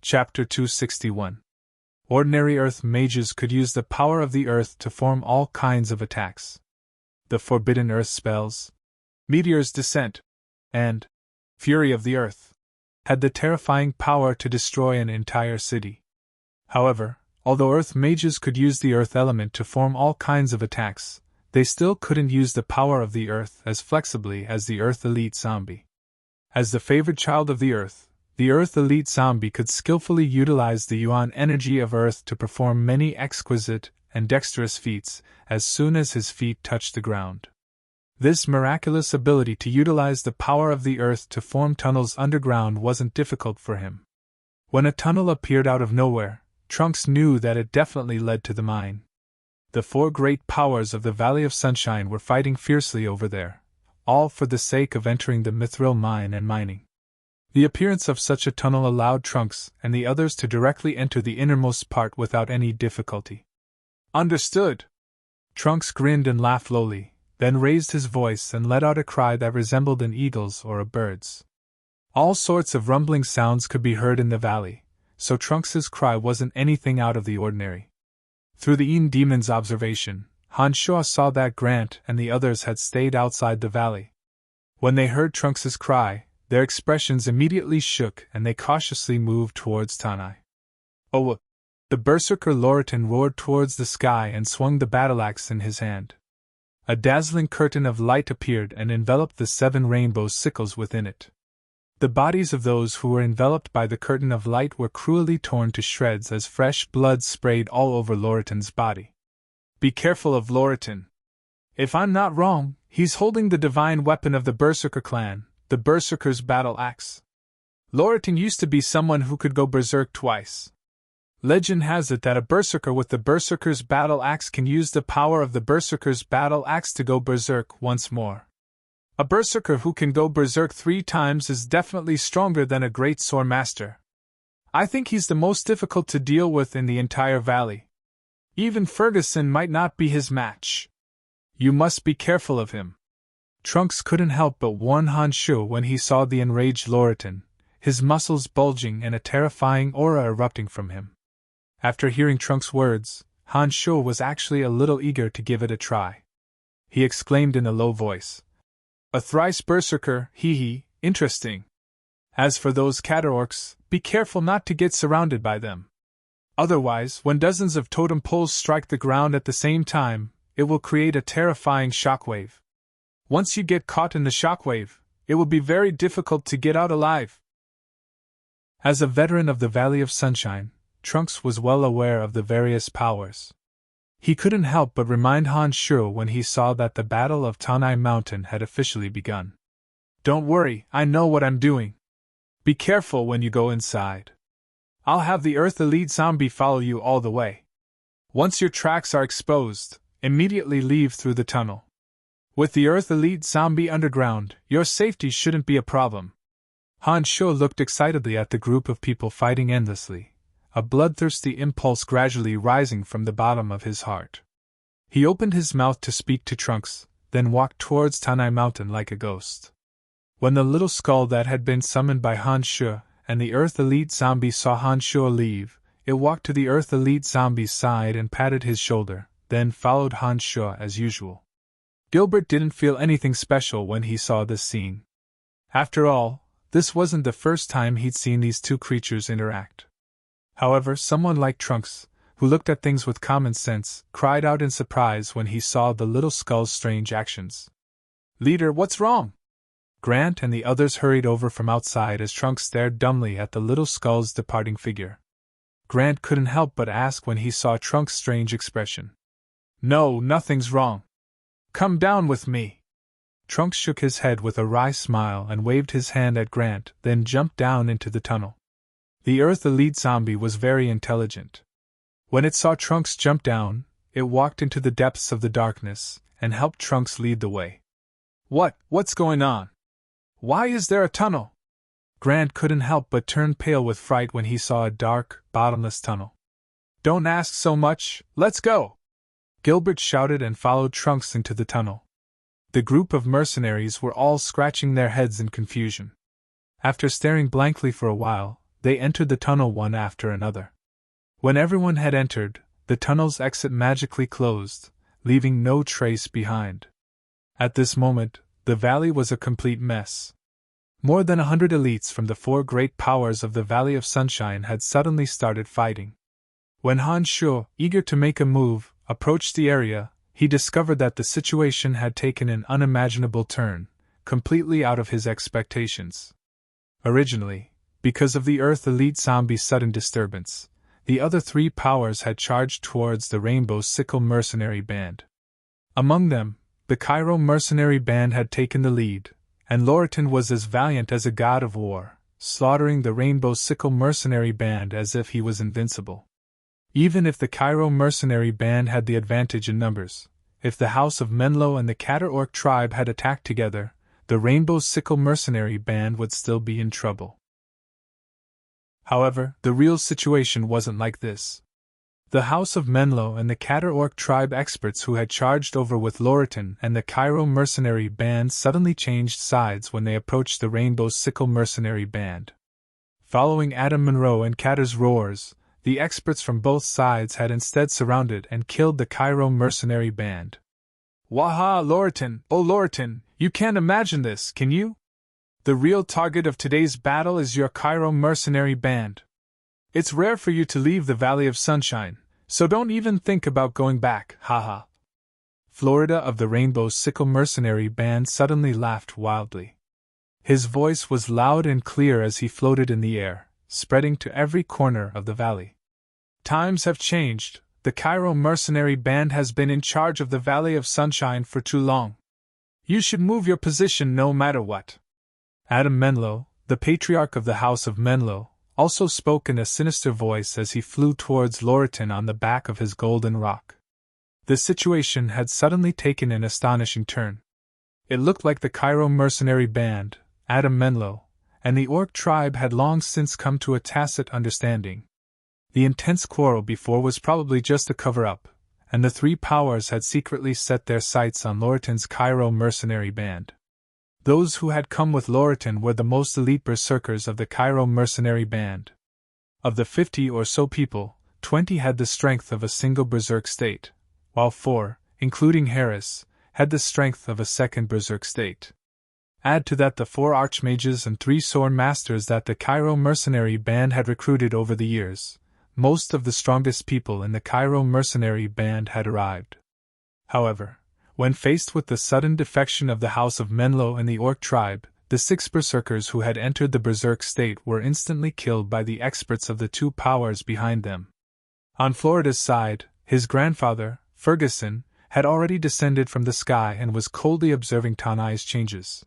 Chapter 261. Ordinary Earth mages could use the power of the Earth to form all kinds of attacks. The Forbidden Earth spells, Meteor's Descent, and Fury of the Earth, had the terrifying power to destroy an entire city. However, although Earth mages could use the Earth element to form all kinds of attacks, they still couldn't use the power of the Earth as flexibly as the Earth Elite Zombie. As the favored child of the Earth Elite Zombie could skillfully utilize the yuan energy of Earth to perform many exquisite and dexterous feats as soon as his feet touched the ground. This miraculous ability to utilize the power of the Earth to form tunnels underground wasn't difficult for him. When a tunnel appeared out of nowhere, Trunks knew that it definitely led to the mine. The four great powers of the Valley of Sunshine were fighting fiercely over there, all for the sake of entering the Mithril mine and mining. The appearance of such a tunnel allowed Trunks and the others to directly enter the innermost part without any difficulty. Understood! Trunks grinned and laughed lowly, then raised his voice and let out a cry that resembled an eagle's or a bird's. All sorts of rumbling sounds could be heard in the valley, so Trunks's cry wasn't anything out of the ordinary. Through the Een Demon's observation, Han Shuo saw that Grant and the others had stayed outside the valley. When they heard Trunks's cry, their expressions immediately shook and they cautiously moved towards Tanai. Oh! The berserker Loritan roared towards the sky and swung the battle-axe in his hand. A dazzling curtain of light appeared and enveloped the 7 rainbow sickles within it. The bodies of those who were enveloped by the curtain of light were cruelly torn to shreds as fresh blood sprayed all over Loritan's body. Be careful of Loritan. If I'm not wrong, he's holding the divine weapon of the Berserker clan, the Berserker's battle axe. Loritan used to be someone who could go berserk twice. Legend has it that a Berserker with the Berserker's battle axe can use the power of the Berserker's battle axe to go berserk once more. A Berserker who can go berserk 3 times is definitely stronger than a great sword master. I think he's the most difficult to deal with in the entire valley. Even Ferguson might not be his match. You must be careful of him. Trunks couldn't help but warn Han Shuo when he saw the enraged Loritan, his muscles bulging and a terrifying aura erupting from him. After hearing Trunks' words, Han Shuo was actually a little eager to give it a try. He exclaimed in a low voice, "A thrice berserker, hee, interesting. As for those catarorcs, be careful not to get surrounded by them. Otherwise, when dozens of totem poles strike the ground at the same time, it will create a terrifying shockwave. Once you get caught in the shockwave, it will be very difficult to get out alive." As a veteran of the Valley of Sunshine, Trunks was well aware of the various powers. He couldn't help but remind Han Shuo when he saw that the Battle of Tanai Mountain had officially begun. "Don't worry, I know what I'm doing. Be careful when you go inside. I'll have the Earth Elite Zombie follow you all the way. Once your tracks are exposed, immediately leave through the tunnel. With the Earth Elite Zombie underground, your safety shouldn't be a problem." Han Shuo looked excitedly at the group of people fighting endlessly, a bloodthirsty impulse gradually rising from the bottom of his heart. He opened his mouth to speak to Trunks, then walked towards Tanai Mountain like a ghost. When the little skull that had been summoned by Han Shuo and the Earth Elite Zombie saw Han Shuo leave, it walked to the Earth Elite Zombie's side and patted his shoulder, then followed Han Shuo as usual. Gilbert didn't feel anything special when he saw this scene. After all, this wasn't the first time he'd seen these two creatures interact. However, someone like Trunks, who looked at things with common sense, cried out in surprise when he saw the little skull's strange actions. "Leader, what's wrong?" Grant and the others hurried over from outside as Trunks stared dumbly at the little skull's departing figure. Grant couldn't help but ask when he saw Trunks' strange expression. "No, nothing's wrong. Come down with me." Trunks shook his head with a wry smile and waved his hand at Grant, then jumped down into the tunnel. The Earth Elite Zombie was very intelligent. When it saw Trunks jump down, it walked into the depths of the darkness and helped Trunks lead the way. What's going on? Why is there a tunnel?" Grant couldn't help but turn pale with fright when he saw a dark, bottomless tunnel. "Don't ask so much, let's go!" Gilbert shouted and followed Trunks into the tunnel. The group of mercenaries were all scratching their heads in confusion. After staring blankly for a while, they entered the tunnel one after another. When everyone had entered, the tunnel's exit magically closed, leaving no trace behind. At this moment, the valley was a complete mess. More than 100 elites from the 4 great powers of the Valley of Sunshine had suddenly started fighting. When Han Shu, eager to make a move, approached the area, he discovered that the situation had taken an unimaginable turn, completely out of his expectations. Originally, because of the Earth Elite Zombie's sudden disturbance, the other 3 powers had charged towards the Rainbow Sickle Mercenary Band. Among them, the Cairo Mercenary Band had taken the lead, and Loratan was as valiant as a god of war, slaughtering the Rainbow Sickle Mercenary Band as if he was invincible. Even if the Cairo Mercenary Band had the advantage in numbers, if the House of Menlo and the Catter Orc tribe had attacked together, the Rainbow Sickle Mercenary Band would still be in trouble. However, the real situation wasn't like this. The House of Menlo and the Catter Orc tribe experts who had charged over with Loratan and the Cairo Mercenary Band suddenly changed sides when they approached the Rainbow Sickle Mercenary Band. Following Adam Monroe and Catter's roars, the experts from both sides had instead surrounded and killed the Cairo Mercenary Band. Waha, Loratan, oh Loratan, you can't imagine this, can you? The real target of today's battle is your Cairo Mercenary Band. It's rare for you to leave the Valley of Sunshine, so don't even think about going back, haha. Florida of the Rainbow Sickle Mercenary Band suddenly laughed wildly. His voice was loud and clear as he floated in the air, spreading to every corner of the valley. Times have changed. The Cairo Mercenary Band has been in charge of the Valley of Sunshine for too long. You should move your position no matter what. Adam Menlo, the patriarch of the House of Menlo, also spoke in a sinister voice as he flew towards Loratan on the back of his golden rock. The situation had suddenly taken an astonishing turn. It looked like the Cairo Mercenary Band, Adam Menlo, and the Orc tribe had long since come to a tacit understanding. The intense quarrel before was probably just a cover-up, and the 3 powers had secretly set their sights on Loratan's Cairo Mercenary Band. Those who had come with Loratan were the most elite berserkers of the Cairo Mercenary Band. Of the 50 or so people, 20 had the strength of a single berserk state, while 4, including Harris, had the strength of a second berserk state. Add to that the 4 archmages and 3 sword masters that the Cairo Mercenary Band had recruited over the years. Most of the strongest people in the Cairo Mercenary Band had arrived. However, when faced with the sudden defection of the House of Menlo and the Orc tribe, the 6 berserkers who had entered the berserk state were instantly killed by the experts of the 2 powers behind them. On Florida's side, his grandfather, Ferguson, had already descended from the sky and was coldly observing Tanai's changes.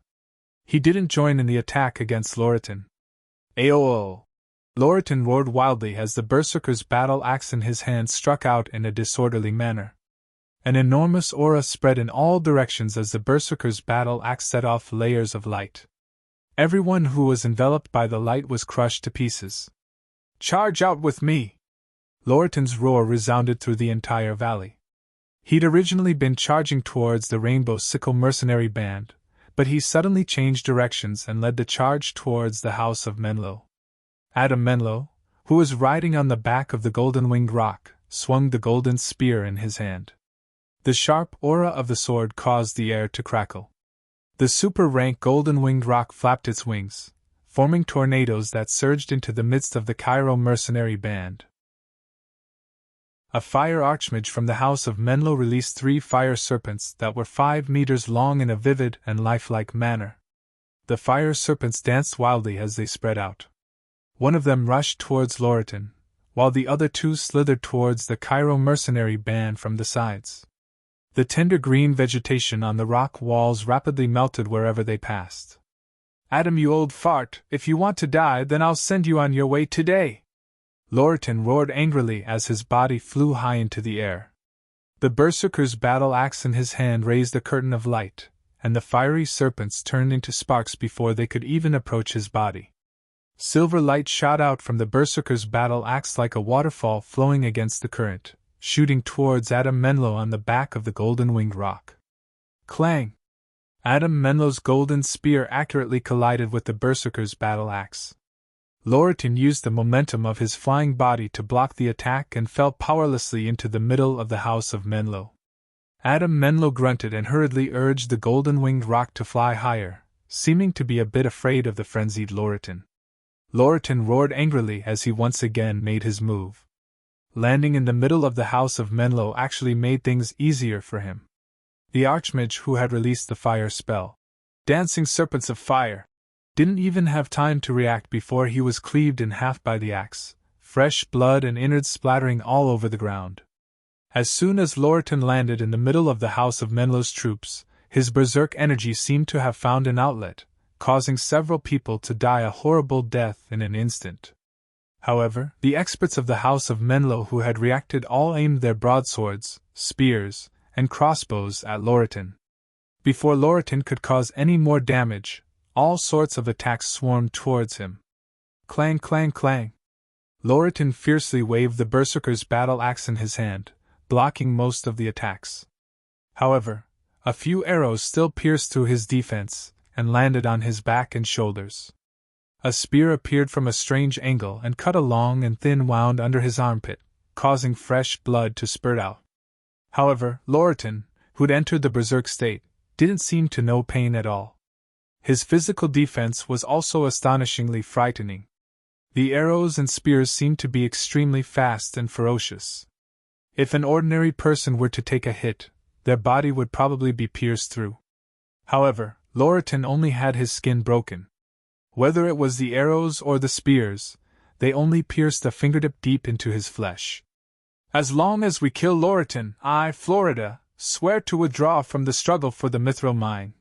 He didn't join in the attack against Loratan. Aoo! Loratan roared wildly as the berserker's battle axe in his hand struck out in a disorderly manner. An enormous aura spread in all directions as the berserker's battle axe set off layers of light. Everyone who was enveloped by the light was crushed to pieces. Charge out with me! Loratan's roar resounded through the entire valley. He'd originally been charging towards the Rainbow Sickle Mercenary Band, but he suddenly changed directions and led the charge towards the House of Menlo. Adam Menlo, who was riding on the back of the golden-winged rock, swung the golden spear in his hand. The sharp aura of the sword caused the air to crackle. The super-rank golden-winged rock flapped its wings, forming tornadoes that surged into the midst of the Cairo Mercenary Band. A fire archmage from the House of Menlo released 3 fire serpents that were 5 meters long in a vivid and lifelike manner. The fire serpents danced wildly as they spread out. One of them rushed towards Loratan, while the other 2 slithered towards the Cairo Mercenary Band from the sides. The tender green vegetation on the rock walls rapidly melted wherever they passed. Adam, you old fart, if you want to die, then I'll send you on your way today! Loratan roared angrily as his body flew high into the air. The berserker's battle axe in his hand raised a curtain of light, and the fiery serpents turned into sparks before they could even approach his body. Silver light shot out from the berserker's battle axe like a waterfall flowing against the current, shooting towards Adam Menlo on the back of the golden-winged rock. Clang! Adam Menlo's golden spear accurately collided with the berserker's battle axe. Loritin used the momentum of his flying body to block the attack and fell powerlessly into the middle of the House of Menlo. Adam Menlo grunted and hurriedly urged the golden-winged rock to fly higher, seeming to be a bit afraid of the frenzied Loritin. Loritin roared angrily as he once again made his move. Landing in the middle of the House of Menlo actually made things easier for him. The Archmage who had released the fire spell, Dancing Serpents of Fire, didn't even have time to react before he was cleaved in half by the axe, fresh blood and innards splattering all over the ground. As soon as Loritin landed in the middle of the House of Menlo's troops, his berserk energy seemed to have found an outlet, causing several people to die a horrible death in an instant. However, the experts of the House of Menlo who had reacted all aimed their broadswords, spears, and crossbows at Loritin. Before Loritin could cause any more damage, all sorts of attacks swarmed towards him. Clang, clang, clang. Loritin fiercely waved the berserker's battle axe in his hand, blocking most of the attacks. However, a few arrows still pierced through his defense and landed on his back and shoulders. A spear appeared from a strange angle and cut a long and thin wound under his armpit, causing fresh blood to spurt out. However, Loritin, who'd entered the berserk state, didn't seem to know pain at all. His physical defense was also astonishingly frightening. The arrows and spears seemed to be extremely fast and ferocious. If an ordinary person were to take a hit, their body would probably be pierced through. However, Loritin only had his skin broken. Whether it was the arrows or the spears, they only pierced a fingertip deep into his flesh. As long as we kill Loritin, I, Florida, swear to withdraw from the struggle for the Mithril mine.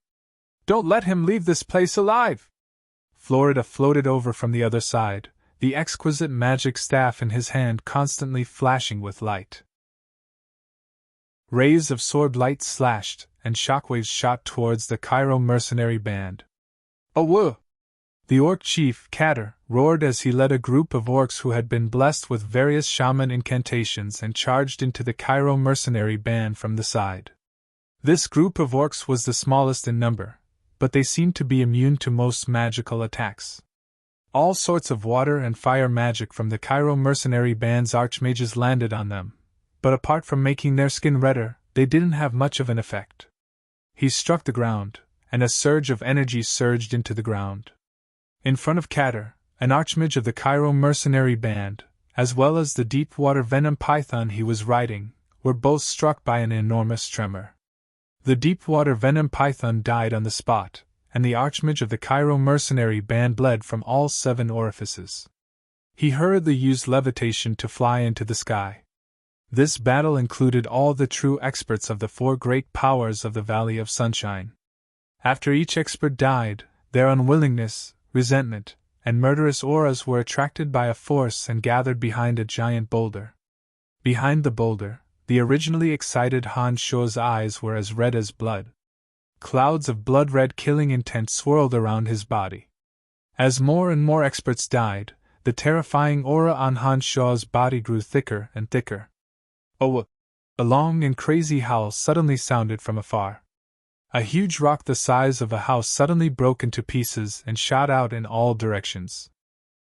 Don't let him leave this place alive! Florida floated over from the other side, the exquisite magic staff in his hand constantly flashing with light. Rays of sword light slashed, and shockwaves shot towards the Cairo mercenary band. Awoo! The orc chief, Katter, roared as he led a group of orcs who had been blessed with various shaman incantations and charged into the Cairo mercenary band from the side. This group of orcs was the smallest in number, but they seemed to be immune to most magical attacks. All sorts of water and fire magic from the Cairo mercenary band's archmages landed on them, but apart from making their skin redder, they didn't have much of an effect. He struck the ground, and a surge of energy surged into the ground. In front of Katter, an archmage of the Cairo mercenary band, as well as the deep-water venom python he was riding, were both struck by an enormous tremor. The deep-water venom python died on the spot, and the archmage of the Cairo mercenary band bled from all 7 orifices. He hurriedly used levitation to fly into the sky. This battle included all the true experts of the 4 great powers of the Valley of Sunshine. After each expert died, their unwillingness, resentment, and murderous auras were attracted by a force and gathered behind a giant boulder. Behind the boulder, the originally excited Han Shuo's eyes were as red as blood. Clouds of blood-red killing intent swirled around his body. As more and more experts died, the terrifying aura on Han Shuo's body grew thicker and thicker. Oh! A long and crazy howl suddenly sounded from afar. A huge rock the size of a house suddenly broke into pieces and shot out in all directions.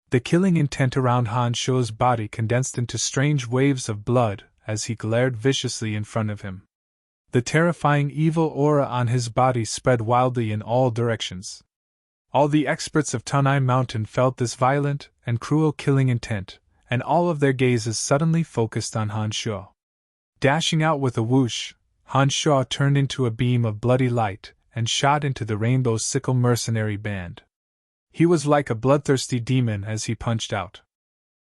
The killing intent around Han Shuo's body condensed into strange waves of blood as he glared viciously in front of him. The terrifying evil aura on his body spread wildly in all directions. All the experts of Tunai Mountain felt this violent and cruel killing intent, and all of their gazes suddenly focused on Han Shuo. Dashing out with a whoosh, Han Shuo turned into a beam of bloody light and shot into the Rainbow Sickle mercenary band. He was like a bloodthirsty demon as he punched out.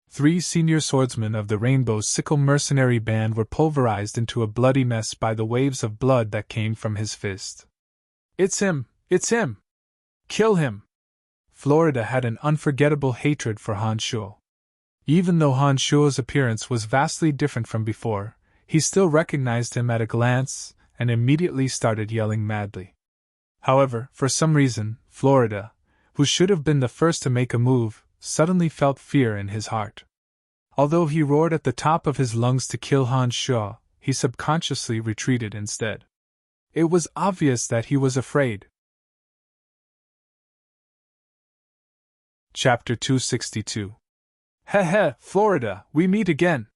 3 senior swordsmen of the Rainbow Sickle mercenary band were pulverized into a bloody mess by the waves of blood that came from his fist. It's him! It's him! Kill him! Florida had an unforgettable hatred for Han Shuo. Even though Han Shuo's appearance was vastly different from before, he still recognized him at a glance and immediately started yelling madly. However, for some reason, Florida, who should have been the first to make a move, suddenly felt fear in his heart. Although he roared at the top of his lungs to kill Han Shuo, he subconsciously retreated instead. It was obvious that he was afraid. Chapter 262. Heh, Florida, we meet again!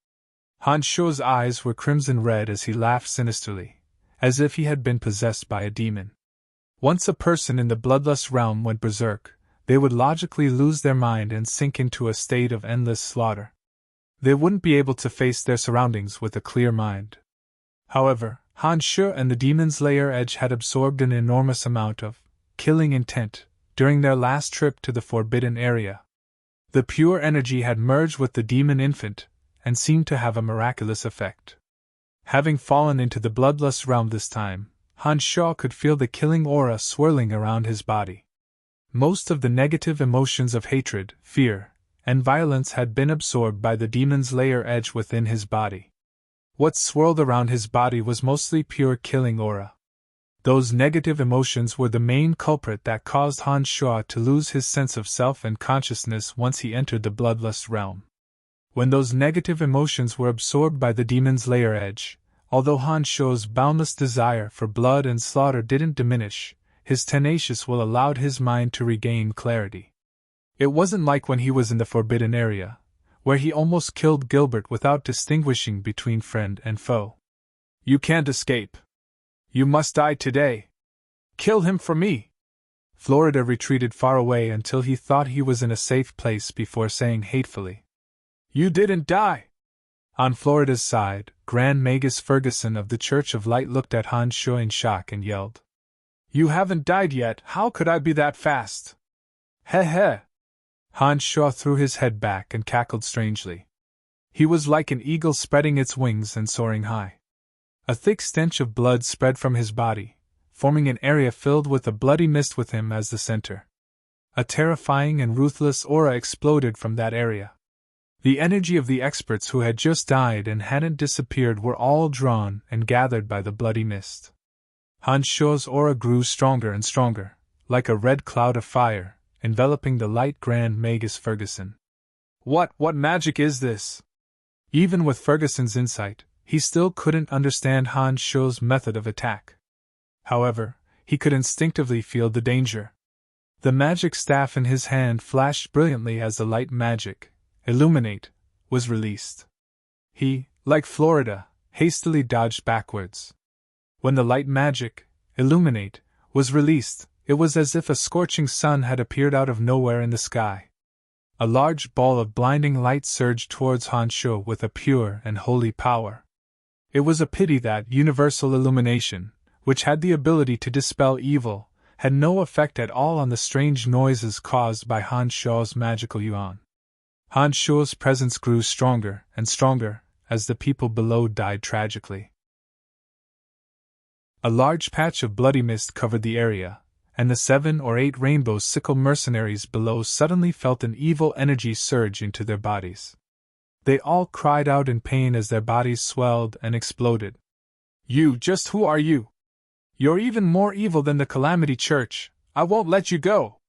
Han Shuo's eyes were crimson red as he laughed sinisterly, as if he had been possessed by a demon. Once a person in the bloodlust realm went berserk, they would logically lose their mind and sink into a state of endless slaughter. They wouldn't be able to face their surroundings with a clear mind. However, Han Shuo and the demon's lair edge had absorbed an enormous amount of killing intent during their last trip to the forbidden area. The pure energy had merged with the demon infant and seemed to have a miraculous effect. Having fallen into the bloodlust realm this time, Han Shuo could feel the killing aura swirling around his body. Most of the negative emotions of hatred, fear, and violence had been absorbed by the demon's lair edge within his body. What swirled around his body was mostly pure killing aura. Those negative emotions were the main culprit that caused Han Shuo to lose his sense of self and consciousness once he entered the bloodlust realm. When those negative emotions were absorbed by the demon's lair edge, although Han Shuo's boundless desire for blood and slaughter didn't diminish, his tenacious will allowed his mind to regain clarity. It wasn't like when he was in the forbidden area, where he almost killed Gilbert without distinguishing between friend and foe. You can't escape. You must die today. Kill him for me. Florida retreated far away until he thought he was in a safe place before saying hatefully, You didn't die. On Florida's side, Grand Magus Ferguson of the Church of Light looked at Han Shuo in shock and yelled, You haven't died yet, how could I be that fast? Heh. Han Shuo threw his head back and cackled strangely. He was like an eagle spreading its wings and soaring high. A thick stench of blood spread from his body, forming an area filled with a bloody mist with him as the center. A terrifying and ruthless aura exploded from that area. The energy of the experts who had just died and hadn't disappeared were all drawn and gathered by the bloody mist. Han Shuo's aura grew stronger and stronger, like a red cloud of fire, enveloping the light Grand Magus Ferguson. What magic is this? Even with Ferguson's insight, he still couldn't understand Han Shuo's method of attack. However, he could instinctively feel the danger. The magic staff in his hand flashed brilliantly as the light magic, illuminate, was released. He, like Florida, hastily dodged backwards. When the light magic, illuminate, was released, it was as if a scorching sun had appeared out of nowhere in the sky. A large ball of blinding light surged towards Han Shuo with a pure and holy power. It was a pity that universal illumination, which had the ability to dispel evil, had no effect at all on the strange noises caused by Han Shuo's magical yuan. Han Shuo's presence grew stronger and stronger as the people below died tragically. A large patch of bloody mist covered the area, and the 7 or 8 rainbow sickle mercenaries below suddenly felt an evil energy surge into their bodies. They all cried out in pain as their bodies swelled and exploded. Who are you? You're even more evil than the Calamity Church, I won't let you go!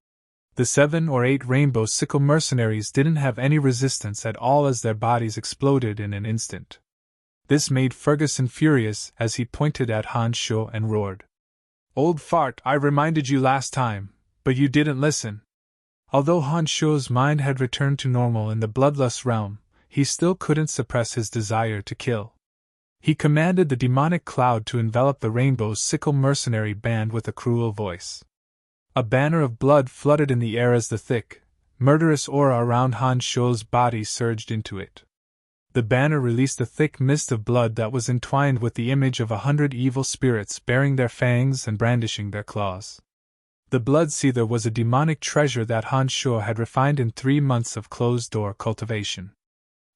The 7 or 8 rainbow sickle mercenaries didn't have any resistance at all as their bodies exploded in an instant. This made Ferguson furious as he pointed at Han Shuo and roared. Old fart, I reminded you last time, but you didn't listen. Although Han Shuo's mind had returned to normal in the bloodlust realm, he still couldn't suppress his desire to kill. He commanded the demonic cloud to envelop the rainbow sickle mercenary band with a cruel voice. A banner of blood flooded in the air as the thick, murderous aura around Han Shuo's body surged into it. The banner released a thick mist of blood that was entwined with the image of 100 evil spirits baring their fangs and brandishing their claws. The blood seether was a demonic treasure that Han Shuo had refined in 3 months of closed-door cultivation.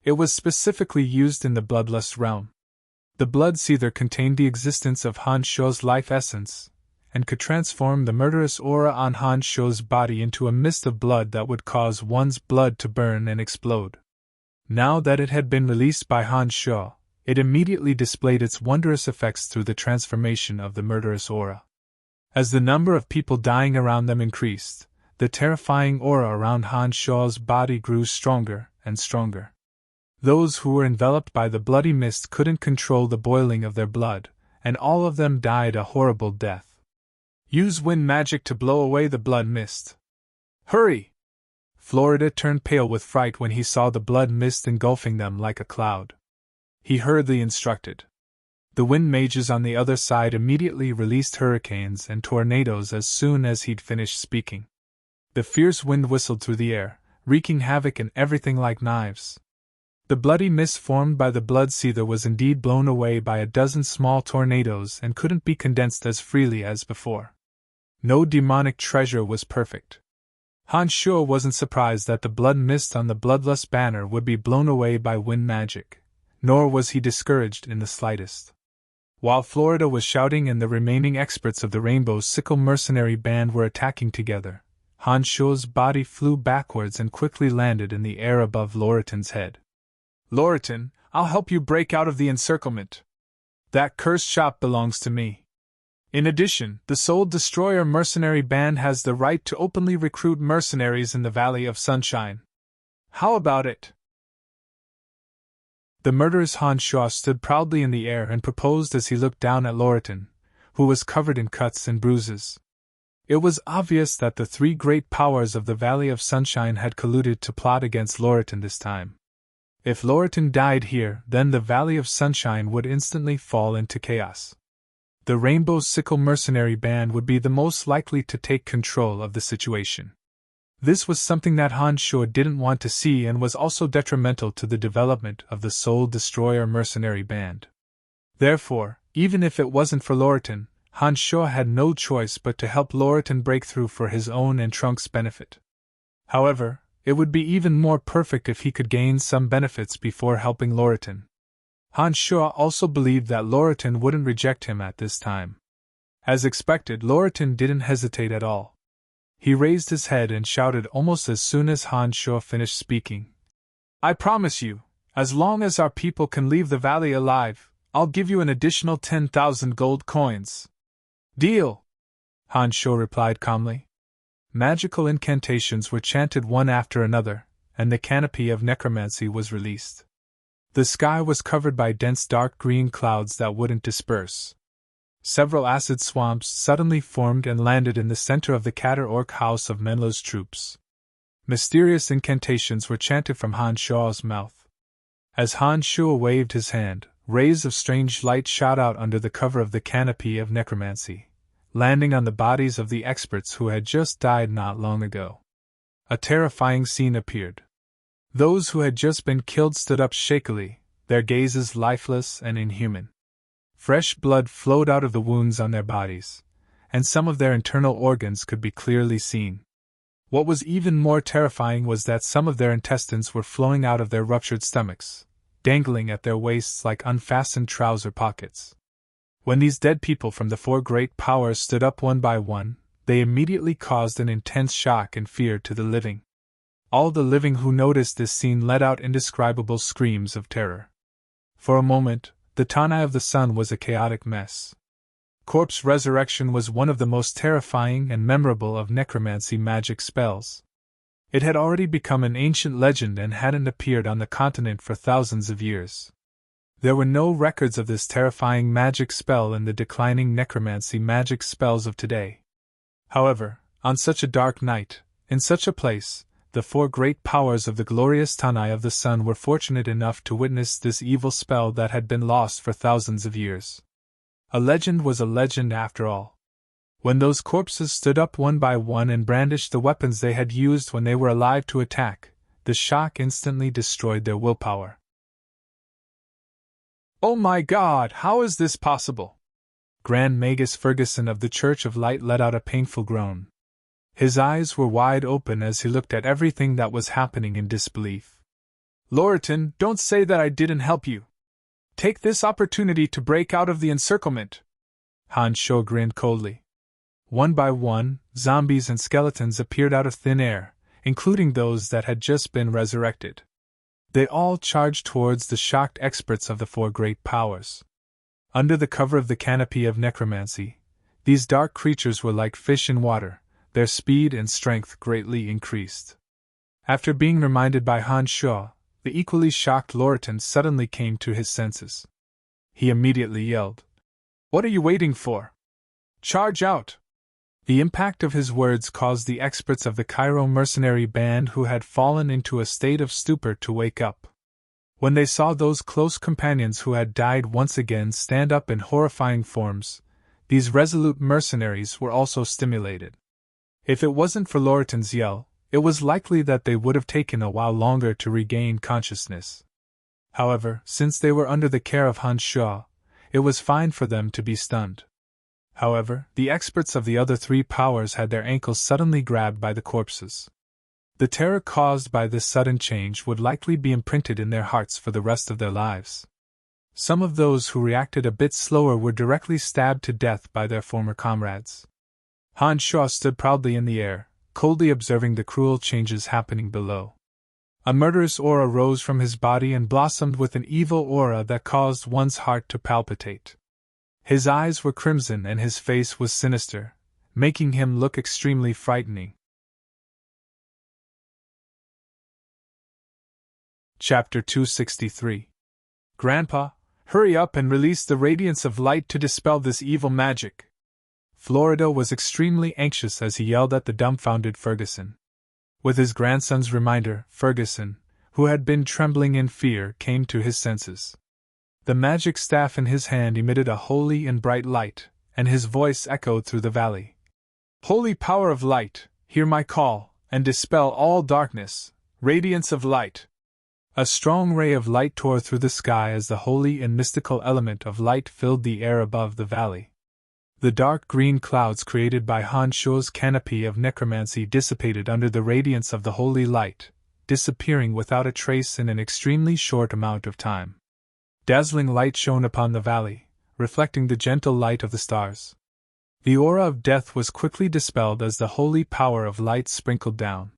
It was specifically used in the bloodlust realm. The blood seether contained the existence of Han Shuo's life essence, and could transform the murderous aura on Han Shuo's body into a mist of blood that would cause one's blood to burn and explode. Now that it had been released by Han Shuo, it immediately displayed its wondrous effects through the transformation of the murderous aura. As the number of people dying around them increased, the terrifying aura around Han Shuo's body grew stronger and stronger. Those who were enveloped by the bloody mist couldn't control the boiling of their blood, and all of them died a horrible death. Use wind magic to blow away the blood mist. Hurry! Florida turned pale with fright when he saw the blood mist engulfing them like a cloud. He hurriedly instructed. The wind mages on the other side immediately released hurricanes and tornadoes as soon as he'd finished speaking. The fierce wind whistled through the air, wreaking havoc and everything like knives. The bloody mist formed by the blood seether was indeed blown away by a dozen small tornadoes and couldn't be condensed as freely as before. No demonic treasure was perfect. Han Shuo wasn't surprised that the blood mist on the bloodlust banner would be blown away by wind magic, nor was he discouraged in the slightest. While Florida was shouting and the remaining experts of the Rainbow Sickle mercenary band were attacking together, Han Shuo's body flew backwards and quickly landed in the air above Loritin's head. Loritin, I'll help you break out of the encirclement. That cursed shop belongs to me. In addition, the Soul Destroyer mercenary band has the right to openly recruit mercenaries in the Valley of Sunshine. How about it? The murderous Han Shuo stood proudly in the air and proposed as he looked down at Loritin, who was covered in cuts and bruises. It was obvious that the three great powers of the Valley of Sunshine had colluded to plot against Loritin this time. If Loritin died here, then the Valley of Sunshine would instantly fall into chaos. The Rainbow Sickle mercenary band would be the most likely to take control of the situation. This was something that Han Shuo didn't want to see and was also detrimental to the development of the Soul Destroyer mercenary band. Therefore, even if it wasn't for Loritin, Han Shuo had no choice but to help Loritin break through for his own and Trunk's benefit. However, it would be even more perfect if he could gain some benefits before helping Loritin. Han Shuo also believed that Loritin wouldn't reject him at this time. As expected, Loritin didn't hesitate at all. He raised his head and shouted almost as soon as Han Shuo finished speaking. I promise you, as long as our people can leave the valley alive, I'll give you an additional 10,000 gold coins. Deal! Han Shuo replied calmly. Magical incantations were chanted one after another, and the canopy of necromancy was released. The sky was covered by dense dark green clouds that wouldn't disperse. Several acid swamps suddenly formed and landed in the center of the Katter-Orc house of Menlo's troops. Mysterious incantations were chanted from Han Shuo's mouth. As Han Shuo waved his hand, rays of strange light shot out under the cover of the canopy of necromancy, landing on the bodies of the experts who had just died not long ago. A terrifying scene appeared. Those who had just been killed stood up shakily, their gazes lifeless and inhuman. Fresh blood flowed out of the wounds on their bodies, and some of their internal organs could be clearly seen. What was even more terrifying was that some of their intestines were flowing out of their ruptured stomachs, dangling at their waists like unfastened trouser pockets. When these dead people from the four great powers stood up one by one, they immediately caused an intense shock and fear to the living. All the living who noticed this scene let out indescribable screams of terror. For a moment, the Tanai of the Sun was a chaotic mess. Corpse resurrection was one of the most terrifying and memorable of necromancy magic spells. It had already become an ancient legend and hadn't appeared on the continent for thousands of years. There were no records of this terrifying magic spell in the declining necromancy magic spells of today. However, on such a dark night, in such a place, the four great powers of the glorious Tanai of the Sun were fortunate enough to witness this evil spell that had been lost for thousands of years. A legend was a legend after all. When those corpses stood up one by one and brandished the weapons they had used when they were alive to attack, the shock instantly destroyed their willpower. Oh my God, how is this possible? Grand Magus Ferguson of the Church of Light let out a painful groan. His eyes were wide open as he looked at everything that was happening in disbelief. Loritin, don't say that I didn't help you. Take this opportunity to break out of the encirclement. Han Shuo grinned coldly. One by one, zombies and skeletons appeared out of thin air, including those that had just been resurrected. They all charged towards the shocked experts of the four great powers. Under the cover of the canopy of necromancy, these dark creatures were like fish in water, their speed and strength greatly increased. After being reminded by Han Shuo, the equally shocked Loritin suddenly came to his senses. He immediately yelled, "What are you waiting for? Charge out!" The impact of his words caused the experts of the Cairo mercenary band who had fallen into a state of stupor to wake up. When they saw those close companions who had died once again stand up in horrifying forms, these resolute mercenaries were also stimulated. If it wasn't for Loriton's yell, it was likely that they would have taken a while longer to regain consciousness. However, since they were under the care of Han Shuo, it was fine for them to be stunned. However, the experts of the other three powers had their ankles suddenly grabbed by the corpses. The terror caused by this sudden change would likely be imprinted in their hearts for the rest of their lives. Some of those who reacted a bit slower were directly stabbed to death by their former comrades. Han Shuo stood proudly in the air, coldly observing the cruel changes happening below. A murderous aura rose from his body and blossomed with an evil aura that caused one's heart to palpitate. His eyes were crimson and his face was sinister, making him look extremely frightening. Chapter 263. Grandpa, hurry up and release the radiance of light to dispel this evil magic. Florida was extremely anxious as he yelled at the dumbfounded Ferguson. With his grandson's reminder, Ferguson, who had been trembling in fear, came to his senses. The magic staff in his hand emitted a holy and bright light, and his voice echoed through the valley. Holy power of light, hear my call, and dispel all darkness, radiance of light. A strong ray of light tore through the sky as the holy and mystical element of light filled the air above the valley. The dark green clouds created by Han Shuo's canopy of necromancy dissipated under the radiance of the holy light, disappearing without a trace in an extremely short amount of time. Dazzling light shone upon the valley, reflecting the gentle light of the stars. The aura of death was quickly dispelled as the holy power of light sprinkled down.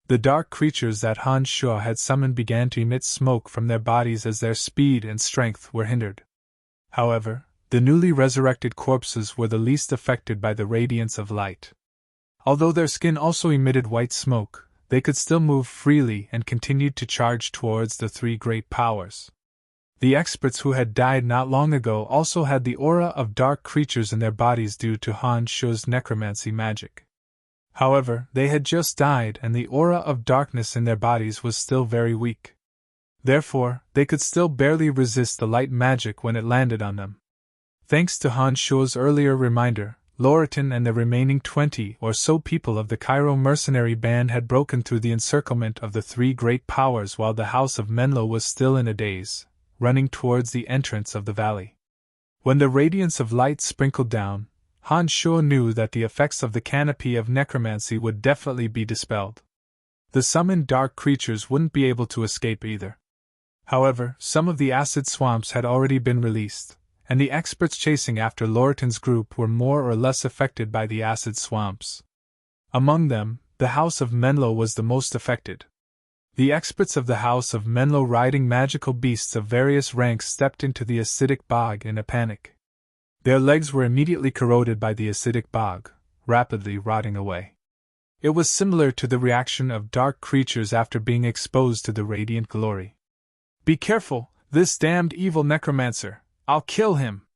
The dark creatures that Han Shuo had summoned began to emit smoke from their bodies as their speed and strength were hindered. However, the newly resurrected corpses were the least affected by the radiance of light. Although their skin also emitted white smoke, they could still move freely and continued to charge towards the three great powers. The experts who had died not long ago also had the aura of dark creatures in their bodies due to Han Shuo's necromancy magic. However, they had just died and the aura of darkness in their bodies was still very weak. Therefore, they could still barely resist the light magic when it landed on them. Thanks to Han Shuo's earlier reminder, Loriton and the remaining 20 or so people of the Cairo mercenary band had broken through the encirclement of the three great powers while the House of Menlo was still in a daze, running towards the entrance of the valley. When the radiance of light sprinkled down, Han Shuo knew that the effects of the canopy of necromancy would definitely be dispelled. The summoned dark creatures wouldn't be able to escape either. However, some of the acid swamps had already been released, and the experts chasing after Loriton's group were more or less affected by the acid swamps. Among them, the House of Menlo was the most affected. The experts of the House of Menlo riding magical beasts of various ranks stepped into the acidic bog in a panic. Their legs were immediately corroded by the acidic bog, rapidly rotting away. It was similar to the reaction of dark creatures after being exposed to the radiant glory. Be careful, this damned evil necromancer! I'll kill him!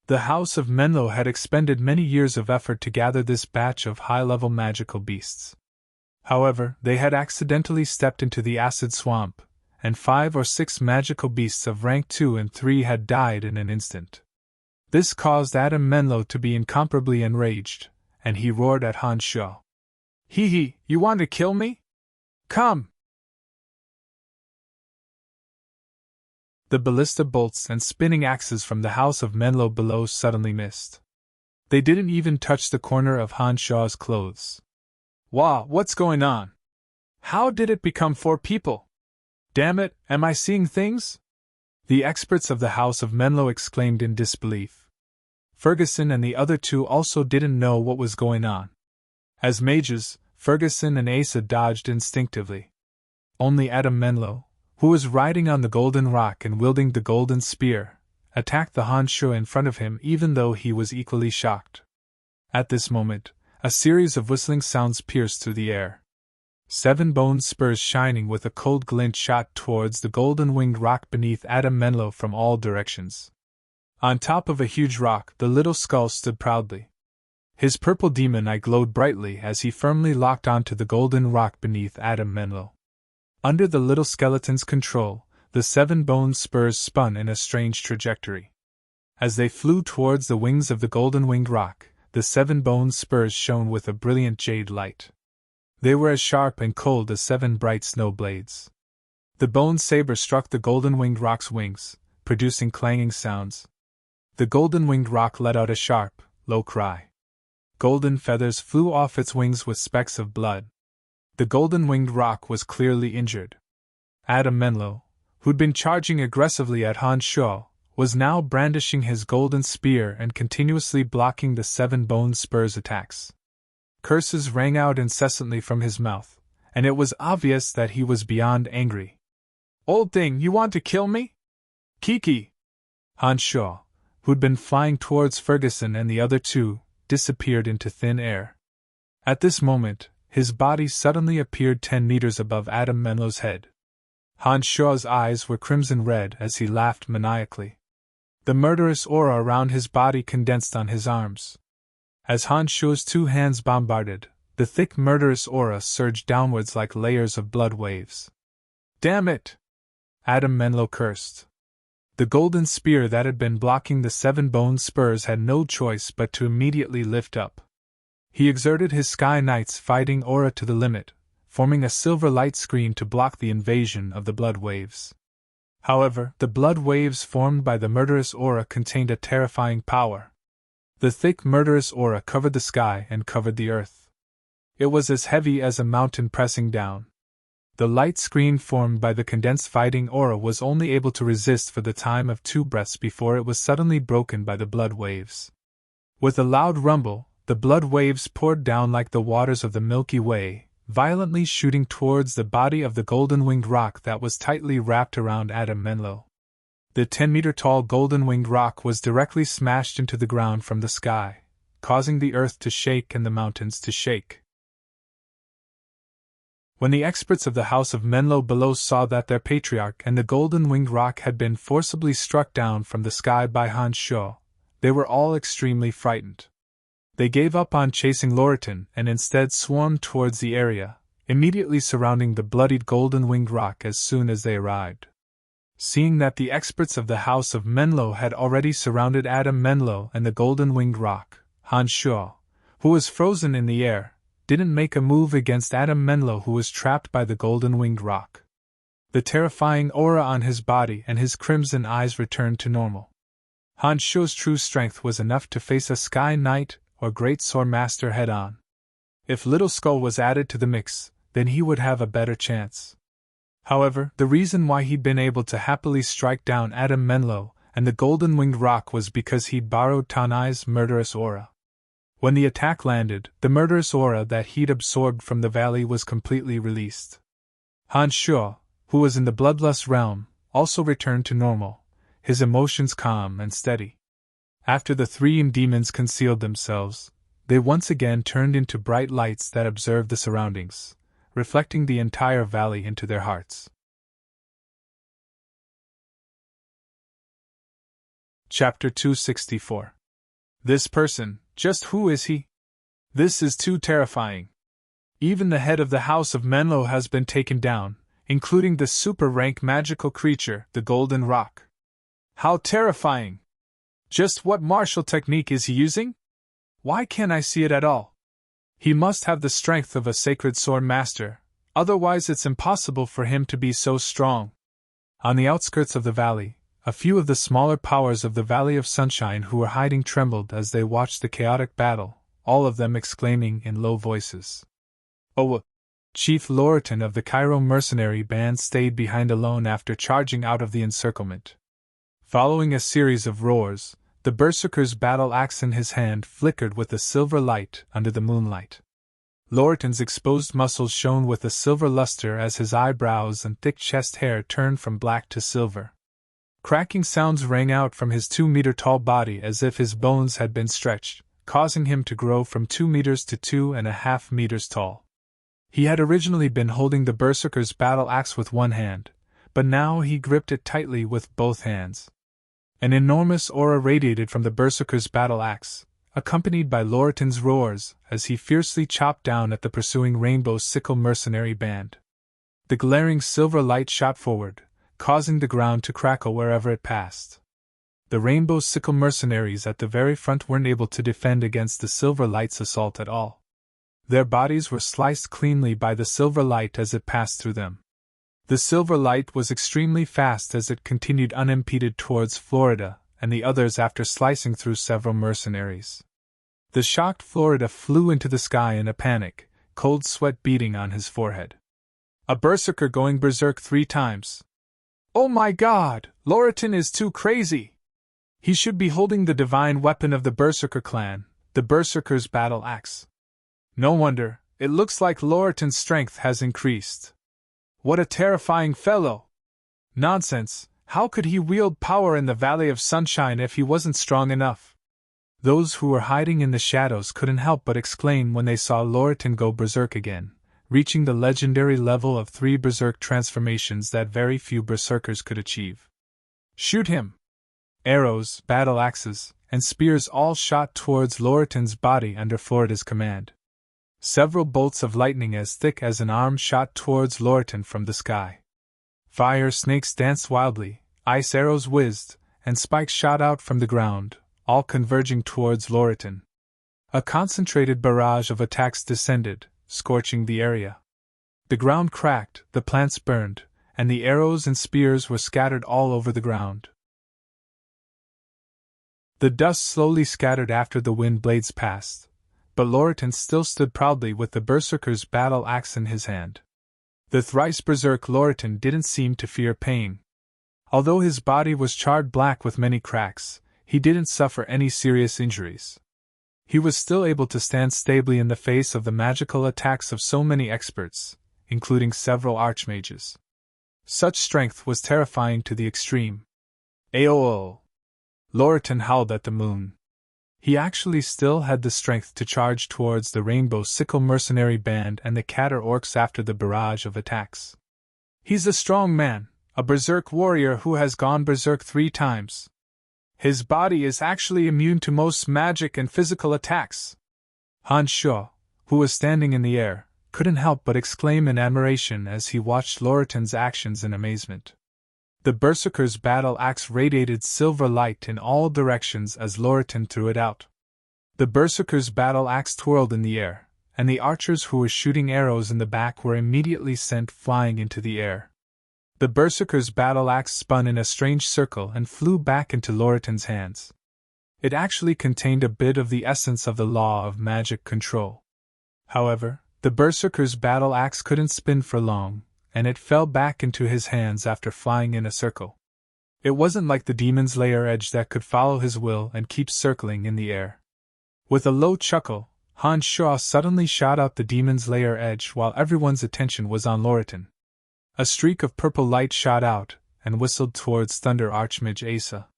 The House of Menlo had expended many years of effort to gather this batch of high-level magical beasts. However, they had accidentally stepped into the acid swamp, and 5 or 6 magical beasts of rank 2 and 3 had died in an instant. This caused Adam Menlo to be incomparably enraged, and he roared at Han Shuo. Hee, you want to kill me? Come! The ballista bolts and spinning axes from the House of Menlo below suddenly missed. They didn't even touch the corner of Han Shuo's clothes. Wow, what's going on? How did it become 4 people? Damn it, am I seeing things? The experts of the House of Menlo exclaimed in disbelief. Ferguson and the other 2 also didn't know what was going on. As mages, Ferguson and Asa dodged instinctively. Only Adam Menlo, who was riding on the golden rock and wielding the golden spear, attacked the Han Shuo in front of him even though he was equally shocked. At this moment, a series of whistling sounds pierced through the air. 7 bone spurs shining with a cold glint shot towards the golden-winged rock beneath Adam Menlo from all directions. On top of a huge rock, the little skull stood proudly. His purple demon eye glowed brightly as he firmly locked onto the golden rock beneath Adam Menlo. Under the little skeleton's control, the 7 bone spurs spun in a strange trajectory. As they flew towards the wings of the golden-winged rock, the 7 bone spurs shone with a brilliant jade light. They were as sharp and cold as 7 bright snow blades. The bone saber struck the golden-winged rock's wings, producing clanging sounds. The golden-winged rock let out a sharp, low cry. Golden feathers flew off its wings with specks of blood. The golden-winged rock was clearly injured. Adam Menlo, who'd been charging aggressively at Han Sho, was now brandishing his golden spear and continuously blocking the 7 bone spurs' attacks. Curses rang out incessantly from his mouth, and it was obvious that he was beyond angry. "Old thing, you want to kill me? Kiki!" Han Sho, who'd been flying towards Ferguson and the other 2, disappeared into thin air. At this moment, his body suddenly appeared 10 meters above Adam Menlo's head. Han Sho's eyes were crimson red as he laughed maniacally. The murderous aura around his body condensed on his arms. As Han Sho's 2 hands bombarded, the thick murderous aura surged downwards like layers of blood waves. "Damn it!" Adam Menlo cursed. The golden spear that had been blocking the 7 bone spurs had no choice but to immediately lift up. He exerted his Sky Knight's fighting aura to the limit, forming a silver light screen to block the invasion of the blood waves. However, the blood waves formed by the murderous aura contained a terrifying power. The thick murderous aura covered the sky and covered the earth. It was as heavy as a mountain pressing down. The light screen formed by the condensed fighting aura was only able to resist for the time of 2 breaths before it was suddenly broken by the blood waves. With a loud rumble, the blood waves poured down like the waters of the Milky Way, violently shooting towards the body of the golden-winged rock that was tightly wrapped around Adam Menlo. The 10-meter-tall golden-winged rock was directly smashed into the ground from the sky, causing the earth to shake and the mountains to shake. When the experts of the House of Menlo below saw that their patriarch and the golden-winged rock had been forcibly struck down from the sky by Han Sho, they were all extremely frightened. They gave up on chasing Lorton and instead swarmed towards the area, immediately surrounding the bloodied golden-winged rock as soon as they arrived. Seeing that the experts of the House of Menlo had already surrounded Adam Menlo and the golden-winged rock, Han Sho, who was frozen in the air, didn't make a move against Adam Menlo, who was trapped by the golden-winged rock. The terrifying aura on his body and his crimson eyes returned to normal. Han Sho's true strength was enough to face a Sky Knight or Great Sword Master head-on. If Little Skull was added to the mix, then he would have a better chance. However, the reason why he'd been able to happily strike down Adam Menlo and the golden-winged rock was because he'd borrowed Tanai's murderous aura. When the attack landed, the murderous aura that he'd absorbed from the valley was completely released. Han Sho, who was in the bloodlust realm, also returned to normal, his emotions calm and steady. After the 3 demons concealed themselves, they once again turned into bright lights that observed the surroundings, reflecting the entire valley into their hearts. Chapter 264. This person, just who is he? This is too terrifying. Even the head of the House of Menlo has been taken down, including the super-rank magical creature, the Golden Rock. How terrifying! Just what martial technique is he using? Why can't I see it at all? He must have the strength of a sacred sword master, otherwise it's impossible for him to be so strong. On the outskirts of the valley, a few of the smaller powers of the Valley of Sunshine who were hiding trembled as they watched the chaotic battle, all of them exclaiming in low voices. "Oh!" Chief Lorton of the Cairo mercenary band stayed behind alone after charging out of the encirclement. Following a series of roars, the berserker's battle axe in his hand flickered with a silver light under the moonlight. Lorton's exposed muscles shone with a silver luster as his eyebrows and thick chest hair turned from black to silver. Cracking sounds rang out from his 2-meter-tall body as if his bones had been stretched, causing him to grow from 2 meters to 2.5 meters tall. He had originally been holding the berserker's battle axe with one hand, but now he gripped it tightly with both hands. An enormous aura radiated from the berserker's battle axe, accompanied by Loreton's roars as he fiercely chopped down at the pursuing Rainbow Sickle mercenary band. The glaring silver light shot forward, causing the ground to crackle wherever it passed. The Rainbow Sickle mercenaries at the very front weren't able to defend against the silver light's assault at all. Their bodies were sliced cleanly by the silver light as it passed through them. The silver light was extremely fast as it continued unimpeded towards Florida and the others after slicing through several mercenaries. The shocked Florida flew into the sky in a panic, cold sweat beading on his forehead. A berserker going berserk 3 times. Oh my God, Loreton is too crazy! He should be holding the divine weapon of the Berserker clan, the Berserker's battle axe. No wonder, it looks like Loreton's strength has increased. What a terrifying fellow! Nonsense, how could he wield power in the Valley of Sunshine if he wasn't strong enough? Those who were hiding in the shadows couldn't help but exclaim when they saw Loreton go berserk again, reaching the legendary level of 3 berserk transformations that very few berserkers could achieve. Shoot him! Arrows, battle axes, and spears all shot towards Loreton's body under Florida's command. Several bolts of lightning as thick as an arm shot towards Loreton from the sky. Fire snakes danced wildly, ice arrows whizzed, and spikes shot out from the ground, all converging towards Loreton. A concentrated barrage of attacks descended, scorching the area. The ground cracked, the plants burned, and the arrows and spears were scattered all over the ground. The dust slowly scattered after the wind blades passed, but Loreton still stood proudly with the Berserker's battle axe in his hand. The thrice berserk Loreton didn't seem to fear pain. Although his body was charred black with many cracks, he didn't suffer any serious injuries. He was still able to stand stably in the face of the magical attacks of so many experts, including several archmages. Such strength was terrifying to the extreme. Aool! Loreton howled at the moon. He actually still had the strength to charge towards the Rainbow Sickle mercenary band and the Catter Orcs after the barrage of attacks. He's a strong man, a berserk warrior who has gone berserk 3 times. His body is actually immune to most magic and physical attacks. Han Shuo, who was standing in the air, couldn't help but exclaim in admiration as he watched Loreton's actions in amazement. The Berserker's battle axe radiated silver light in all directions as Loreton threw it out. The Berserker's battle axe twirled in the air, and the archers who were shooting arrows in the back were immediately sent flying into the air. The Berserker's battle axe spun in a strange circle and flew back into Loreton's hands. It actually contained a bit of the essence of the law of magic control. However, the Berserker's battle axe couldn't spin for long, and it fell back into his hands after flying in a circle. It wasn't like the demon's lair edge that could follow his will and keep circling in the air. With a low chuckle, Han Shuo suddenly shot out the demon's lair edge while everyone's attention was on Loreton. A streak of purple light shot out and whistled towards Thunder Archmage Asa.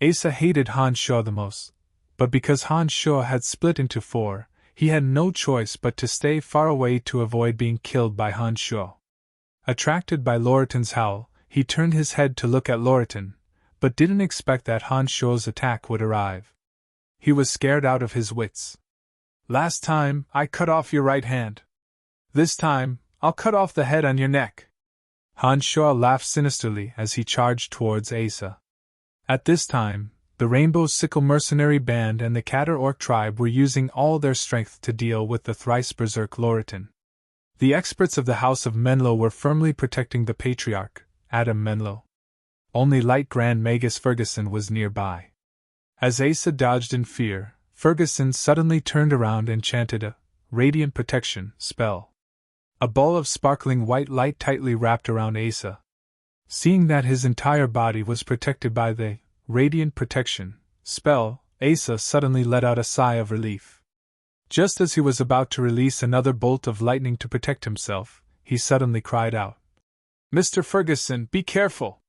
Asa hated Han Shuo the most, but because Han Shuo had split into 4, he had no choice but to stay far away to avoid being killed by Han Shuo. Attracted by Loreton's howl, he turned his head to look at Loreton, but didn't expect that Han Shuo's attack would arrive. He was scared out of his wits. Last time, I cut off your right hand. This time, I'll cut off the head on your neck. Han Shuo laughed sinisterly as he charged towards Asa. At this time, the Rainbow Sickle mercenary band and the Catter Orc tribe were using all their strength to deal with the thrice berserk Loreton. The experts of the House of Menlo were firmly protecting the Patriarch, Adam Menlo. Only Light Grand Magus Ferguson was nearby. As Asa dodged in fear, Ferguson suddenly turned around and chanted a Radiant Protection spell. A ball of sparkling white light tightly wrapped around Asa. Seeing that his entire body was protected by the Radiant Protection spell, Asa suddenly let out a sigh of relief. Just as he was about to release another bolt of lightning to protect himself, he suddenly cried out, "Mr. Ferguson, be careful!"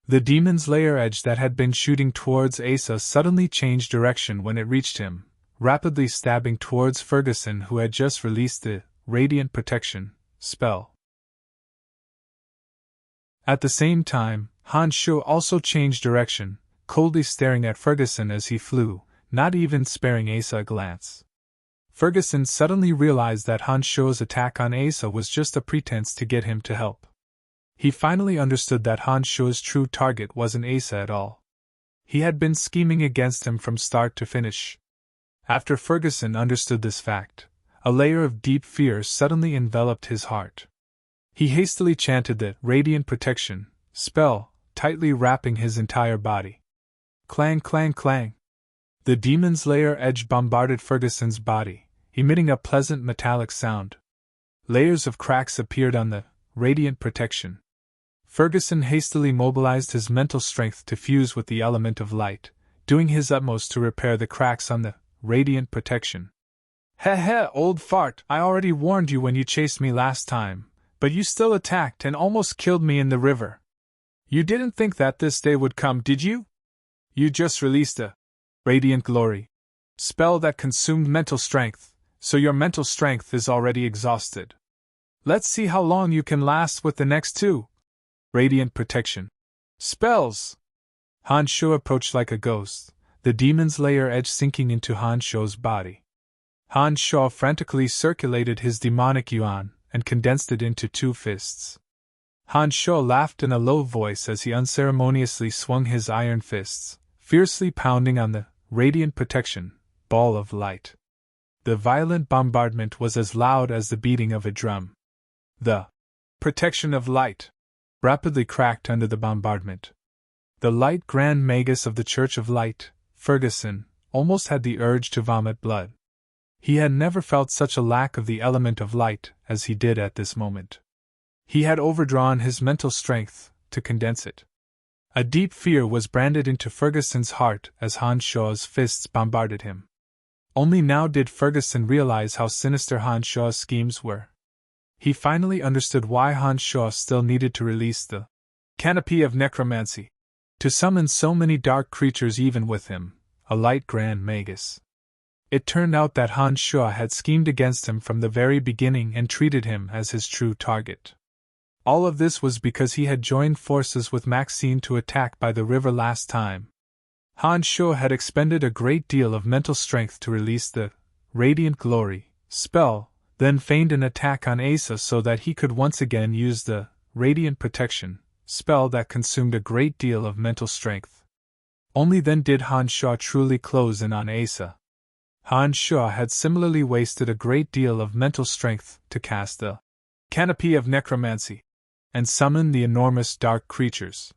The demon's lair edge that had been shooting towards Asa suddenly changed direction when it reached him, rapidly stabbing towards Ferguson, who had just released the Radiant Protection spell. At the same time, Han Shuo also changed direction, coldly staring at Ferguson as he flew, not even sparing Asa a glance. Ferguson suddenly realized that Han Shuo's attack on Asa was just a pretense to get him to help. He finally understood that Han Shuo's true target wasn't Asa at all. He had been scheming against him from start to finish. After Ferguson understood this fact, a layer of deep fear suddenly enveloped his heart. He hastily chanted the radiant protection spell, tightly wrapping his entire body. Clang, clang, clang. The demon's layer edge bombarded Ferguson's body, emitting a pleasant metallic sound. Layers of cracks appeared on the radiant protection. Ferguson hastily mobilized his mental strength to fuse with the element of light, doing his utmost to repair the cracks on the radiant protection. Heh, old fart, I already warned you when you chased me last time, but you still attacked and almost killed me in the river. You didn't think that this day would come, did you? You just released a radiant glory spell that consumed mental strength, so your mental strength is already exhausted. Let's see how long you can last with the next two radiant protection spells. Han Shuo approached like a ghost, the demon's layer edge sinking into Han Shuo's body. Han Shuo frantically circulated his demonic yuan and condensed it into two fists. Han Shuo laughed in a low voice as he unceremoniously swung his iron fists, fiercely pounding on the radiant protection ball of light. The violent bombardment was as loud as the beating of a drum. The protection of light rapidly cracked under the bombardment. The light Grand Magus of the Church of Light, Ferguson, almost had the urge to vomit blood. He had never felt such a lack of the element of light as he did at this moment. He had overdrawn his mental strength to condense it. A deep fear was branded into Ferguson's heart as Han Shuo's fists bombarded him. Only now did Ferguson realize how sinister Han Shuo's schemes were. He finally understood why Han Shuo still needed to release the canopy of necromancy to summon so many dark creatures even with him, a light Grand Magus. It turned out that Han Shuo had schemed against him from the very beginning and treated him as his true target. All of this was because he had joined forces with Maxine to attack by the river last time. Han Shuo had expended a great deal of mental strength to release the radiant glory spell, then feigned an attack on Asa so that he could once again use the radiant protection spell that consumed a great deal of mental strength. Only then did Han Shuo truly close in on Asa. Han Shuo had similarly wasted a great deal of mental strength to cast the canopy of necromancy and summon the enormous dark creatures.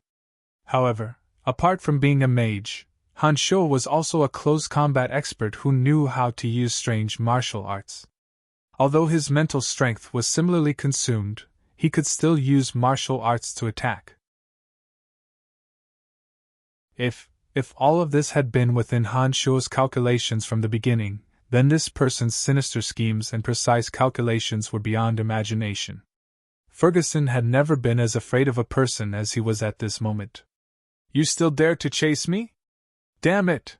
However, apart from being a mage, Han Shuo was also a close combat expert who knew how to use strange martial arts. Although his mental strength was similarly consumed, he could still use martial arts to attack. If all of this had been within Han Shuo's calculations from the beginning, then this person's sinister schemes and precise calculations were beyond imagination. Ferguson had never been as afraid of a person as he was at this moment. You still dare to chase me? Damn it!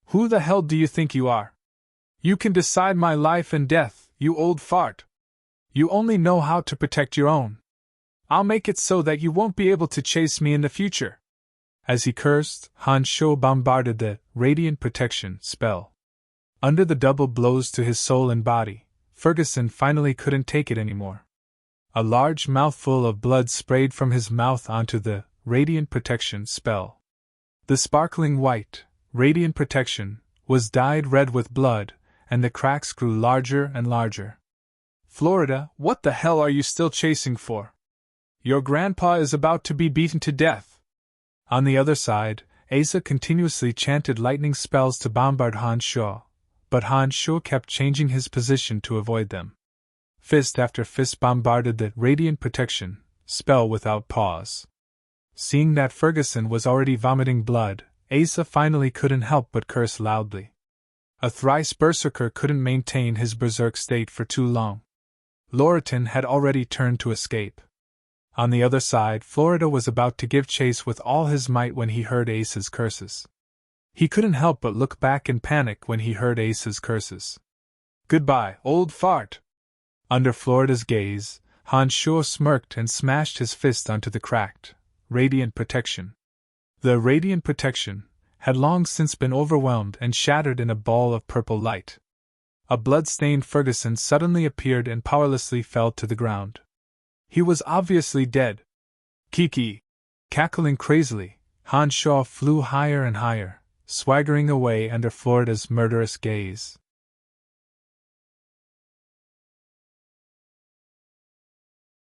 Who the hell do you think you are? You can decide my life and death, you old fart. You only know how to protect your own. I'll make it so that you won't be able to chase me in the future. As he cursed, Han Shuo bombarded the radiant protection spell. Under the double blows to his soul and body, Ferguson finally couldn't take it anymore. A large mouthful of blood sprayed from his mouth onto the radiant protection spell. The sparkling white, radiant protection, was dyed red with blood, and the cracks grew larger and larger. Florida, what the hell are you still chasing for? Your grandpa is about to be beaten to death. On the other side, Asa continuously chanted lightning spells to bombard Han Shuo, but Han Shuo kept changing his position to avoid them. Fist after fist bombarded the radiant protection spell without pause. Seeing that Ferguson was already vomiting blood, Asa finally couldn't help but curse loudly. A thrice berserker couldn't maintain his berserk state for too long. Loriton had already turned to escape. On the other side, Florida was about to give chase with all his might when he heard Ace's curses. He couldn't help but look back in panic when he heard Ace's curses. Goodbye, old fart! Under Florida's gaze, Han Shuo smirked and smashed his fist onto the cracked, radiant protection. The radiant protection, had long since been overwhelmed and shattered in a ball of purple light. A blood-stained Ferguson suddenly appeared and powerlessly fell to the ground. He was obviously dead. Kiki! Cackling crazily, Han Shaw flew higher and higher, swaggering away under Florida's murderous gaze.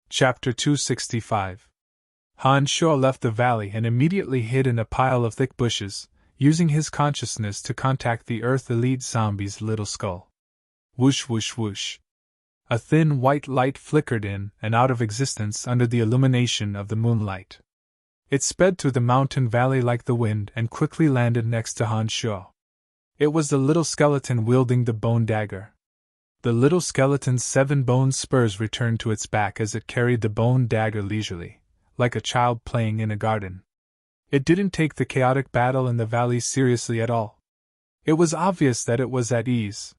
Chapter 265. Han Shaw left the valley and immediately hid in a pile of thick bushes, using his consciousness to contact the Earth Elite Zombie's little skull. Whoosh whoosh whoosh. A thin white light flickered in and out of existence under the illumination of the moonlight. It sped through the mountain valley like the wind and quickly landed next to Han Shaw. It was the little skeleton wielding the bone dagger. The little skeleton's 7 bone spurs returned to its back as it carried the bone dagger leisurely, like a child playing in a garden. It didn't take the chaotic battle in the valley seriously at all. It was obvious that it was at ease.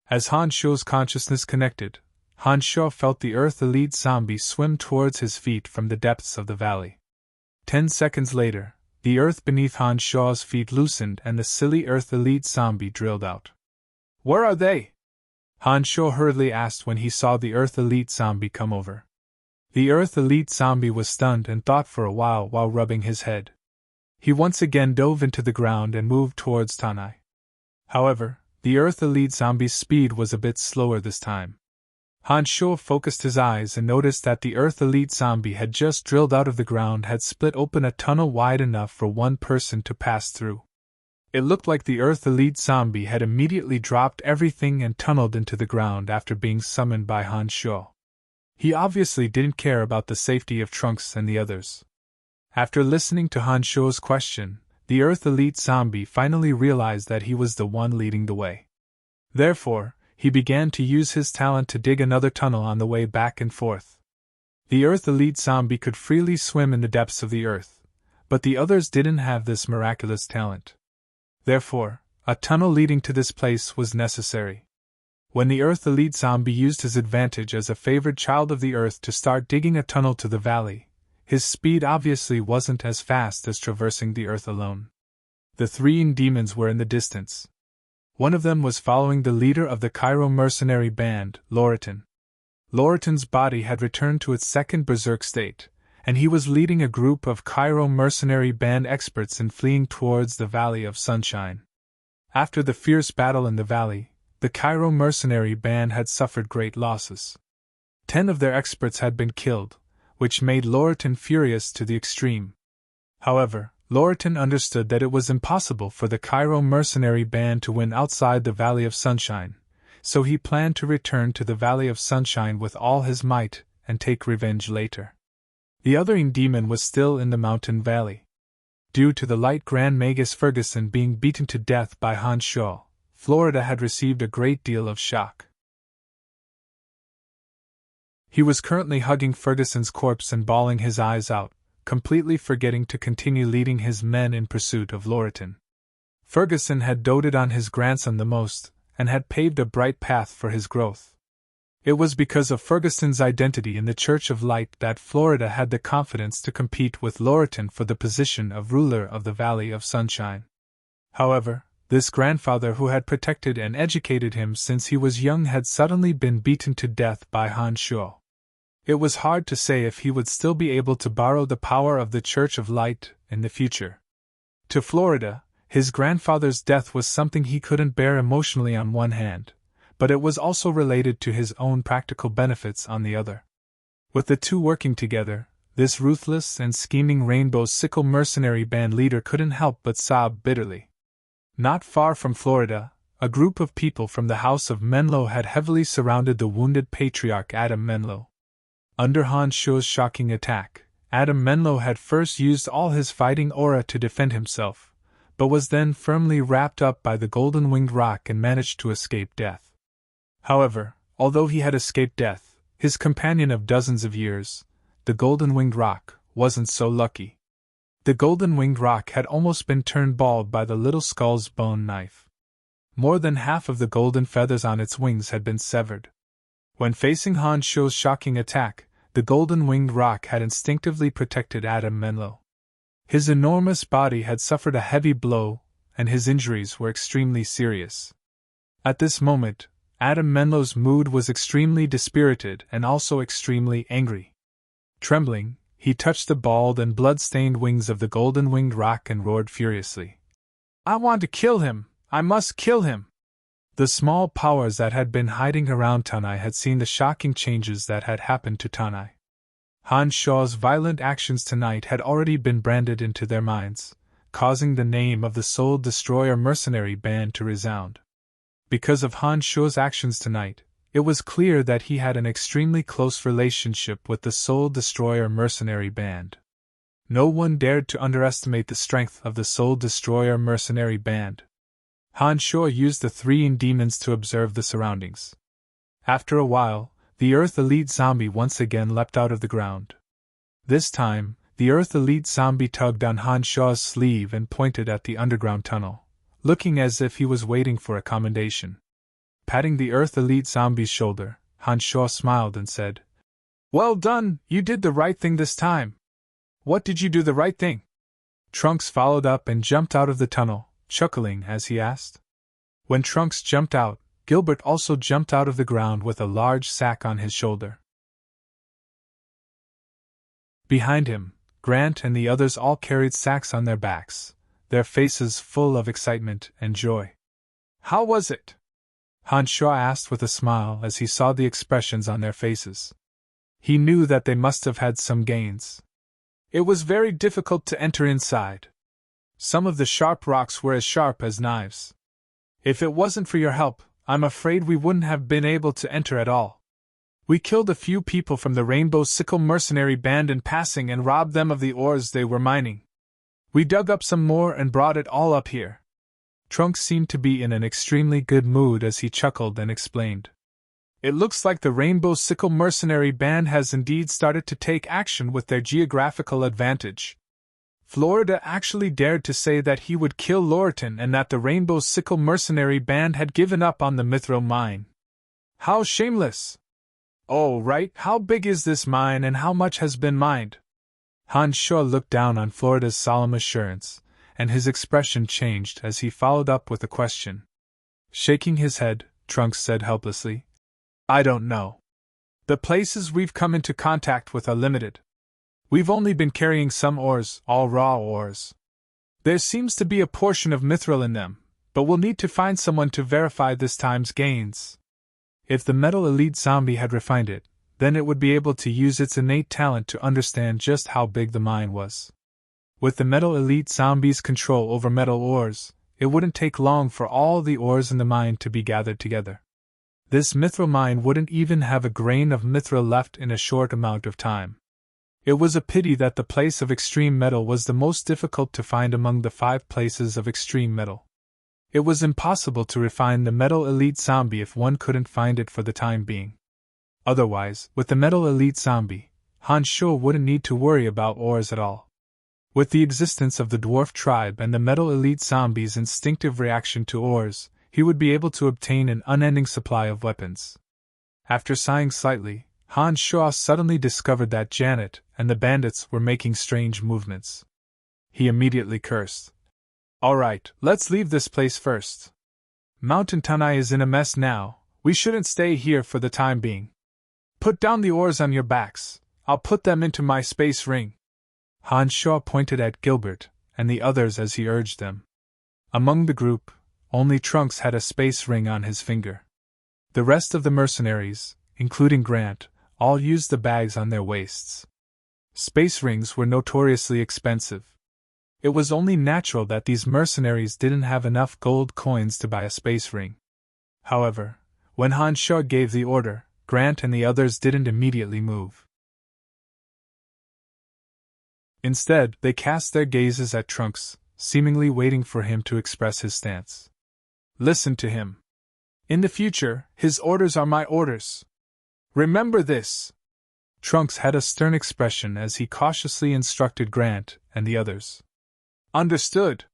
As Han Shaw's consciousness connected, Han Shaw felt the Earth Elite Zombie swim towards his feet from the depths of the valley. 10 seconds later, the earth beneath Han Shaw's feet loosened and the silly Earth Elite Zombie drilled out. "Where are they?" Han Shaw hurriedly asked when he saw the Earth Elite Zombie come over. The Earth Elite Zombie was stunned and thought for a while rubbing his head. He once again dove into the ground and moved towards Tanai. However, the Earth Elite Zombie's speed was a bit slower this time. Han Shaw focused his eyes and noticed that the Earth Elite Zombie had just drilled out of the ground, had split open a tunnel wide enough for one person to pass through. It looked like the Earth Elite Zombie had immediately dropped everything and tunneled into the ground after being summoned by Han Shaw. He obviously didn't care about the safety of Trunks and the others. After listening to Han Shaw's question, the Earth Elite Zombie finally realized that he was the one leading the way. Therefore, he began to use his talent to dig another tunnel on the way back and forth. The Earth Elite Zombie could freely swim in the depths of the earth, but the others didn't have this miraculous talent. Therefore, a tunnel leading to this place was necessary. When the Earth Elite Zombie used his advantage as a favored child of the earth to start digging a tunnel to the valley, his speed obviously wasn't as fast as traversing the earth alone. The 3 demons were in the distance. One of them was following the leader of the Cairo mercenary band, Loritan. Loritan's body had returned to its second berserk state, and he was leading a group of Cairo mercenary band experts in fleeing towards the Valley of Sunshine. After the fierce battle in the valley, the Cairo mercenary band had suffered great losses. 10 of their experts had been killed, which made Loritan furious to the extreme. However, Loritan understood that it was impossible for the Cairo mercenary band to win outside the Valley of Sunshine, so he planned to return to the Valley of Sunshine with all his might and take revenge later. The other demon was still in the mountain valley. Due to the light Grand Magus Ferguson being beaten to death by Han Shaw, Florida had received a great deal of shock. He was currently hugging Ferguson's corpse and bawling his eyes out, completely forgetting to continue leading his men in pursuit of Loritan. Ferguson had doted on his grandson the most, and had paved a bright path for his growth. It was because of Ferguson's identity in the Church of Light that Florida had the confidence to compete with Loritan for the position of ruler of the Valley of Sunshine. However, this grandfather who had protected and educated him since he was young had suddenly been beaten to death by Han Shaw. It was hard to say if he would still be able to borrow the power of the Church of Light in the future. To Florida, his grandfather's death was something he couldn't bear emotionally on one hand, but it was also related to his own practical benefits on the other. With the two working together, this ruthless and scheming Rainbow Sickle mercenary band leader couldn't help but sob bitterly. Not far from Florida, a group of people from the House of Menlo had heavily surrounded the wounded patriarch Adam Menlo. Under Han Shaw's shocking attack, Adam Menlo had first used all his fighting aura to defend himself, but was then firmly wrapped up by the golden-winged rock and managed to escape death. However, although he had escaped death, his companion of dozens of years, the golden-winged rock, wasn't so lucky. The golden-winged rock had almost been turned bald by the little skull's bone knife. More than half of the golden feathers on its wings had been severed. When facing Han Shaw's shocking attack, the golden-winged rock had instinctively protected Adam Menlo. His enormous body had suffered a heavy blow, and his injuries were extremely serious. At this moment, Adam Menlo's mood was extremely dispirited and also extremely angry. Trembling, he touched the bald and blood-stained wings of the golden-winged roc and roared furiously. "I want to kill him! I must kill him!" The small powers that had been hiding around Tanai had seen the shocking changes that had happened to Tanai. Han Shaw's violent actions tonight had already been branded into their minds, causing the name of the Soul Destroyer mercenary band to resound. Because of Han Shaw's actions tonight, it was clear that he had an extremely close relationship with the Soul Destroyer mercenary band. No one dared to underestimate the strength of the Soul Destroyer mercenary band. Han Shaw used the 3 demons to observe the surroundings. After a while, the Earth Elite Zombie once again leapt out of the ground. This time, the Earth Elite Zombie tugged on Han Shaw's sleeve and pointed at the underground tunnel, looking as if he was waiting for a commendation. Patting the Earth Elite Zombie's shoulder, Han Shaw smiled and said, "Well done, you did the right thing this time." "What did you do the right thing?" Trunks followed up and jumped out of the tunnel, chuckling as he asked. When Trunks jumped out, Gilbert also jumped out of the ground with a large sack on his shoulder. Behind him, Grant and the others all carried sacks on their backs, their faces full of excitement and joy. "How was it?" Han Shaw asked with a smile as he saw the expressions on their faces. He knew that they must have had some gains. "It was very difficult to enter inside. Some of the sharp rocks were as sharp as knives. If it wasn't for your help, I'm afraid we wouldn't have been able to enter at all. We killed a few people from the Rainbow Sickle mercenary band in passing and robbed them of the ores they were mining. We dug up some more and brought it all up here." Trunks seemed to be in an extremely good mood as he chuckled and explained. "It looks like the Rainbow Sickle mercenary band has indeed started to take action with their geographical advantage. Florida actually dared to say that he would kill Lorton and that the Rainbow Sickle mercenary band had given up on the Mithril mine. How shameless! Oh, right, how big is this mine and how much has been mined?" Han Shaw looked down on Florida's solemn assurance, and his expression changed as he followed up with a question. Shaking his head, Trunks said helplessly, "I don't know. The places we've come into contact with are limited. We've only been carrying some ores, all raw ores. There seems to be a portion of mithril in them, but we'll need to find someone to verify this time's gains. If the Metal Elite Zombie had refined it, then it would be able to use its innate talent to understand just how big the mine was. With the Metal Elite Zombie's control over metal ores, it wouldn't take long for all the ores in the mine to be gathered together. This mithril mine wouldn't even have a grain of mithril left in a short amount of time. It was a pity that the place of extreme metal was the most difficult to find among the 5 places of extreme metal. It was impossible to refine the Metal Elite Zombie if one couldn't find it for the time being. Otherwise, with the Metal Elite Zombie, Han Shaw wouldn't need to worry about ores at all. With the existence of the Dwarf Tribe and the Metal Elite Zombie's instinctive reaction to ores, he would be able to obtain an unending supply of weapons. After sighing slightly, Han Shaw suddenly discovered that Janet and the bandits were making strange movements. He immediately cursed. "All right, let's leave this place first. Mountain Tanai is in a mess now, we shouldn't stay here for the time being. Put down the ores on your backs, I'll put them into my space ring." Han Shaw pointed at Gilbert and the others as he urged them. Among the group, only Trunks had a space ring on his finger. The rest of the mercenaries, including Grant, all used the bags on their waists. Space rings were notoriously expensive. It was only natural that these mercenaries didn't have enough gold coins to buy a space ring. However, when Han Shaw gave the order, Grant and the others didn't immediately move. Instead, they cast their gazes at Trunks, seemingly waiting for him to express his stance. "Listen to him. In the future, his orders are my orders. Remember this." Trunks had a stern expression as he cautiously instructed Grant and the others. "Understood."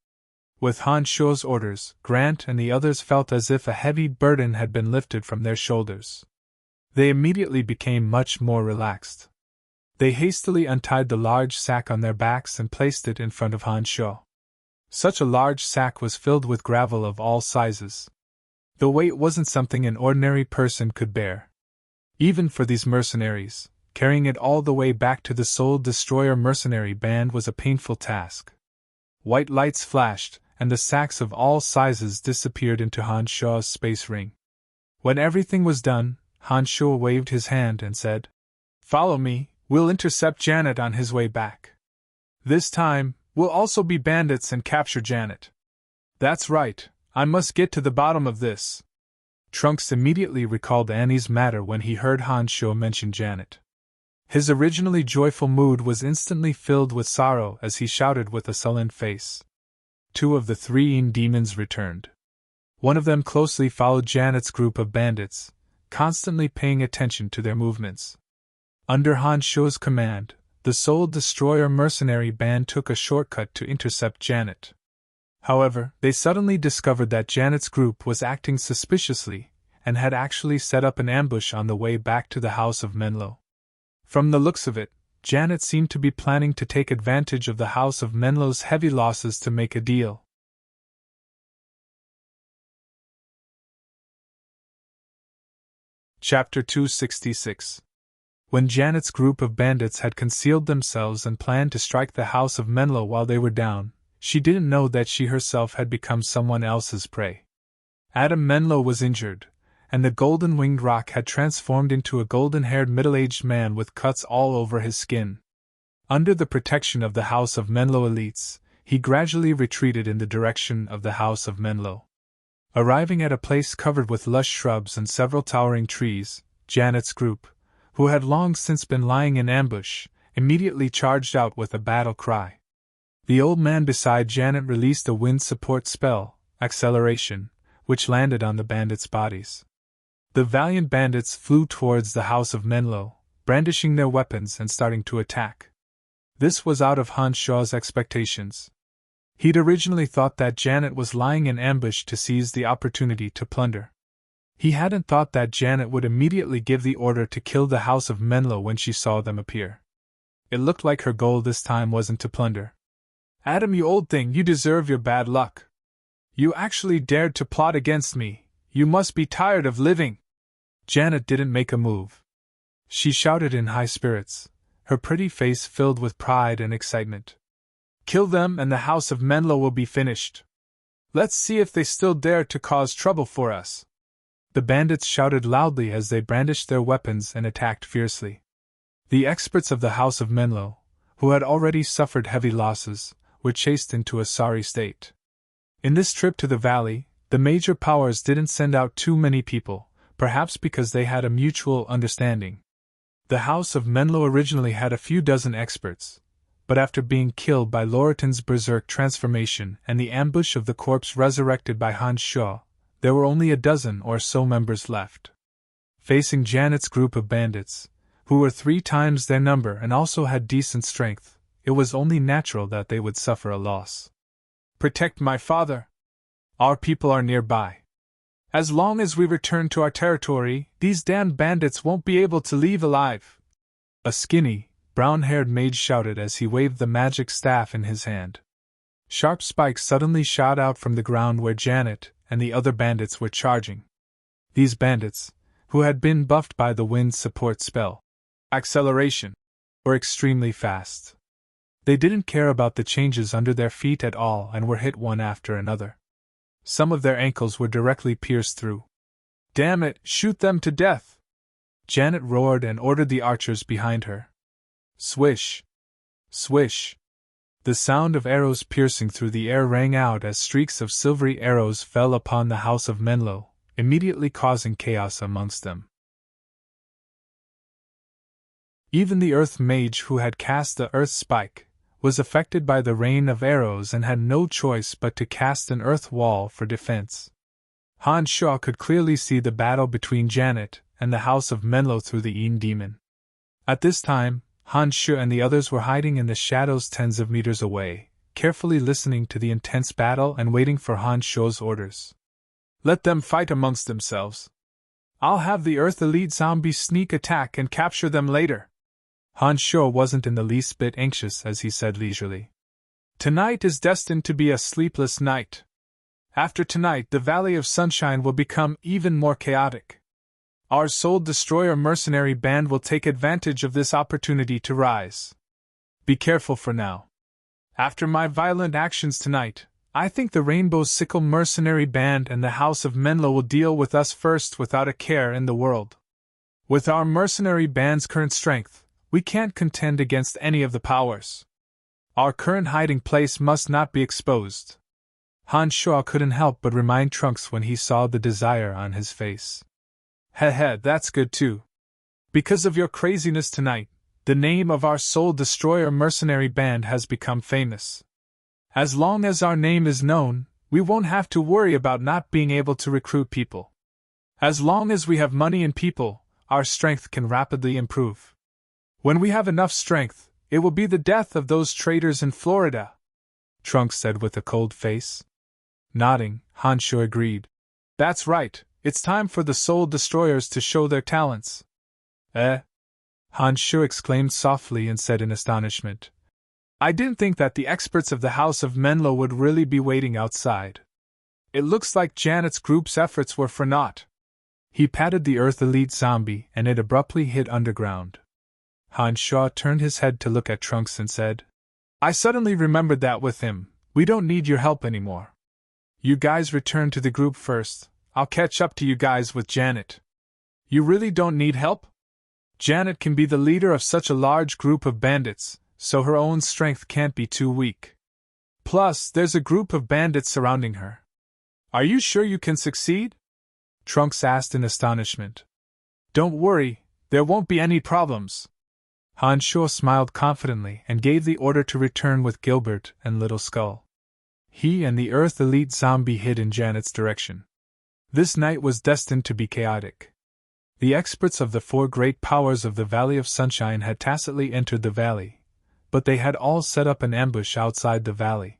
With Han Shaw's orders, Grant and the others felt as if a heavy burden had been lifted from their shoulders. They immediately became much more relaxed. They hastily untied the large sack on their backs and placed it in front of Han Sho. Such a large sack was filled with gravel of all sizes. The weight wasn't something an ordinary person could bear. Even for these mercenaries, carrying it all the way back to the Soul Destroyer mercenary band was a painful task. White lights flashed, and the sacks of all sizes disappeared into Han Sho's space ring. When everything was done, Han Sho waved his hand and said, "Follow me, we'll intercept Janet on his way back. This time, we'll also be bandits and capture Janet." "That's right, I must get to the bottom of this." Trunks immediately recalled Annie's matter when he heard Han Sho mention Janet. His originally joyful mood was instantly filled with sorrow as he shouted with a sullen face. 2 of the 3 demons returned. One of them closely followed Janet's group of bandits, constantly paying attention to their movements. Under Han Sho's command, the Soul Destroyer mercenary band took a shortcut to intercept Janet. However, they suddenly discovered that Janet's group was acting suspiciously, and had actually set up an ambush on the way back to the House of Menlo. From the looks of it, Janet seemed to be planning to take advantage of the House of Menlo's heavy losses to make a deal. Chapter 266. When Janet's group of bandits had concealed themselves and planned to strike the House of Menlo while they were down, she didn't know that she herself had become someone else's prey. Adam Menlo was injured, and the golden-winged rock had transformed into a golden-haired middle-aged man with cuts all over his skin. Under the protection of the House of Menlo elites, he gradually retreated in the direction of the House of Menlo. Arriving at a place covered with lush shrubs and several towering trees, Janet's group, who had long since been lying in ambush, immediately charged out with a battle cry. The old man beside Janet released a wind support spell, exhilarating, which landed on the bandits' bodies. The valiant bandits flew towards the House of Menlo, brandishing their weapons and starting to attack. This was out of Han Sho's expectations. He'd originally thought that Janet was lying in ambush to seize the opportunity to plunder. He hadn't thought that Janet would immediately give the order to kill the House of Menlo when she saw them appear. It looked like her goal this time wasn't to plunder. "Adam, you old thing, you deserve your bad luck. You actually dared to plot against me. You must be tired of living." Janet didn't make a move. She shouted in high spirits, her pretty face filled with pride and excitement. "Kill them and the House of Menlo will be finished. Let's see if they still dare to cause trouble for us." The bandits shouted loudly as they brandished their weapons and attacked fiercely. The experts of the House of Menlo, who had already suffered heavy losses, were chased into a sorry state. In this trip to the valley, the major powers didn't send out too many people, perhaps because they had a mutual understanding. The House of Menlo originally had a few dozen experts, but after being killed by Loriton's berserk transformation and the ambush of the corpse resurrected by Han Sho, there were only a dozen or so members left. Facing Janet's group of bandits, who were 3 times their number and also had decent strength, it was only natural that they would suffer a loss. "Protect my father. Our people are nearby. As long as we return to our territory, these damned bandits won't be able to leave alive," a skinny, brown-haired mage shouted as he waved the magic staff in his hand. Sharp spikes suddenly shot out from the ground where Janet and the other bandits were charging. These bandits, who had been buffed by the wind support spell, acceleration, were extremely fast. They didn't care about the changes under their feet at all and were hit one after another. Some of their ankles were directly pierced through. "Damn it, shoot them to death!" Janet roared and ordered the archers behind her. Swish! Swish! The sound of arrows piercing through the air rang out as streaks of silvery arrows fell upon the House of Menlo, immediately causing chaos amongst them. Even the Earth Mage who had cast the Earth Spike was affected by the rain of arrows and had no choice but to cast an earth wall for defense. Han Sho could clearly see the battle between Janet and the House of Menlo through the Een Demon. At this time, Han Sho and the others were hiding in the shadows tens of meters away, carefully listening to the intense battle and waiting for Han Sho's orders. "Let them fight amongst themselves. I'll have the Earth Elite Zombies sneak attack and capture them later." Han Shuo wasn't in the least bit anxious as he said leisurely. Tonight is destined to be a sleepless night. After tonight, the Valley of Sunshine will become even more chaotic. Our Soul Destroyer mercenary band will take advantage of this opportunity to rise. Be careful for now. After my violent actions tonight, I think the Rainbow Sickle mercenary band and the House of Menlo will deal with us first without a care in the world. With our mercenary band's current strength, we can't contend against any of the powers. Our current hiding place must not be exposed. Han Shuo couldn't help but remind Trunks when he saw the desire on his face. Heh, that's good too. Because of your craziness tonight, the name of our Soul Destroyer mercenary band has become famous. As long as our name is known, we won't have to worry about not being able to recruit people. As long as we have money and people, our strength can rapidly improve. When we have enough strength, it will be the death of those traitors in Florida, Trunks said with a cold face. Nodding, Han Shuo agreed. That's right, it's time for the Soul Destroyers to show their talents. Han Shuo exclaimed softly and said in astonishment. I didn't think that the experts of the House of Menlo would really be waiting outside. It looks like Janet's group's efforts were for naught. He patted the Earth Elite zombie and it abruptly hit underground. Han Shuo turned his head to look at Trunks and said, I suddenly remembered that with him, we don't need your help anymore. You guys return to the group first, I'll catch up to you guys with Janet. You really don't need help? Janet can be the leader of such a large group of bandits, so her own strength can't be too weak. Plus, there's a group of bandits surrounding her. Are you sure you can succeed? Trunks asked in astonishment. Don't worry, there won't be any problems. Han Shuo smiled confidently and gave the order to return with Gilbert and Little Skull. He and the Earth Elite zombie hid in Janet's direction. This night was destined to be chaotic. The experts of the 4 great powers of the Valley of Sunshine had tacitly entered the valley, but they had all set up an ambush outside the valley.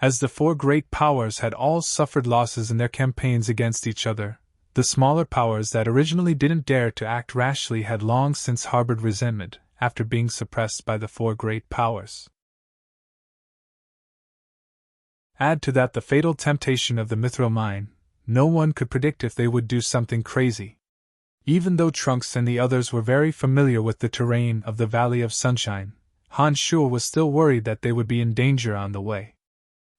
As the 4 great powers had all suffered losses in their campaigns against each other, the smaller powers that originally didn't dare to act rashly had long since harbored resentment after being suppressed by the 4 great powers. Add to that the fatal temptation of the Mithril Mine, no one could predict if they would do something crazy. Even though Trunks and the others were very familiar with the terrain of the Valley of Sunshine, Han Shuo was still worried that they would be in danger on the way.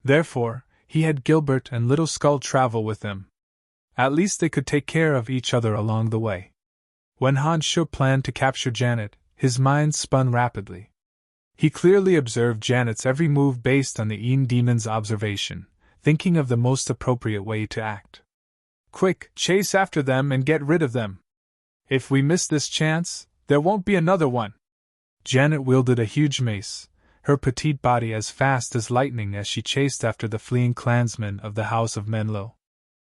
Therefore, he had Gilbert and Little Skull travel with them. At least they could take care of each other along the way. When Han Shuo planned to capture Janet, his mind spun rapidly. He clearly observed Janet's every move based on the Een Demon's observation, thinking of the most appropriate way to act. Quick, chase after them and get rid of them. If we miss this chance, there won't be another one. Janet wielded a huge mace, her petite body as fast as lightning as she chased after the fleeing clansmen of the House of Menlo.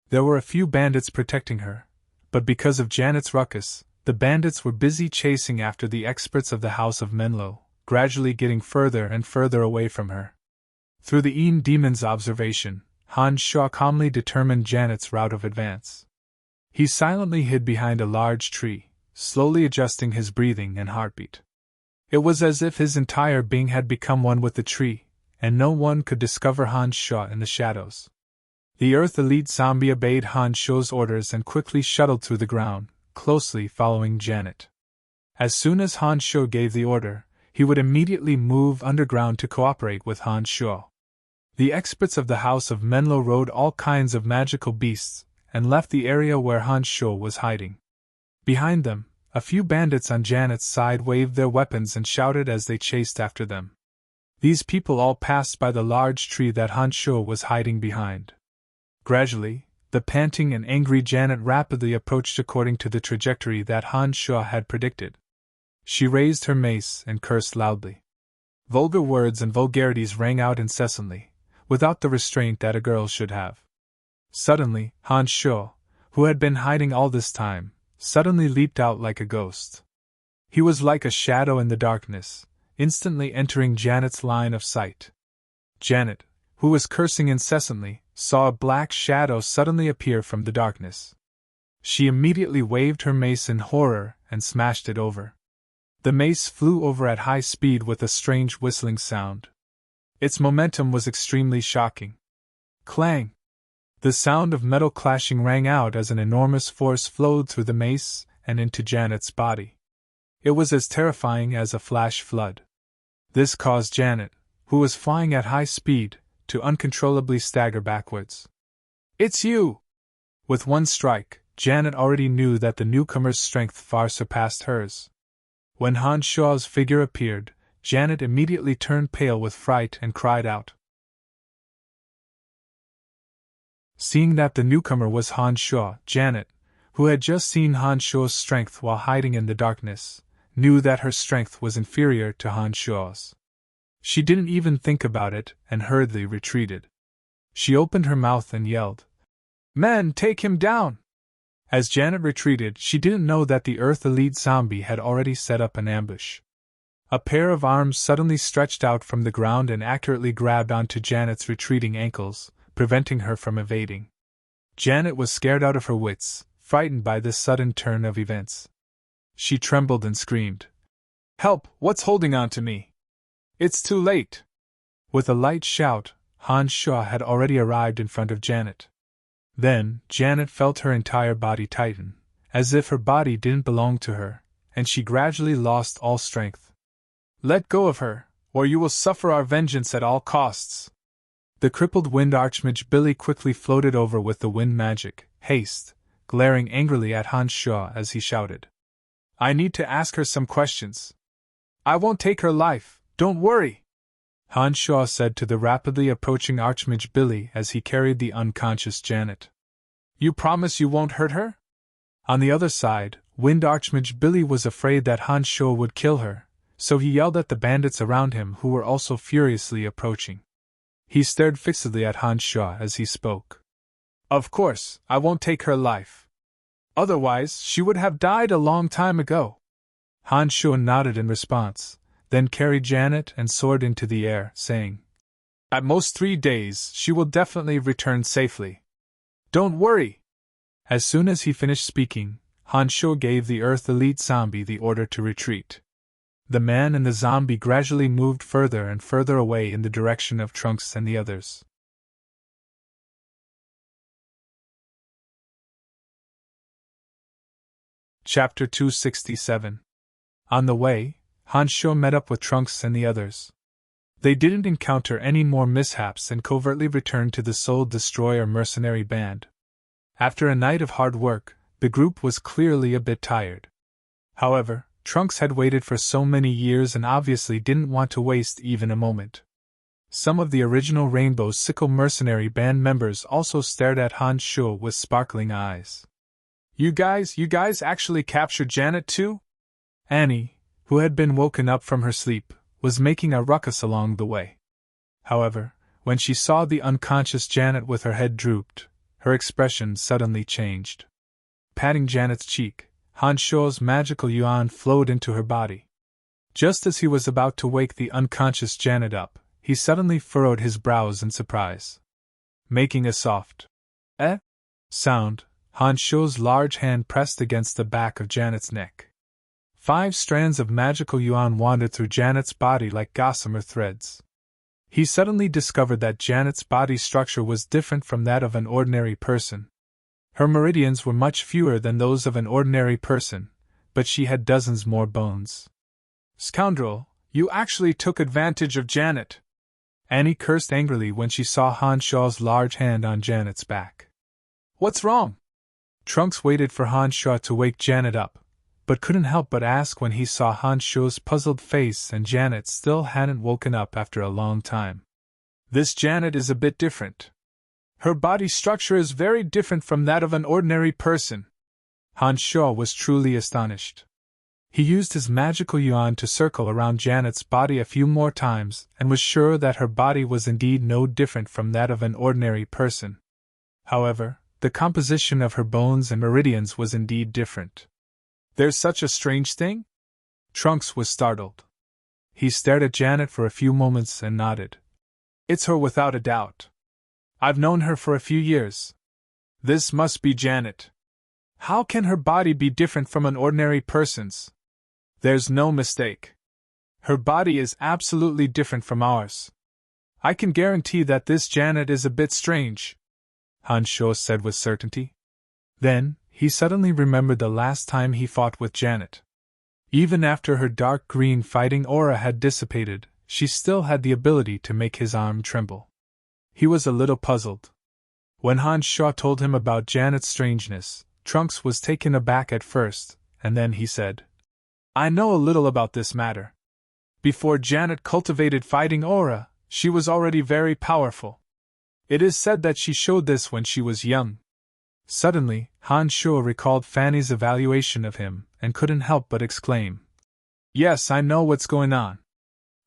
There were a few bandits protecting her, but because of Janet's ruckus, the bandits were busy chasing after the experts of the House of Menlo, gradually getting further and further away from her. Through the Een Demon's observation, Han Shuo calmly determined Janet's route of advance. He silently hid behind a large tree, slowly adjusting his breathing and heartbeat. It was as if his entire being had become one with the tree, and no one could discover Han Shuo in the shadows. The Earth Elite zombie obeyed Han Shuo's orders and quickly shuttled through the ground, closely following Janet. As soon as Han Shuo gave the order, he would immediately move underground to cooperate with Han Shuo. The experts of the House of Menlo rode all kinds of magical beasts, and left the area where Han Shuo was hiding. Behind them, a few bandits on Janet's side waved their weapons and shouted as they chased after them. These people all passed by the large tree that Han Shuo was hiding behind. Gradually, the panting and angry Janet rapidly approached according to the trajectory that Han Shuo had predicted. She raised her mace and cursed loudly. Vulgar words and vulgarities rang out incessantly, without the restraint that a girl should have. Suddenly, Han Shuo, who had been hiding all this time, suddenly leaped out like a ghost. He was like a shadow in the darkness, instantly entering Janet's line of sight. Janet, who was cursing incessantly, saw a black shadow suddenly appear from the darkness. She immediately waved her mace in horror and smashed it over. The mace flew over at high speed with a strange whistling sound. Its momentum was extremely shocking. Clang! The sound of metal clashing rang out as an enormous force flowed through the mace and into Janet's body. It was as terrifying as a flash flood. This caused Janet, who was flying at high speed, to uncontrollably stagger backwards. "It's you!" With one strike, Janet already knew that the newcomer's strength far surpassed hers. When Han Shuo's figure appeared, Janet immediately turned pale with fright and cried out. Seeing that the newcomer was Han Shuo, Janet, who had just seen Han Shuo's strength while hiding in the darkness, knew that her strength was inferior to Han Shuo's. She didn't even think about it and hurriedly retreated. She opened her mouth and yelled, "Men, take him down!" As Janet retreated, she didn't know that the Earth Elite zombie had already set up an ambush. A pair of arms suddenly stretched out from the ground and accurately grabbed onto Janet's retreating ankles, preventing her from evading. Janet was scared out of her wits, frightened by this sudden turn of events. She trembled and screamed, "Help! What's holding on to me? It's too late!" With a light shout, Han Shuo had already arrived in front of Janet. Then, Janet felt her entire body tighten, as if her body didn't belong to her, and she gradually lost all strength. "Let go of her, or you will suffer our vengeance at all costs." The crippled wind archmage Billy quickly floated over with the wind magic, haste, glaring angrily at Han Shuo as he shouted, "I need to ask her some questions." "I won't take her life, don't worry," Han Shuo said to the rapidly approaching archmage Billy as he carried the unconscious Janet. "You promise you won't hurt her?" On the other side, wind archmage Billy was afraid that Han Shuo would kill her, so he yelled at the bandits around him who were also furiously approaching. He stared fixedly at Han Shuo as he spoke. "Of course, I won't take her life. Otherwise, she would have died a long time ago." Han Shuo nodded in response, then carried Janet and soared into the air, saying, "At most 3 days, she will definitely return safely. Don't worry." As soon as he finished speaking, Han Shuo gave the Earth Elite zombie the order to retreat. The man and the zombie gradually moved further and further away in the direction of Trunks and the others. Chapter 267. On the way, Han Shuo met up with Trunks and the others. They didn't encounter any more mishaps and covertly returned to the Soul Destroyer mercenary band. After a night of hard work, the group was clearly a bit tired. However, Trunks had waited for so many years and obviously didn't want to waste even a moment. Some of the original Rainbow Sickle mercenary band members also stared at Han Shuo with sparkling eyes. You guys actually captured Janet too?" Annie, who had been woken up from her sleep, was making a ruckus along the way. However, when she saw the unconscious Janet with her head drooped, her expression suddenly changed. Patting Janet's cheek, Han Shuo's magical yuan flowed into her body. Just as he was about to wake the unconscious Janet up, he suddenly furrowed his brows in surprise. Making a soft sound, Han Shuo's large hand pressed against the back of Janet's neck. 5 strands of magical yuan wandered through Janet's body like gossamer threads. He suddenly discovered that Janet's body structure was different from that of an ordinary person. Her meridians were much fewer than those of an ordinary person, but she had dozens more bones. "Scoundrel, you actually took advantage of Janet!" Annie cursed angrily when she saw Han Shuo's large hand on Janet's back. "What's wrong?" Trunks waited for Han Shuo to wake Janet up, but couldn't help but ask when he saw Han Shuo's puzzled face and Janet still hadn't woken up after a long time. "This Janet is a bit different. Her body structure is very different from that of an ordinary person." Han Shuo was truly astonished. He used his magical yuan to circle around Janet's body a few more times and was sure that her body was indeed no different from that of an ordinary person. However, the composition of her bones and meridians was indeed different. "There's such a strange thing?" Trunks was startled. He stared at Janet for a few moments and nodded. "It's her without a doubt. I've known her for a few years. This must be Janet. How can her body be different from an ordinary person's?" There's no mistake. Her body is absolutely different from ours. I can guarantee that this Janet is a bit strange, Han Sho said with certainty. Then, he suddenly remembered the last time he fought with Janet. Even after her dark green fighting aura had dissipated, she still had the ability to make his arm tremble. He was a little puzzled. When Han Sho told him about Janet's strangeness, Trunks was taken aback at first, and then he said, I know a little about this matter. Before Janet cultivated fighting aura, she was already very powerful. It is said that she showed this when she was young. Suddenly, Han Sho recalled Fanny's evaluation of him, and couldn't help but exclaim, Yes, I know what's going on.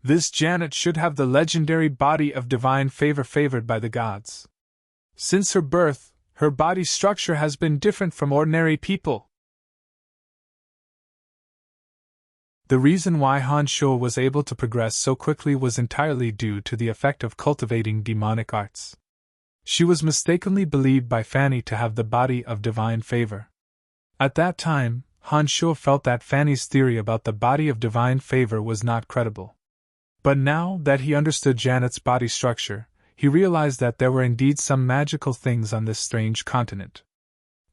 This Janet should have the legendary body of divine favor favored by the gods. Since her birth, her body structure has been different from ordinary people. The reason why Han Sho was able to progress so quickly was entirely due to the effect of cultivating demonic arts. She was mistakenly believed by Fanny to have the body of divine favor. At that time, Han Sho felt that Fanny's theory about the body of divine favor was not credible. But now that he understood Janet's body structure, he realized that there were indeed some magical things on this strange continent.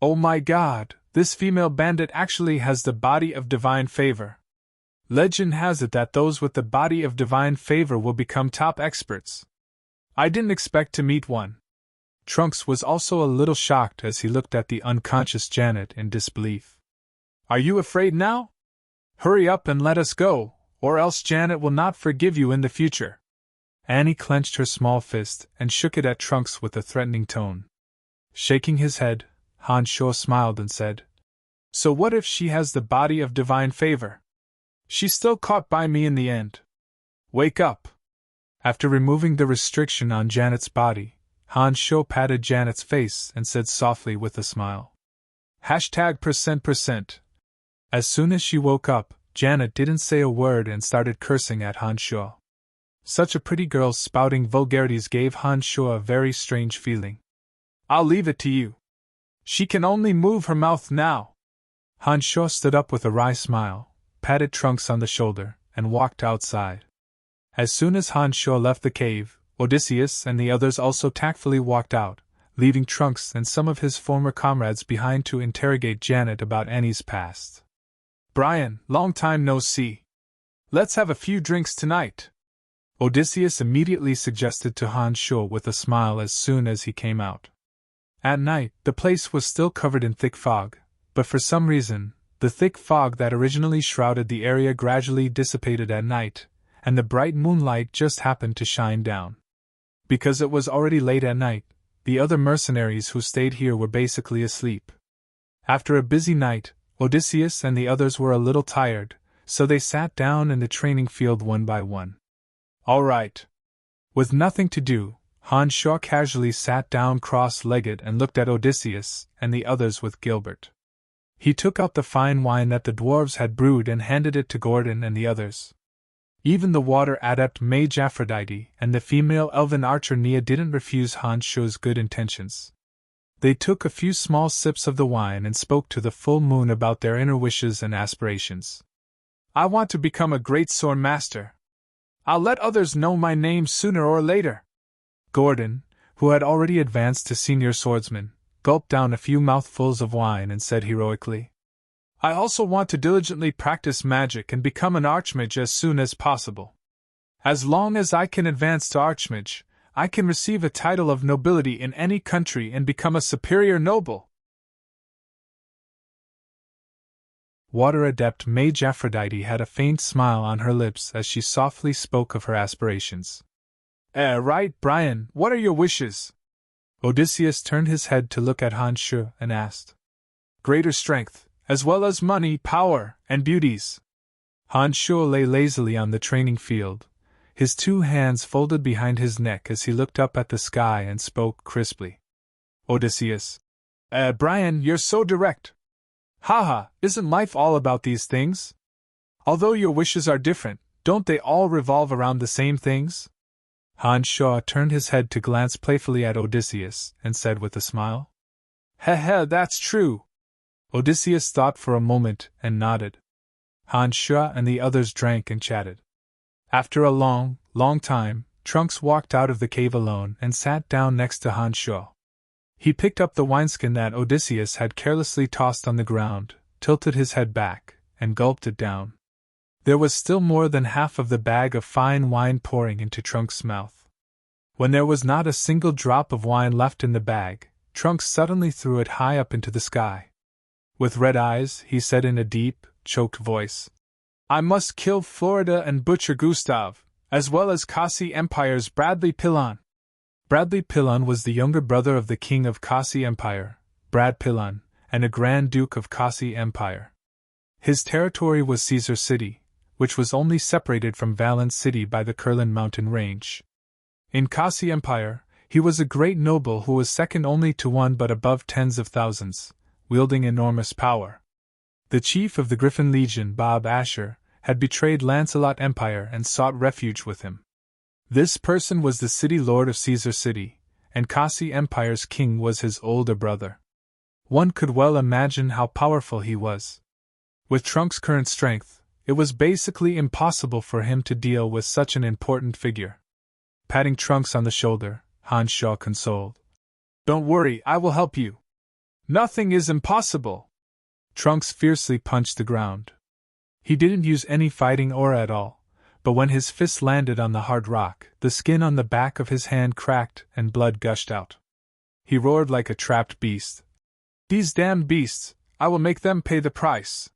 Oh my God, this female bandit actually has the body of divine favor. Legend has it that those with the body of divine favor will become top experts. I didn't expect to meet one. Trunks was also a little shocked as he looked at the unconscious Janet in disbelief. Are you afraid now? Hurry up and let us go, or else Janet will not forgive you in the future. Annie clenched her small fist and shook it at Trunks with a threatening tone. Shaking his head, Han Sho smiled and said, So what if she has the body of divine favor? She's still caught by me in the end. Wake up. After removing the restriction on Janet's body, Han Sho patted Janet's face and said softly with a smile, #%%. As soon as she woke up, Janet didn't say a word and started cursing at Han Sho. Such a pretty girl spouting vulgarities gave Han Sho a very strange feeling. I'll leave it to you. She can only move her mouth now. Han Sho stood up with a wry smile, patted Trunks on the shoulder, and walked outside. As soon as Han Sho left the cave, Odysseus and the others also tactfully walked out, leaving Trunks and some of his former comrades behind to interrogate Janet about Annie's past. Brian, long time no see. Let's have a few drinks tonight, Odysseus immediately suggested to Han Sho with a smile as soon as he came out. At night, the place was still covered in thick fog, but for some reason, the thick fog that originally shrouded the area gradually dissipated at night, and the bright moonlight just happened to shine down. Because it was already late at night, the other mercenaries who stayed here were basically asleep. After a busy night, Odysseus and the others were a little tired, so they sat down in the training field one by one. All right. With nothing to do, Han Sho casually sat down cross-legged and looked at Odysseus and the others with Gilbert. He took out the fine wine that the dwarves had brewed and handed it to Gordon and the others. Even the water adept mage Aphrodite and the female elven archer Nia didn't refuse Han Sho's good intentions. They took a few small sips of the wine and spoke to the full moon about their inner wishes and aspirations. I want to become a great sword master. I'll let others know my name sooner or later. Gordon, who had already advanced to senior swordsman, gulped down a few mouthfuls of wine and said heroically, I also want to diligently practice magic and become an archmage as soon as possible. As long as I can advance to archmage, I can receive a title of nobility in any country and become a superior noble. Water adept mage Aphrodite had a faint smile on her lips as she softly spoke of her aspirations. Right, Brian, what are your wishes? Odysseus turned his head to look at Han Sho and asked. Greater strength, as well as money, power, and beauties. Han Sho lay lazily on the training field, his two hands folded behind his neck as he looked up at the sky and spoke crisply. Odysseus. Brian, you're so direct. Haha, isn't life all about these things? Although your wishes are different, don't they all revolve around the same things? Han Sho turned his head to glance playfully at Odysseus and said with a smile. Heh, that's true. Odysseus thought for a moment and nodded. Han Shu and the others drank and chatted. After a long, long time, Trunks walked out of the cave alone and sat down next to Han Shu. He picked up the wineskin that Odysseus had carelessly tossed on the ground, tilted his head back, and gulped it down. There was still more than half of the bag of fine wine pouring into Trunks' mouth. When there was not a single drop of wine left in the bag, Trunks suddenly threw it high up into the sky. With red eyes, he said in a deep, choked voice, "I must kill Florida and butcher Gustav, as well as Kasi Empire's Bradley Pilon." Bradley Pilon was the younger brother of the king of Kasi Empire, Brad Pilon, and a Grand Duke of Kasi Empire. His territory was Caesar City, which was only separated from Valence City by the Kurlan mountain range. In Kasi Empire, he was a great noble who was second only to one but above tens of thousands, wielding enormous power. The chief of the Griffin Legion, Bob Asher, had betrayed Lancelot Empire and sought refuge with him. This person was the city lord of Caesar City, and Kasi Empire's king was his older brother. One could well imagine how powerful he was. With Trunks' current strength, it was basically impossible for him to deal with such an important figure. Patting Trunks on the shoulder, Han Shu consoled. "Don't worry, I will help you. Nothing is impossible." Trunks fiercely punched the ground. He didn't use any fighting aura at all, but when his fist landed on the hard rock, the skin on the back of his hand cracked and blood gushed out. He roared like a trapped beast. "These damned beasts, I will make them pay the price."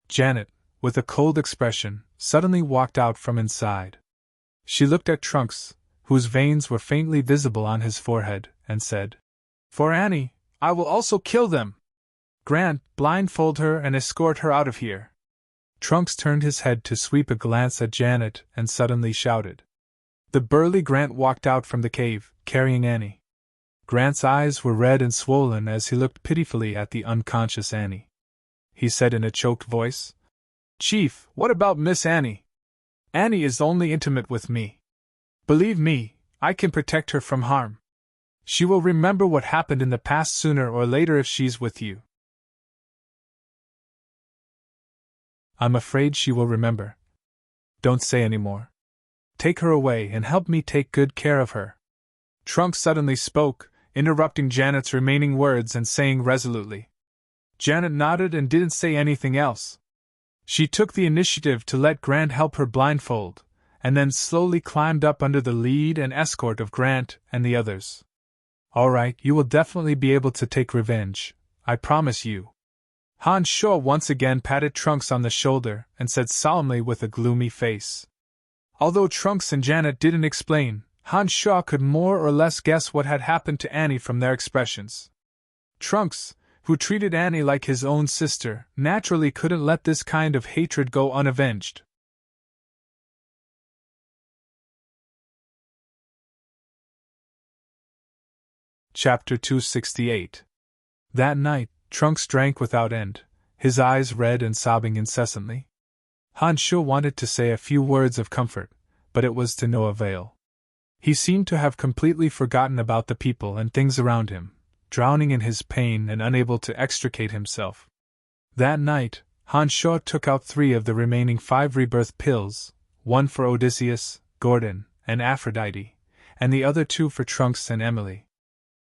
Janet, with a cold expression, suddenly walked out from inside. She looked at Trunks, whose veins were faintly visible on his forehead, and said, "For Annie, I will also kill them. Grant, blindfold her and escort her out of here." Trunks turned his head to sweep a glance at Janet and suddenly shouted. The burly Grant walked out from the cave, carrying Annie. Grant's eyes were red and swollen as he looked pitifully at the unconscious Annie. He said in a choked voice, "Chief, what about Miss Annie? Annie is only intimate with me. Believe me, I can protect her from harm. She will remember what happened in the past sooner or later if she's with you." "I'm afraid she will remember. Don't say any more. Take her away and help me take good care of her." Trunks suddenly spoke, interrupting Janet's remaining words and saying resolutely. Janet nodded and didn't say anything else. She took the initiative to let Grant help her blindfold, and then slowly climbed up under the lead and escort of Grant and the others. "All right, you will definitely be able to take revenge, I promise you." Han Shu once again patted Trunks on the shoulder and said solemnly with a gloomy face. Although Trunks and Janet didn't explain, Han Shu could more or less guess what had happened to Annie from their expressions. Trunks, who treated Annie like his own sister, naturally couldn't let this kind of hatred go unavenged. Chapter 268. That night, Trunks drank without end, his eyes red and sobbing incessantly. Han Shu wanted to say a few words of comfort, but it was to no avail. He seemed to have completely forgotten about the people and things around him, drowning in his pain and unable to extricate himself. That night, Han Shu took out 3 of the remaining 5 rebirth pills, one for Odysseus, Gordon, and Aphrodite, and the other 2 for Trunks and Emily.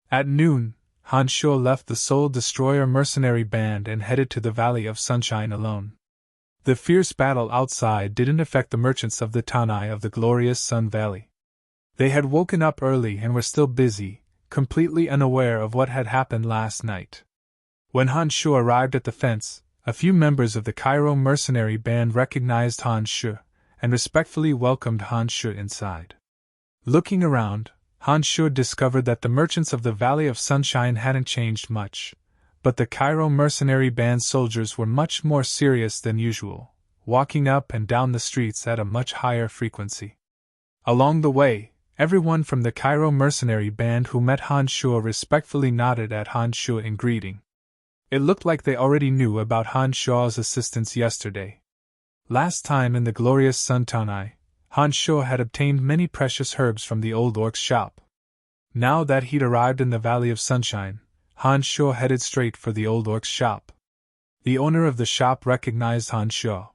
At noon, Han Shu left the Soul Destroyer mercenary band and headed to the Valley of Sunshine alone. The fierce battle outside didn't affect the merchants of the Tanai of the glorious Sun Valley. They had woken up early and were still busy, completely unaware of what had happened last night. When Han Shu arrived at the fence, a few members of the Cairo mercenary band recognized Han Shu and respectfully welcomed Han Shu inside. Looking around, Han Shu discovered that the merchants of the Valley of Sunshine hadn't changed much, but the Cairo mercenary band soldiers were much more serious than usual, walking up and down the streets at a much higher frequency. Along the way, everyone from the Cairo mercenary band who met Han Shu respectfully nodded at Han Shu in greeting. It looked like they already knew about Han Shu's assistance yesterday. Last time in the glorious Sun Tanai, Han Shu had obtained many precious herbs from the old orc's shop. Now that he'd arrived in the Valley of Sunshine, Han Shu headed straight for the old orc's shop. The owner of the shop recognized Han Shu.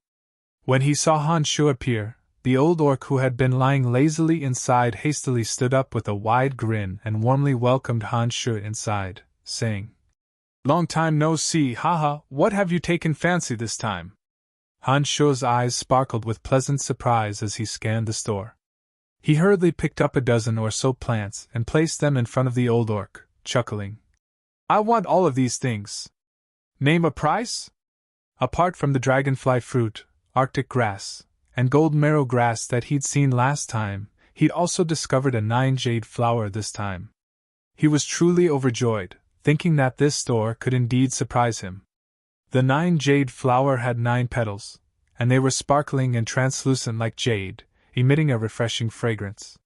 When he saw Han Shu appear, the old orc who had been lying lazily inside hastily stood up with a wide grin and warmly welcomed Han Shu inside, saying, "Long time no see, haha, what have you taken fancy this time?" Han Shu's eyes sparkled with pleasant surprise as he scanned the store. He hurriedly picked up a dozen or so plants and placed them in front of the old orc, chuckling. "I want all of these things. Name a price?" Apart from the dragonfly fruit, arctic grass, and gold marrow grass that he'd seen last time, he'd also discovered a 9 jade flower this time. He was truly overjoyed, thinking that this store could indeed surprise him. The 9 jade flower had 9 petals, and they were sparkling and translucent like jade, emitting a refreshing fragrance.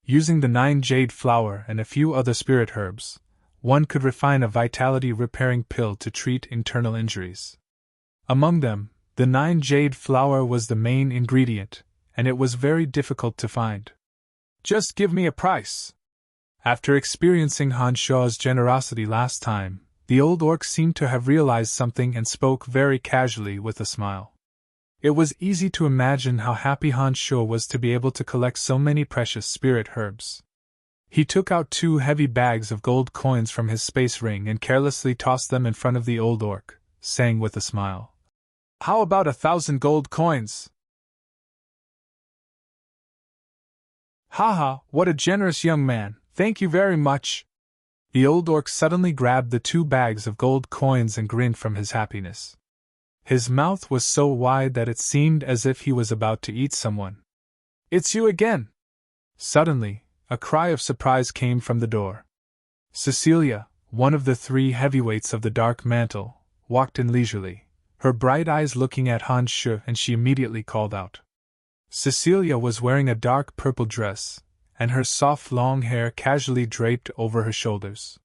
Using the 9 jade flower and a few other spirit herbs, one could refine a vitality-repairing pill to treat internal injuries. Among them, the 9 jade flower was the main ingredient, and it was very difficult to find. "Just give me a price." After experiencing Han Shu's generosity last time, the old orc seemed to have realized something and spoke very casually with a smile. It was easy to imagine how happy Han Shu was to be able to collect so many precious spirit herbs. He took out 2 heavy bags of gold coins from his space ring and carelessly tossed them in front of the old orc, saying with a smile, "How about 1,000 gold coins?" "Haha, what a generous young man, thank you very much." The old orc suddenly grabbed the 2 bags of gold coins and grinned from his happiness. His mouth was so wide that it seemed as if he was about to eat someone. "It's you again!" Suddenly, a cry of surprise came from the door. Cecilia, one of the 3 heavyweights of the dark mantle, walked in leisurely, her bright eyes looking at Han Shu, and she immediately called out. Cecilia was wearing a dark purple dress, and her soft long hair casually draped over her shoulders.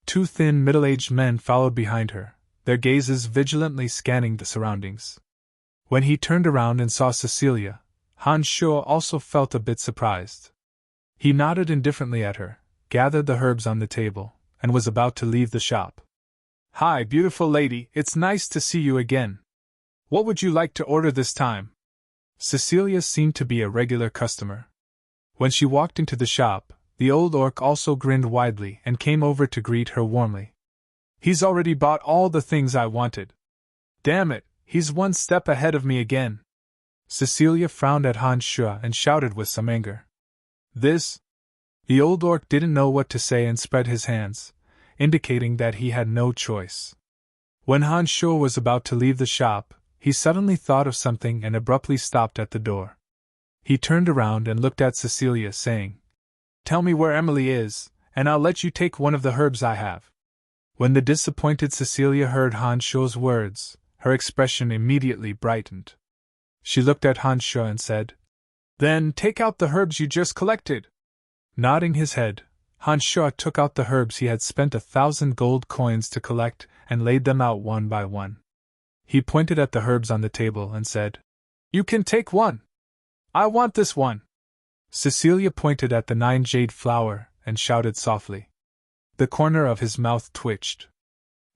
2 thin middle-aged men followed behind her, their gazes vigilantly scanning the surroundings. When he turned around and saw Cecilia, Han Shu also felt a bit surprised. He nodded indifferently at her, gathered the herbs on the table, and was about to leave the shop. "Hi, beautiful lady, it's nice to see you again. What would you like to order this time?" Cecilia seemed to be a regular customer. When she walked into the shop, the old orc also grinned widely and came over to greet her warmly. "He's already bought all the things I wanted. Damn it, he's 1 step ahead of me again." Cecilia frowned at Han Shu and shouted with some anger. "This?" The old orc didn't know what to say and spread his hands, indicating that he had no choice. When Han Shu was about to leave the shop, he suddenly thought of something and abruptly stopped at the door. He turned around and looked at Cecilia, saying, "Tell me where Emily is, and I'll let you take one of the herbs I have." When the disappointed Cecilia heard Han Shu's words, her expression immediately brightened. She looked at Han Shu and said, "Then take out the herbs you just collected." Nodding his head, Han Shu took out the herbs he had spent 1,000 gold coins to collect and laid them out one by one. He pointed at the herbs on the table and said, "You can take one. I want this one." Cecilia pointed at the 9 jade flower and shouted softly. The corner of his mouth twitched.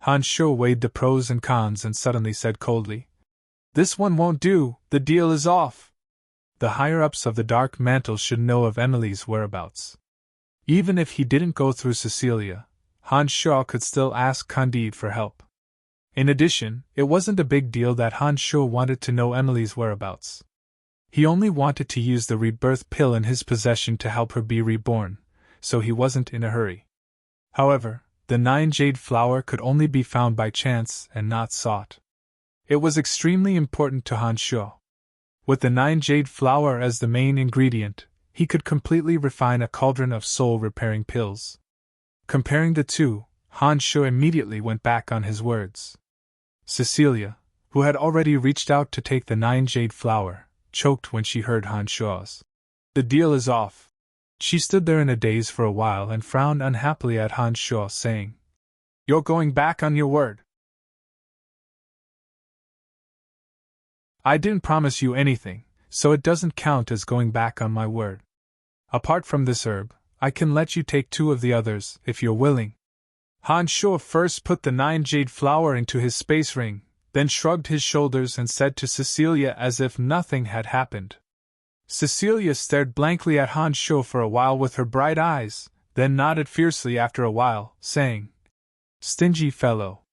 Han Shu weighed the pros and cons and suddenly said coldly, "This one won't do, the deal is off." The higher-ups of the dark mantle should know of Emily's whereabouts. Even if he didn't go through Cecilia, Han Shu could still ask Candide for help. In addition, it wasn't a big deal that Han Shu wanted to know Emily's whereabouts. He only wanted to use the rebirth pill in his possession to help her be reborn, so he wasn't in a hurry. However, the 9 jade flower could only be found by chance and not sought. It was extremely important to Han Shu. With the 9 jade flower as the main ingredient, he could completely refine a cauldron of soul-repairing pills. Comparing the two, Han Shu immediately went back on his words. Cecilia, who had already reached out to take the 9 jade flower, choked when she heard Han Shu's "The deal is off." She stood there in a daze for a while and frowned unhappily at Han Shu, saying, "You're going back on your word." "I didn't promise you anything, so it doesn't count as going back on my word. Apart from this herb, I can let you take 2 of the others, if you're willing." Han Shu first put the 9 jade flower into his space ring, then shrugged his shoulders and said to Cecilia as if nothing had happened. Cecilia stared blankly at Han Sho for a while with her bright eyes, then nodded fiercely after a while, saying, "Stingy fellow."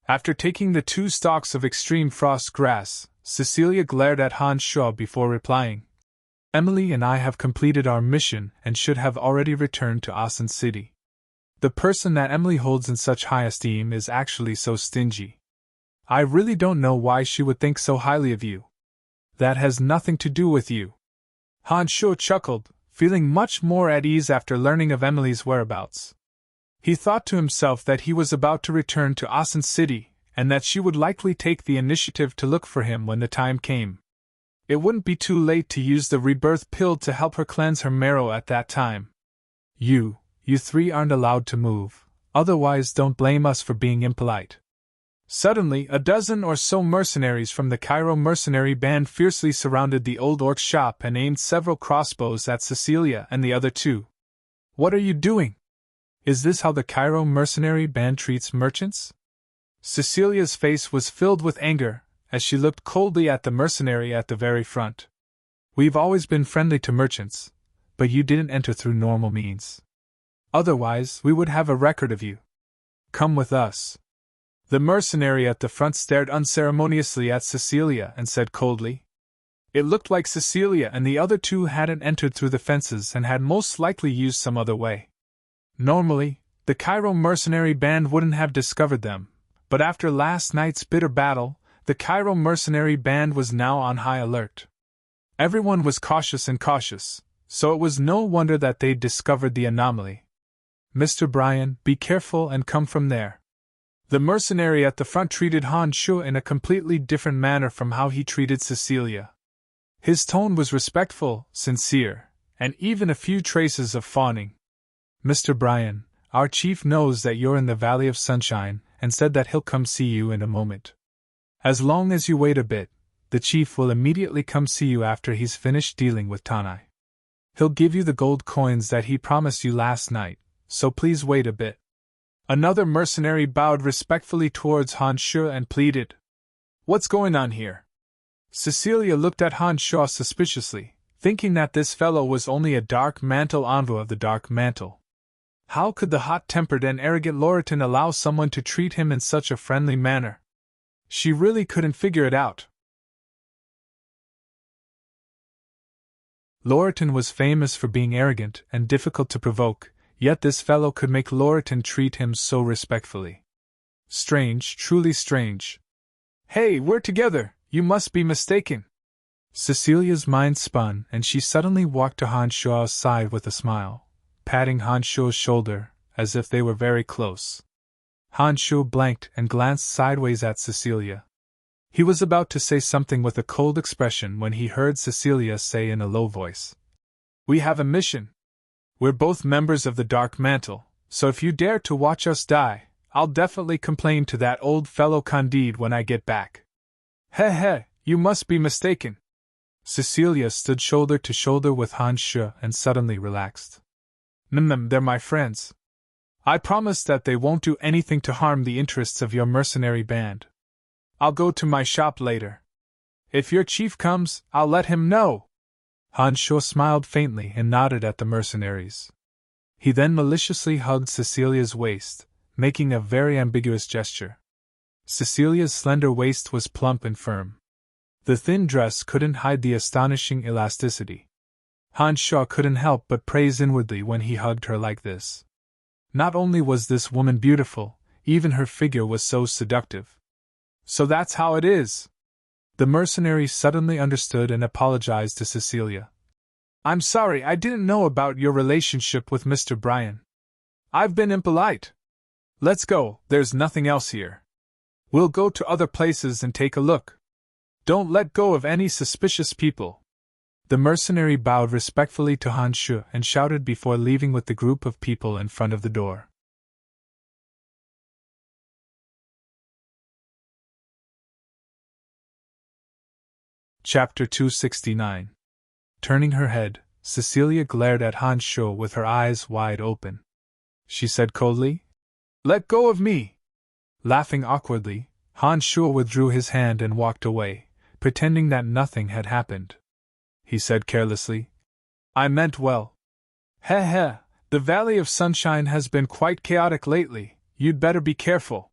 After taking the 2 stalks of extreme frost grass, Cecilia glared at Han Sho before replying, "Emily and I have completed our mission and should have already returned to Asan City. The person that Emily holds in such high esteem is actually so stingy. I really don't know why she would think so highly of you. That has nothing to do with you." Han Sho chuckled, feeling much more at ease after learning of Emily's whereabouts. He thought to himself that he was about to return to Asan City, and that she would likely take the initiative to look for him when the time came. It wouldn't be too late to use the rebirth pill to help her cleanse her marrow at that time. You 3 aren't allowed to move, otherwise don't blame us for being impolite." Suddenly, a dozen or so mercenaries from the Cairo mercenary band fiercely surrounded the old orc's shop and aimed several crossbows at Cecilia and the other 2. "What are you doing? Is this how the Cairo mercenary band treats merchants?" Cecilia's face was filled with anger, as she looked coldly at the mercenary at the very front. "We've always been friendly to merchants, but you didn't enter through normal means. Otherwise, we would have a record of you. Come with us." The mercenary at the front stared unceremoniously at Cecilia and said coldly. It looked like Cecilia and the other 2 hadn't entered through the fences and had most likely used some other way. Normally, the Cairo mercenary band wouldn't have discovered them, but after last night's bitter battle, the Cairo mercenary band was now on high alert. Everyone was cautious, so it was no wonder that they'd discovered the anomaly. "Mr. Bryan, be careful and come from there." The mercenary at the front treated Han Sho in a completely different manner from how he treated Cecilia. His tone was respectful, sincere, and even a few traces of fawning. "Mr. Bryan, our chief knows that you're in the Valley of Sunshine and said that he'll come see you in a moment. As long as you wait a bit, the chief will immediately come see you after he's finished dealing with Tanai. He'll give you the gold coins that he promised you last night, so please wait a bit." Another mercenary bowed respectfully towards Han Sho and pleaded, "What's going on here?" Cecilia looked at Han Sho suspiciously, thinking that this fellow was only a Dark Mantle envoy of the Dark Mantle. How could the hot-tempered and arrogant Loritan allow someone to treat him in such a friendly manner? She really couldn't figure it out. Loritan was famous for being arrogant and difficult to provoke, yet this fellow could make Loritan treat him so respectfully. Strange, truly strange. "Hey, we're together, you must be mistaken." Cecilia's mind spun and she suddenly walked to Han Sho's side with a smile, patting Han Sho's shoulder, as if they were very close. Han Sho blanked and glanced sideways at Cecilia. He was about to say something with a cold expression when he heard Cecilia say in a low voice, "We have a mission. We're both members of the Dark Mantle, so if you dare to watch us die, I'll definitely complain to that old fellow Candide when I get back." "Heh, you must be mistaken." Cecilia stood shoulder to shoulder with Han Sho and suddenly relaxed. They're my friends. I promise that they won't do anything to harm the interests of your mercenary band. I'll go to my shop later. If your chief comes, I'll let him know." Han Sho smiled faintly and nodded at the mercenaries. He then maliciously hugged Cecilia's waist, making a very ambiguous gesture. Cecilia's slender waist was plump and firm. The thin dress couldn't hide the astonishing elasticity. Han Sho couldn't help but praise inwardly when he hugged her like this. Not only was this woman beautiful, even her figure was so seductive. "So that's how it is." The mercenary suddenly understood and apologized to Cecilia. "I'm sorry, I didn't know about your relationship with Mr. Bryan. I've been impolite. Let's go, there's nothing else here. We'll go to other places and take a look. Don't let go of any suspicious people." The mercenary bowed respectfully to Han Sho and shouted before leaving with the group of people in front of the door. Chapter 269. Turning her head, Cecilia glared at Han Sho with her eyes wide open. She said coldly, "Let go of me!" Laughing awkwardly, Han Shuo withdrew his hand and walked away, pretending that nothing had happened. He said carelessly, I meant well. Heh heh, the Valley of Sunshine has been quite chaotic lately, you'd better be careful.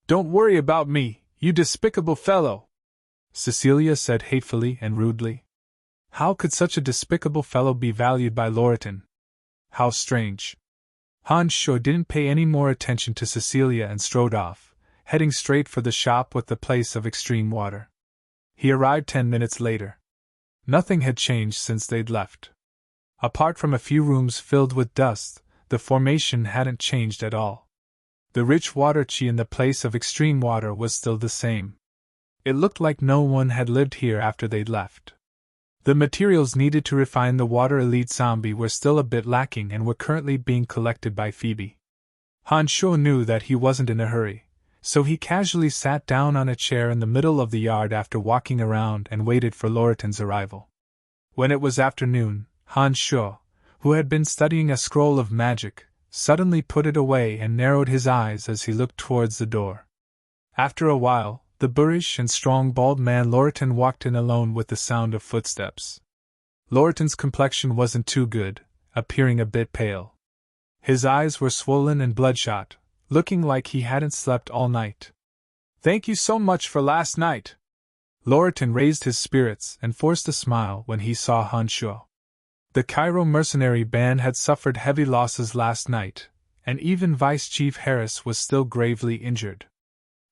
Don't worry about me, you despicable fellow, Cecilia said hatefully and rudely. How could such a despicable fellow be valued by Loriton? How strange. Han Shuo didn't pay any more attention to Cecilia and strode off, heading straight for the shop with the place of extreme water. He arrived 10 minutes later. Nothing had changed since they'd left. Apart from a few rooms filled with dust, the formation hadn't changed at all. The rich water chi in the place of extreme water was still the same. It looked like no one had lived here after they'd left. The materials needed to refine the water elite zombie were still a bit lacking and were currently being collected by Phoebe. Han Shuo knew that he wasn't in a hurry, so he casually sat down on a chair in the middle of the yard after walking around and waited for Loriton's arrival. When it was afternoon, Han Shuo, who had been studying a scroll of magic, suddenly put it away and narrowed his eyes as he looked towards the door. After a while, the boorish and strong bald man Loriton walked in alone with the sound of footsteps. Loriton's complexion wasn't too good, appearing a bit pale. His eyes were swollen and bloodshot, looking like he hadn't slept all night. Thank you so much for last night. Loriton raised his spirits and forced a smile when he saw Han Shuo. The Cairo mercenary band had suffered heavy losses last night, and even Vice Chief Harris was still gravely injured.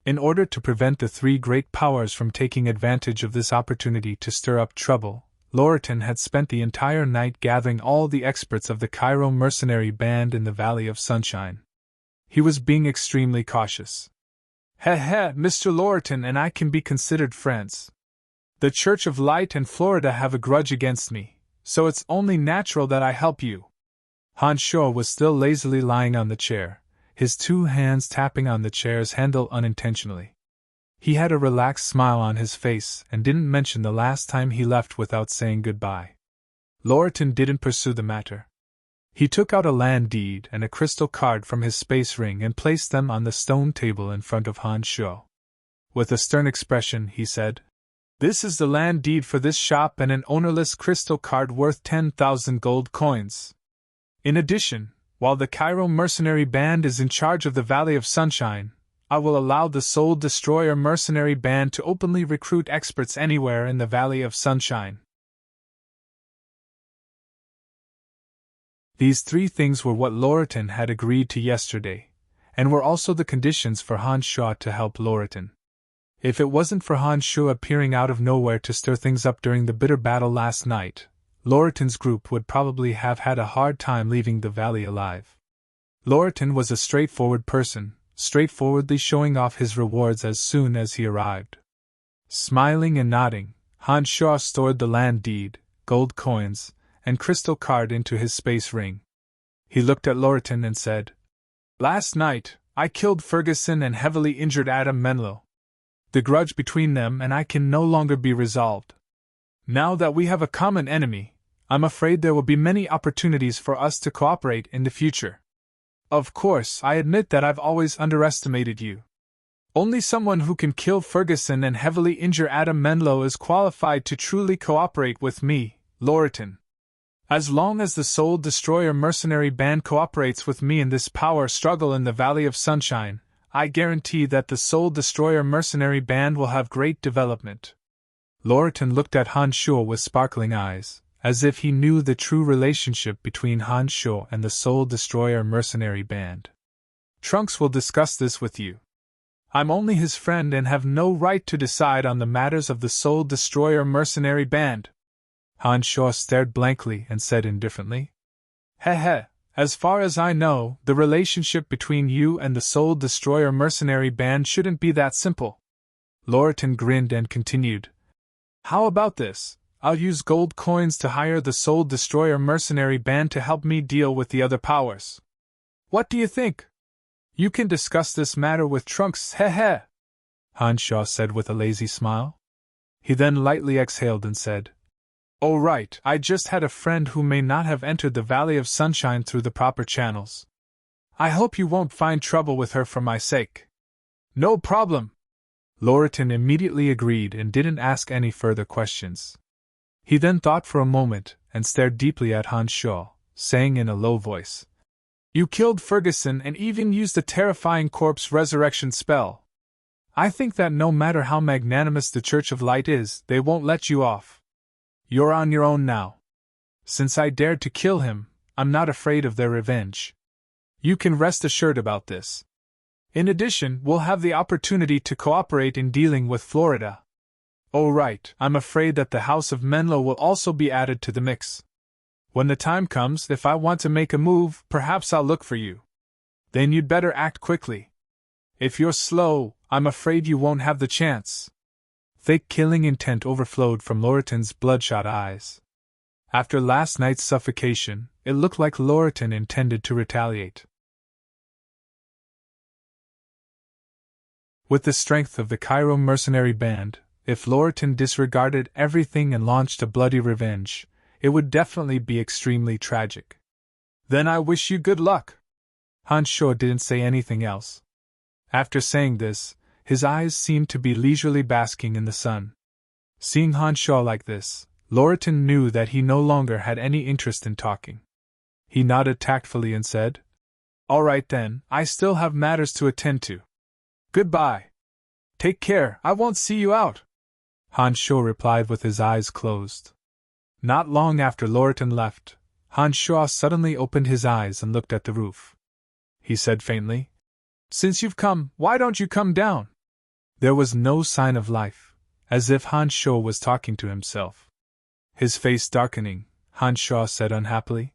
In order to prevent the three great powers from taking advantage of this opportunity to stir up trouble, Loriton had spent the entire night gathering all the experts of the Cairo mercenary band in the Valley of Sunshine. He was being extremely cautious. Heh heh, Mr. Loriton and I can be considered friends. The Church of Light and Florida have a grudge against me, so it's only natural that I help you. Han Shuo was still lazily lying on the chair, his two hands tapping on the chair's handle unintentionally. He had a relaxed smile on his face and didn't mention the last time he left without saying goodbye. Loriton didn't pursue the matter. He took out a land deed and a crystal card from his space ring and placed them on the stone table in front of Han Shuo. With a stern expression, he said, This is the land deed for this shop and an ownerless crystal card worth 10,000 gold coins. In addition, while the Cairo mercenary band is in charge of the Valley of Sunshine, I will allow the Soul Destroyer mercenary band to openly recruit experts anywhere in the Valley of Sunshine. These three things were what Loriton had agreed to yesterday, and were also the conditions for Han Shuo to help Loriton. If it wasn't for Han Shuo appearing out of nowhere to stir things up during the bitter battle last night, Loriton's group would probably have had a hard time leaving the valley alive. Loriton was a straightforward person, straightforwardly showing off his rewards as soon as he arrived. Smiling and nodding, Han Shuo stored the land deed, gold coins, and crystal card into his space ring. He looked at Loriton and said, Last night, I killed Ferguson and heavily injured Adam Menlo. The grudge between them and I can no longer be resolved. Now that we have a common enemy, I'm afraid there will be many opportunities for us to cooperate in the future. Of course, I admit that I've always underestimated you. Only someone who can kill Ferguson and heavily injure Adam Menlo is qualified to truly cooperate with me, Loriton. As long as the Soul Destroyer mercenary band cooperates with me in this power struggle in the Valley of Sunshine, I guarantee that the Soul Destroyer mercenary band will have great development. Loriton looked at Han Shuo with sparkling eyes, as if he knew the true relationship between Han Shuo and the Soul Destroyer mercenary band. Trunks will discuss this with you. I'm only his friend and have no right to decide on the matters of the Soul Destroyer mercenary band. Han Shuo stared blankly and said indifferently, Heh heh, as far as I know, the relationship between you and the Soul Destroyer mercenary band shouldn't be that simple. Loriton grinned and continued, How about this? I'll use gold coins to hire the Soul Destroyer mercenary band to help me deal with the other powers. What do you think? You can discuss this matter with Trunks, heh heh, Han Shuo said with a lazy smile. He then lightly exhaled and said, Oh right, I just had a friend who may not have entered the Valley of Sunshine through the proper channels. I hope you won't find trouble with her for my sake. No problem. Loriton immediately agreed and didn't ask any further questions. He then thought for a moment and stared deeply at Han Shaw, saying in a low voice, "You killed Ferguson and even used a terrifying corpse resurrection spell. I think that no matter how magnanimous the Church of Light is, they won't let you off. You're on your own now. Since I dared to kill him, I'm not afraid of their revenge. You can rest assured about this. In addition, we'll have the opportunity to cooperate in dealing with Florida. Oh right, I'm afraid that the House of Menlo will also be added to the mix. When the time comes, if I want to make a move, perhaps I'll look for you. Then you'd better act quickly. If you're slow, I'm afraid you won't have the chance." Thick killing intent overflowed from Loriton's bloodshot eyes. After last night's suffocation, it looked like Loriton intended to retaliate. With the strength of the Cairo mercenary band, if Loriton disregarded everything and launched a bloody revenge, it would definitely be extremely tragic. "Then I wish you good luck." Han Shaw didn't say anything else. After saying this, his eyes seemed to be leisurely basking in the sun. Seeing Han Shaw like this, Loriton knew that he no longer had any interest in talking. He nodded tactfully and said, "All right then, I still have matters to attend to. Goodbye. Take care, I won't see you out." Han Shaw replied with his eyes closed. Not long after Loriton left, Han Shaw suddenly opened his eyes and looked at the roof. He said faintly, "Since you've come, why don't you come down?" There was no sign of life, as if Han Shaw was talking to himself. His face darkening, Han Shaw said unhappily,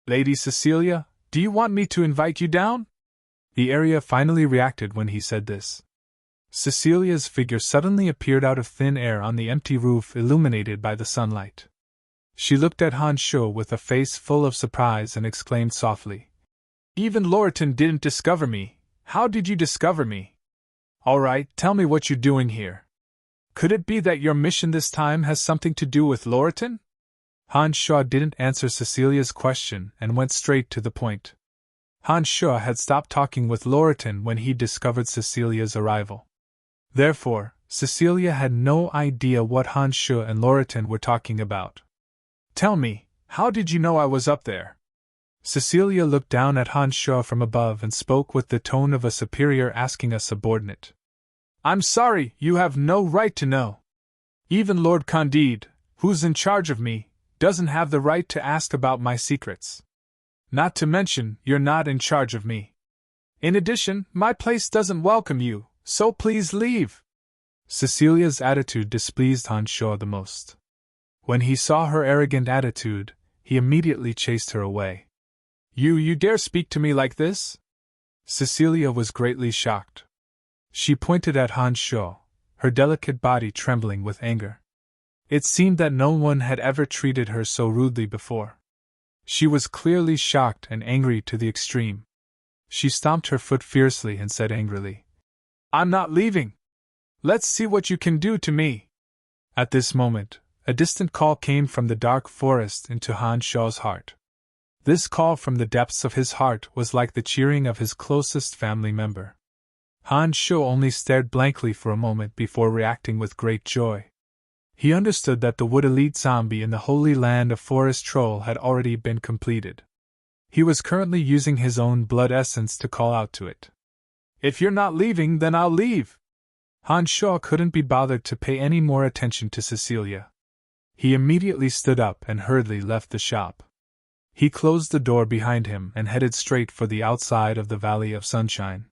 "Lady Cecilia, do you want me to invite you down?" The area finally reacted when he said this. Cecilia's figure suddenly appeared out of thin air on the empty roof illuminated by the sunlight. She looked at Han Shaw with a face full of surprise and exclaimed softly, "Even Loriton didn't discover me. How did you discover me? All right, tell me what you're doing here. Could it be that your mission this time has something to do with Loriton?" Han Shaw didn't answer Cecilia's question and went straight to the point. Han Shaw had stopped talking with Loriton when he discovered Cecilia's arrival. Therefore, Cecilia had no idea what Han Shaw and Loriton were talking about. "Tell me, how did you know I was up there?" Cecilia looked down at Han Shaw from above and spoke with the tone of a superior asking a subordinate. "I'm sorry, you have no right to know. Even Lord Candide, who's in charge of me, doesn't have the right to ask about my secrets. Not to mention, you're not in charge of me. In addition, my place doesn't welcome you, so please leave." Cecilia's attitude displeased Han Shaw the most. When he saw her arrogant attitude, he immediately chased her away. You dare speak to me like this?" Cecilia was greatly shocked. She pointed at Han Shaw, her delicate body trembling with anger. It seemed that no one had ever treated her so rudely before. She was clearly shocked and angry to the extreme. She stomped her foot fiercely and said angrily, "I'm not leaving. Let's see what you can do to me." At this moment, a distant call came from the dark forest into Han Shaw's heart. This call from the depths of his heart was like the cheering of his closest family member. Han Shaw only stared blankly for a moment before reacting with great joy. He understood that the Wood Elite Zombie in the Holy Land of Forest Troll had already been completed. He was currently using his own blood essence to call out to it. "If you're not leaving, then I'll leave." Han Shaw couldn't be bothered to pay any more attention to Cecilia. He immediately stood up and hurriedly left the shop. He closed the door behind him and headed straight for the outside of the Valley of Sunshine.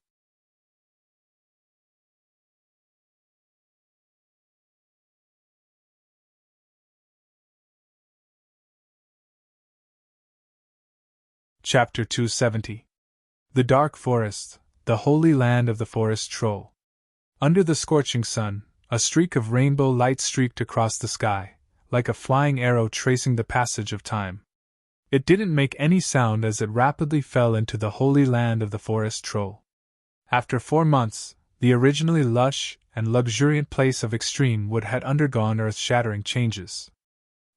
Chapter 270. The Dark Forest, the Holy Land of the Forest Troll. Under the scorching sun, a streak of rainbow light streaked across the sky, like a flying arrow tracing the passage of time. It didn't make any sound as it rapidly fell into the Holy Land of the Forest Troll. After 4 months, the originally lush and luxuriant place of Extreme Wood had undergone earth-shattering changes.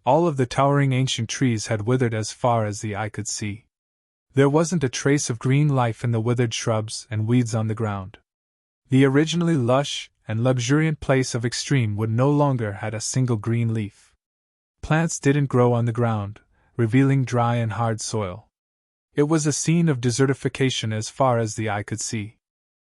All of the towering ancient trees had withered as far as the eye could see. There wasn't a trace of green life in the withered shrubs and weeds on the ground. The originally lush and luxuriant place of extreme wood no longer had a single green leaf. Plants didn't grow on the ground, revealing dry and hard soil. It was a scene of desertification as far as the eye could see.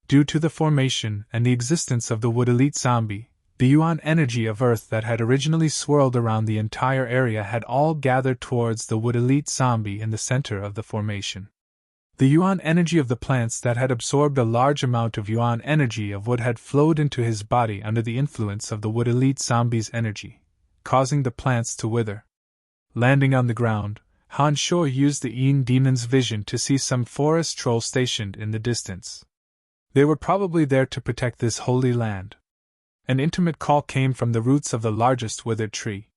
Due to the formation and the existence of the wood elite zombie, the yuan energy of Earth that had originally swirled around the entire area had all gathered towards the wood elite zombie in the center of the formation. The yuan energy of the plants that had absorbed a large amount of yuan energy of wood had flowed into his body under the influence of the wood elite zombie's energy, causing the plants to wither. Landing on the ground, Han Shuo used the Yin demon's vision to see some forest trolls stationed in the distance. They were probably there to protect this holy land. An intimate call came from the roots of the largest withered tree.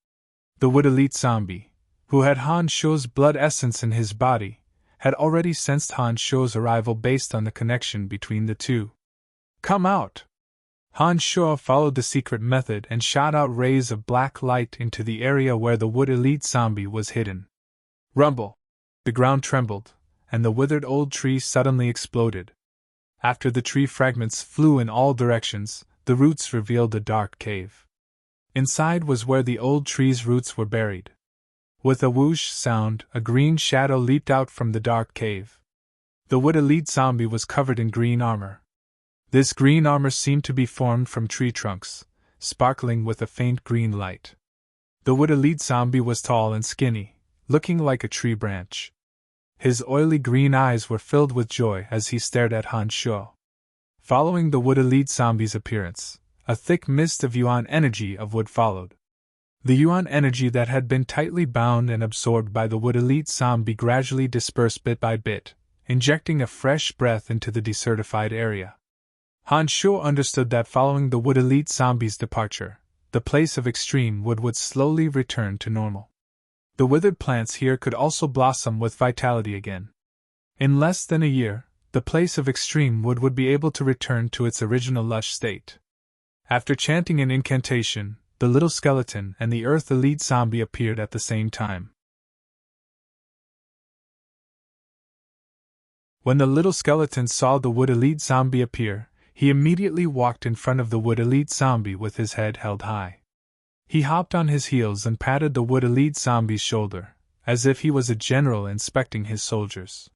The wood elite zombie, who had Han Shuo's blood essence in his body, had already sensed Han Shuo's arrival based on the connection between the two. Come out! Han Shuo followed the secret method and shot out rays of black light into the area where the wood elite zombie was hidden. Rumble! The ground trembled, and the withered old tree suddenly exploded. After the tree fragments flew in all directions, the roots revealed a dark cave. Inside was where the old tree's roots were buried. With a whoosh sound, a green shadow leaped out from the dark cave. The wood elite zombie was covered in green armor. This green armor seemed to be formed from tree trunks, sparkling with a faint green light. The wood elite zombie was tall and skinny, looking like a tree branch. His oily green eyes were filled with joy as he stared at Han Shuo. Following the wood elite zombie's appearance, a thick mist of yuan energy of wood followed. The yuan energy that had been tightly bound and absorbed by the wood elite zombie gradually dispersed bit by bit, injecting a fresh breath into the desertified area. Han Shuo understood that following the wood elite zombie's departure, the place of extreme wood would slowly return to normal. The withered plants here could also blossom with vitality again. In less than a year, the place of extreme wood would be able to return to its original lush state. After chanting an incantation, the little skeleton and the Earth Elite zombie appeared at the same time. When the little skeleton saw the wood Elite zombie appear, he immediately walked in front of the wood Elite zombie with his head held high. He hopped on his heels and patted the wood elite zombie's shoulder, as if he was a general inspecting his soldiers.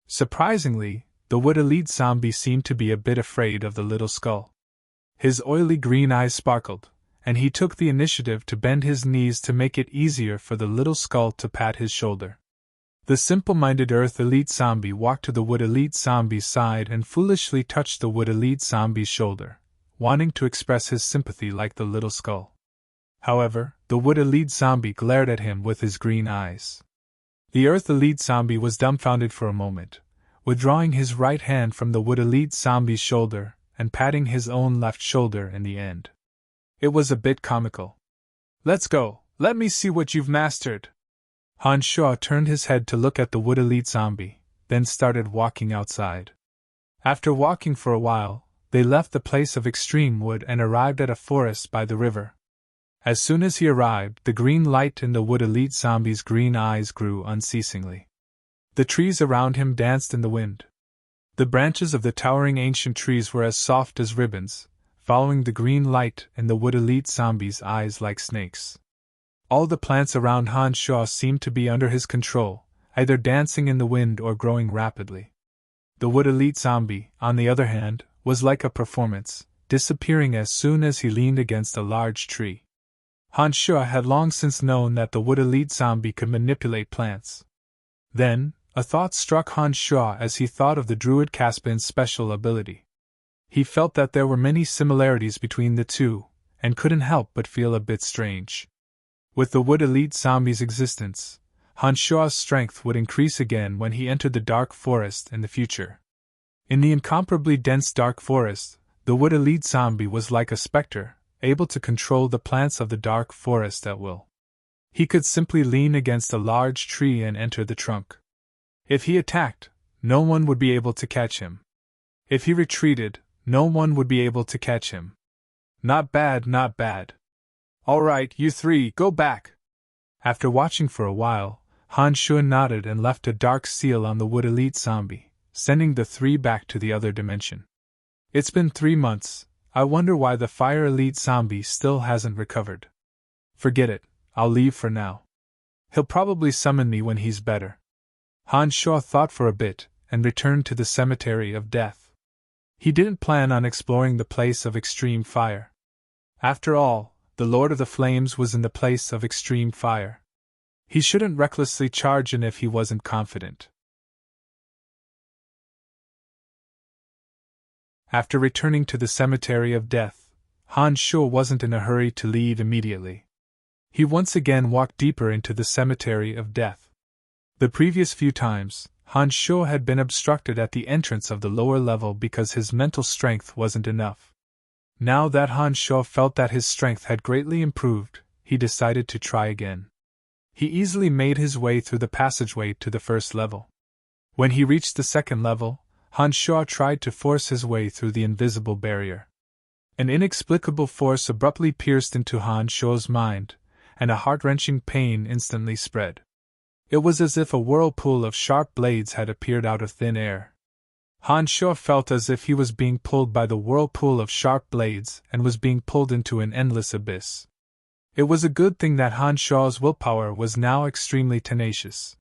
Surprisingly, the wood elite zombie seemed to be a bit afraid of the little skull. His oily green eyes sparkled, and he took the initiative to bend his knees to make it easier for the little skull to pat his shoulder. The simple-minded Earth Elite zombie walked to the wood elite zombie's side and foolishly touched the wood elite zombie's shoulder, wanting to express his sympathy like the little skull. However, the wood elite zombie glared at him with his green eyes. The Earth Elite zombie was dumbfounded for a moment, withdrawing his right hand from the wood elite zombie's shoulder and patting his own left shoulder in the end. It was a bit comical. Let's go, let me see what you've mastered. Han Shuo turned his head to look at the wood elite zombie, then started walking outside. After walking for a while, they left the place of extreme wood and arrived at a forest by the river. As soon as he arrived, the green light in the wood elite zombie's green eyes grew unceasingly. The trees around him danced in the wind. The branches of the towering ancient trees were as soft as ribbons, following the green light in the wood elite zombie's eyes like snakes. All the plants around Han Shuo seemed to be under his control, either dancing in the wind or growing rapidly. The wood elite zombie, on the other hand, was like a performance, disappearing as soon as he leaned against a large tree. Han Shuo had long since known that the wood elite zombie could manipulate plants. Then, a thought struck Han Shuo as he thought of the druid Caspian's special ability. He felt that there were many similarities between the two, and couldn't help but feel a bit strange. With the wood elite zombie's existence, Han Shuo's strength would increase again when he entered the dark forest in the future. In the incomparably dense dark forest, the wood elite zombie was like a specter, able to control the plants of the dark forest at will. He could simply lean against a large tree and enter the trunk. If he attacked, no one would be able to catch him. If he retreated, no one would be able to catch him. Not bad, not bad. All right, you three, go back. After watching for a while, Han Shuo nodded and left a dark seal on the wood elite zombie, sending the three back to the other dimension. It's been 3 months, I wonder why the Fire Elite zombie still hasn't recovered. Forget it, I'll leave for now. He'll probably summon me when he's better. Han Sho thought for a bit, and returned to the Cemetery of Death. He didn't plan on exploring the place of extreme fire. After all, the Lord of the Flames was in the place of extreme fire. He shouldn't recklessly charge in if he wasn't confident. After returning to the Cemetery of Death, Han Sho wasn't in a hurry to leave immediately. He once again walked deeper into the Cemetery of Death. The previous few times, Han Sho had been obstructed at the entrance of the lower level because his mental strength wasn't enough. Now that Han Sho felt that his strength had greatly improved, he decided to try again. He easily made his way through the passageway to the first level. When he reached the second level, Han Sho tried to force his way through the invisible barrier. An inexplicable force abruptly pierced into Han Sho's mind, and a heart-wrenching pain instantly spread. It was as if a whirlpool of sharp blades had appeared out of thin air. Han Sho felt as if he was being pulled by the whirlpool of sharp blades and was being pulled into an endless abyss. It was a good thing that Han Sho's willpower was now extremely tenacious.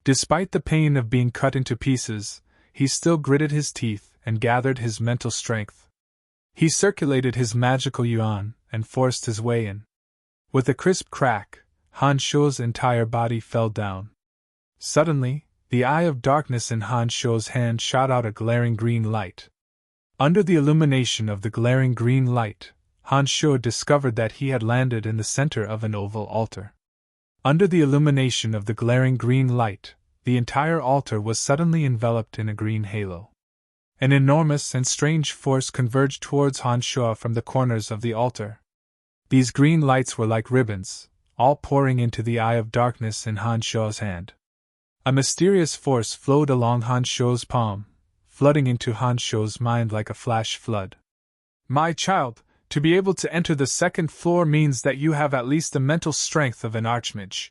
Despite the pain of being cut into pieces, he still gritted his teeth and gathered his mental strength. He circulated his magical yuan and forced his way in. With a crisp crack, Han Sho's entire body fell down. Suddenly, the eye of darkness in Han Sho's hand shot out a glaring green light. Under the illumination of the glaring green light, Han Sho discovered that he had landed in the center of an oval altar. Under the illumination of the glaring green light, the entire altar was suddenly enveloped in a green halo. An enormous and strange force converged towards Han Sho from the corners of the altar. These green lights were like ribbons, all pouring into the eye of darkness in Han Sho's hand. A mysterious force flowed along Han Sho's palm, flooding into Han Sho's mind like a flash flood. My child, to be able to enter the second floor means that you have at least the mental strength of an archmage.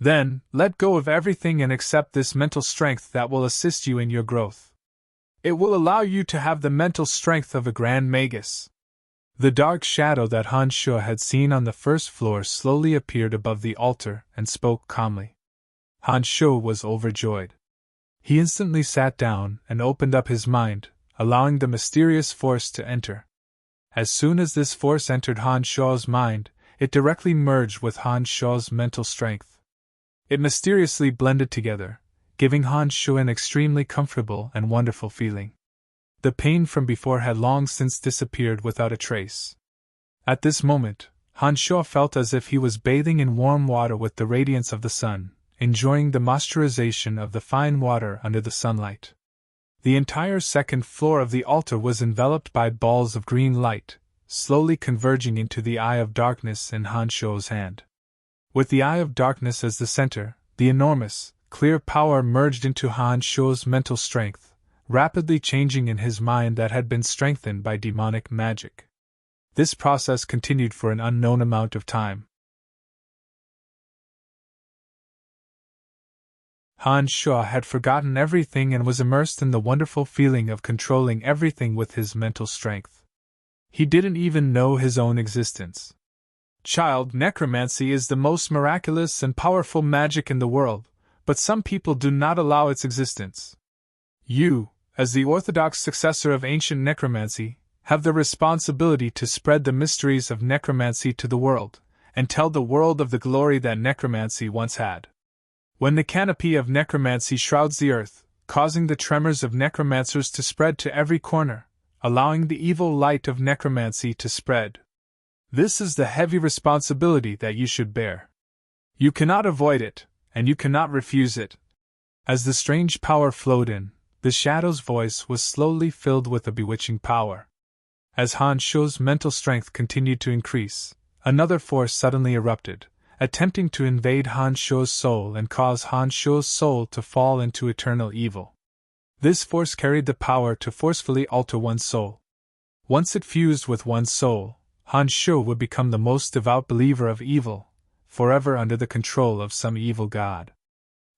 Then, let go of everything and accept this mental strength that will assist you in your growth. It will allow you to have the mental strength of a grand magus. The dark shadow that Han Sho had seen on the first floor slowly appeared above the altar and spoke calmly. Han Sho was overjoyed. He instantly sat down and opened up his mind, allowing the mysterious force to enter. As soon as this force entered Han Sho's mind, it directly merged with Han Sho's mental strength. It mysteriously blended together, giving Han Sho an extremely comfortable and wonderful feeling. The pain from before had long since disappeared without a trace. At this moment, Han Sho felt as if he was bathing in warm water with the radiance of the sun, enjoying the moisturization of the fine water under the sunlight. The entire second floor of the altar was enveloped by balls of green light, slowly converging into the eye of darkness in Han Sho's hand. With the eye of darkness as the center, the enormous, clear power merged into Han Sho's mental strength, rapidly changing in his mind that had been strengthened by demonic magic. This process continued for an unknown amount of time. Han Sho had forgotten everything and was immersed in the wonderful feeling of controlling everything with his mental strength. He didn't even know his own existence. Child, necromancy is the most miraculous and powerful magic in the world, but some people do not allow its existence. You, as the orthodox successor of ancient necromancy, have the responsibility to spread the mysteries of necromancy to the world, and tell the world of the glory that necromancy once had. When the canopy of necromancy shrouds the earth, causing the tremors of necromancers to spread to every corner, allowing the evil light of necromancy to spread. This is the heavy responsibility that you should bear. You cannot avoid it, and you cannot refuse it. As the strange power flowed in, the shadow's voice was slowly filled with a bewitching power. As Han Sho's mental strength continued to increase, another force suddenly erupted, attempting to invade Han Sho's soul and cause Han Sho's soul to fall into eternal evil. This force carried the power to forcefully alter one's soul. Once it fused with one's soul, Han Sho would become the most devout believer of evil, forever under the control of some evil god.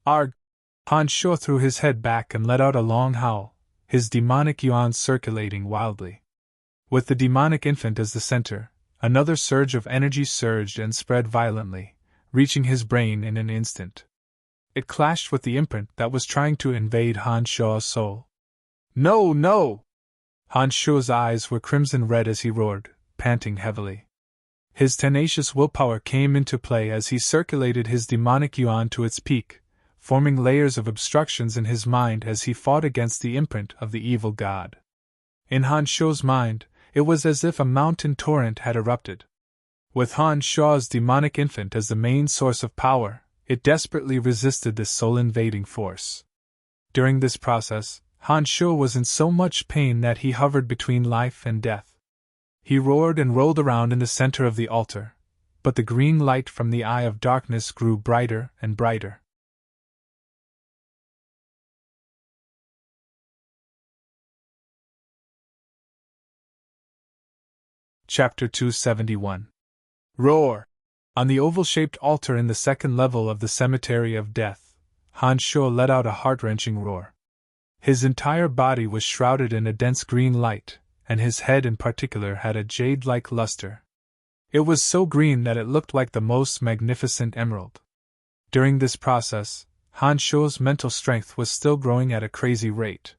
Arg! Han Sho threw his head back and let out a long howl, his demonic yuan circulating wildly. With the demonic infant as the center, another surge of energy surged and spread violently, reaching his brain in an instant. It clashed with the imprint that was trying to invade Han Shuo's soul. No, no! Han Shuo's eyes were crimson red as he roared, panting heavily. His tenacious willpower came into play as he circulated his demonic yuan to its peak, forming layers of obstructions in his mind as he fought against the imprint of the evil god. In Han Shuo's mind, it was as if a mountain torrent had erupted. With Han Shuo's demonic infant as the main source of power, it desperately resisted this soul-invading force. During this process, Han Shuo was in so much pain that he hovered between life and death. He roared and rolled around in the center of the altar, but the green light from the Eye of Darkness grew brighter and brighter. Chapter 271. Roar! On the oval-shaped altar in the second level of the Cemetery of Death, Han Shuo let out a heart-wrenching roar. His entire body was shrouded in a dense green light, and his head in particular had a jade-like luster. It was so green that it looked like the most magnificent emerald. During this process, Han Shuo's mental strength was still growing at a crazy rate.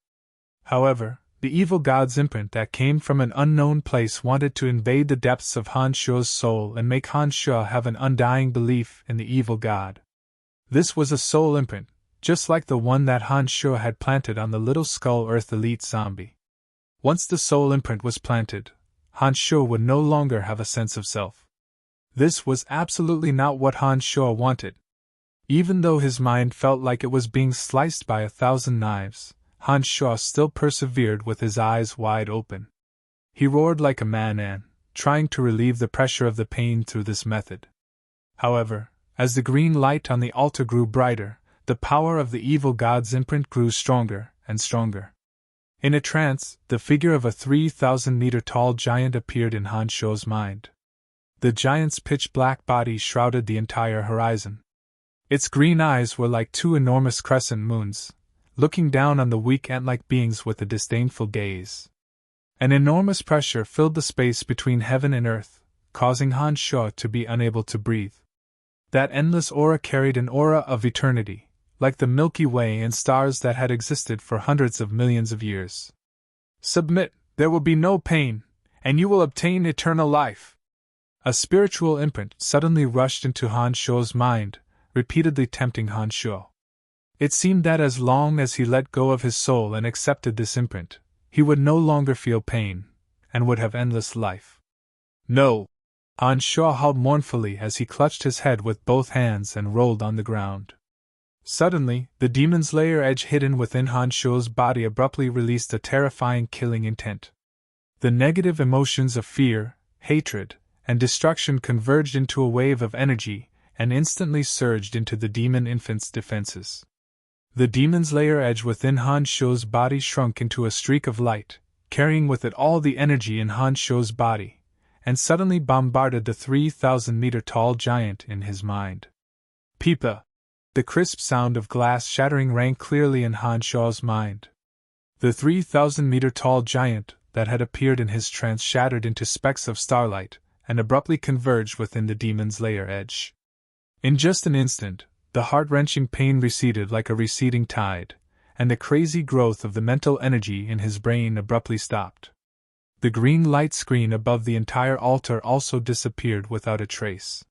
However, the evil god's imprint that came from an unknown place wanted to invade the depths of Han Shuo's soul and make Han Shuo have an undying belief in the evil god. This was a soul imprint, just like the one that Han Shuo had planted on the Little Skull Earth elite zombie. Once the soul imprint was planted, Han Shuo would no longer have a sense of self. This was absolutely not what Han Shuo wanted. Even though his mind felt like it was being sliced by 1,000 knives, Han Shuo still persevered with his eyes wide open. He roared like a madman, trying to relieve the pressure of the pain through this method. However, as the green light on the altar grew brighter, the power of the evil god's imprint grew stronger and stronger. In a trance, the figure of a 3,000-meter-tall giant appeared in Han Shuo's mind. The giant's pitch-black body shrouded the entire horizon. Its green eyes were like two enormous crescent moons, looking down on the weak ant-like beings with a disdainful gaze. An enormous pressure filled the space between heaven and earth, causing Han Shuo to be unable to breathe. That endless aura carried an aura of eternity, like the Milky Way and stars that had existed for hundreds of millions of years. Submit, there will be no pain, and you will obtain eternal life. A spiritual imprint suddenly rushed into Han Shuo's mind, repeatedly tempting Han Shuo. It seemed that as long as he let go of his soul and accepted this imprint, he would no longer feel pain, and would have endless life. No! Han Shuo howled mournfully as he clutched his head with both hands and rolled on the ground. Suddenly, the demon's lair edge hidden within Han Shuo's body abruptly released a terrifying killing intent. The negative emotions of fear, hatred, and destruction converged into a wave of energy and instantly surged into the demon infant's defenses. The demon's lair edge within Han Shuo's body shrunk into a streak of light, carrying with it all the energy in Han Shuo's body, and suddenly bombarded the 3,000-meter-tall giant in his mind. Peepa! The crisp sound of glass shattering rang clearly in Han Shuo's mind. The 3,000-meter-tall giant that had appeared in his trance shattered into specks of starlight and abruptly converged within the demon's lair edge. In just an instant, the heart-wrenching pain receded like a receding tide, and the crazy growth of the mental energy in his brain abruptly stopped. The green light screen above the entire altar also disappeared without a trace.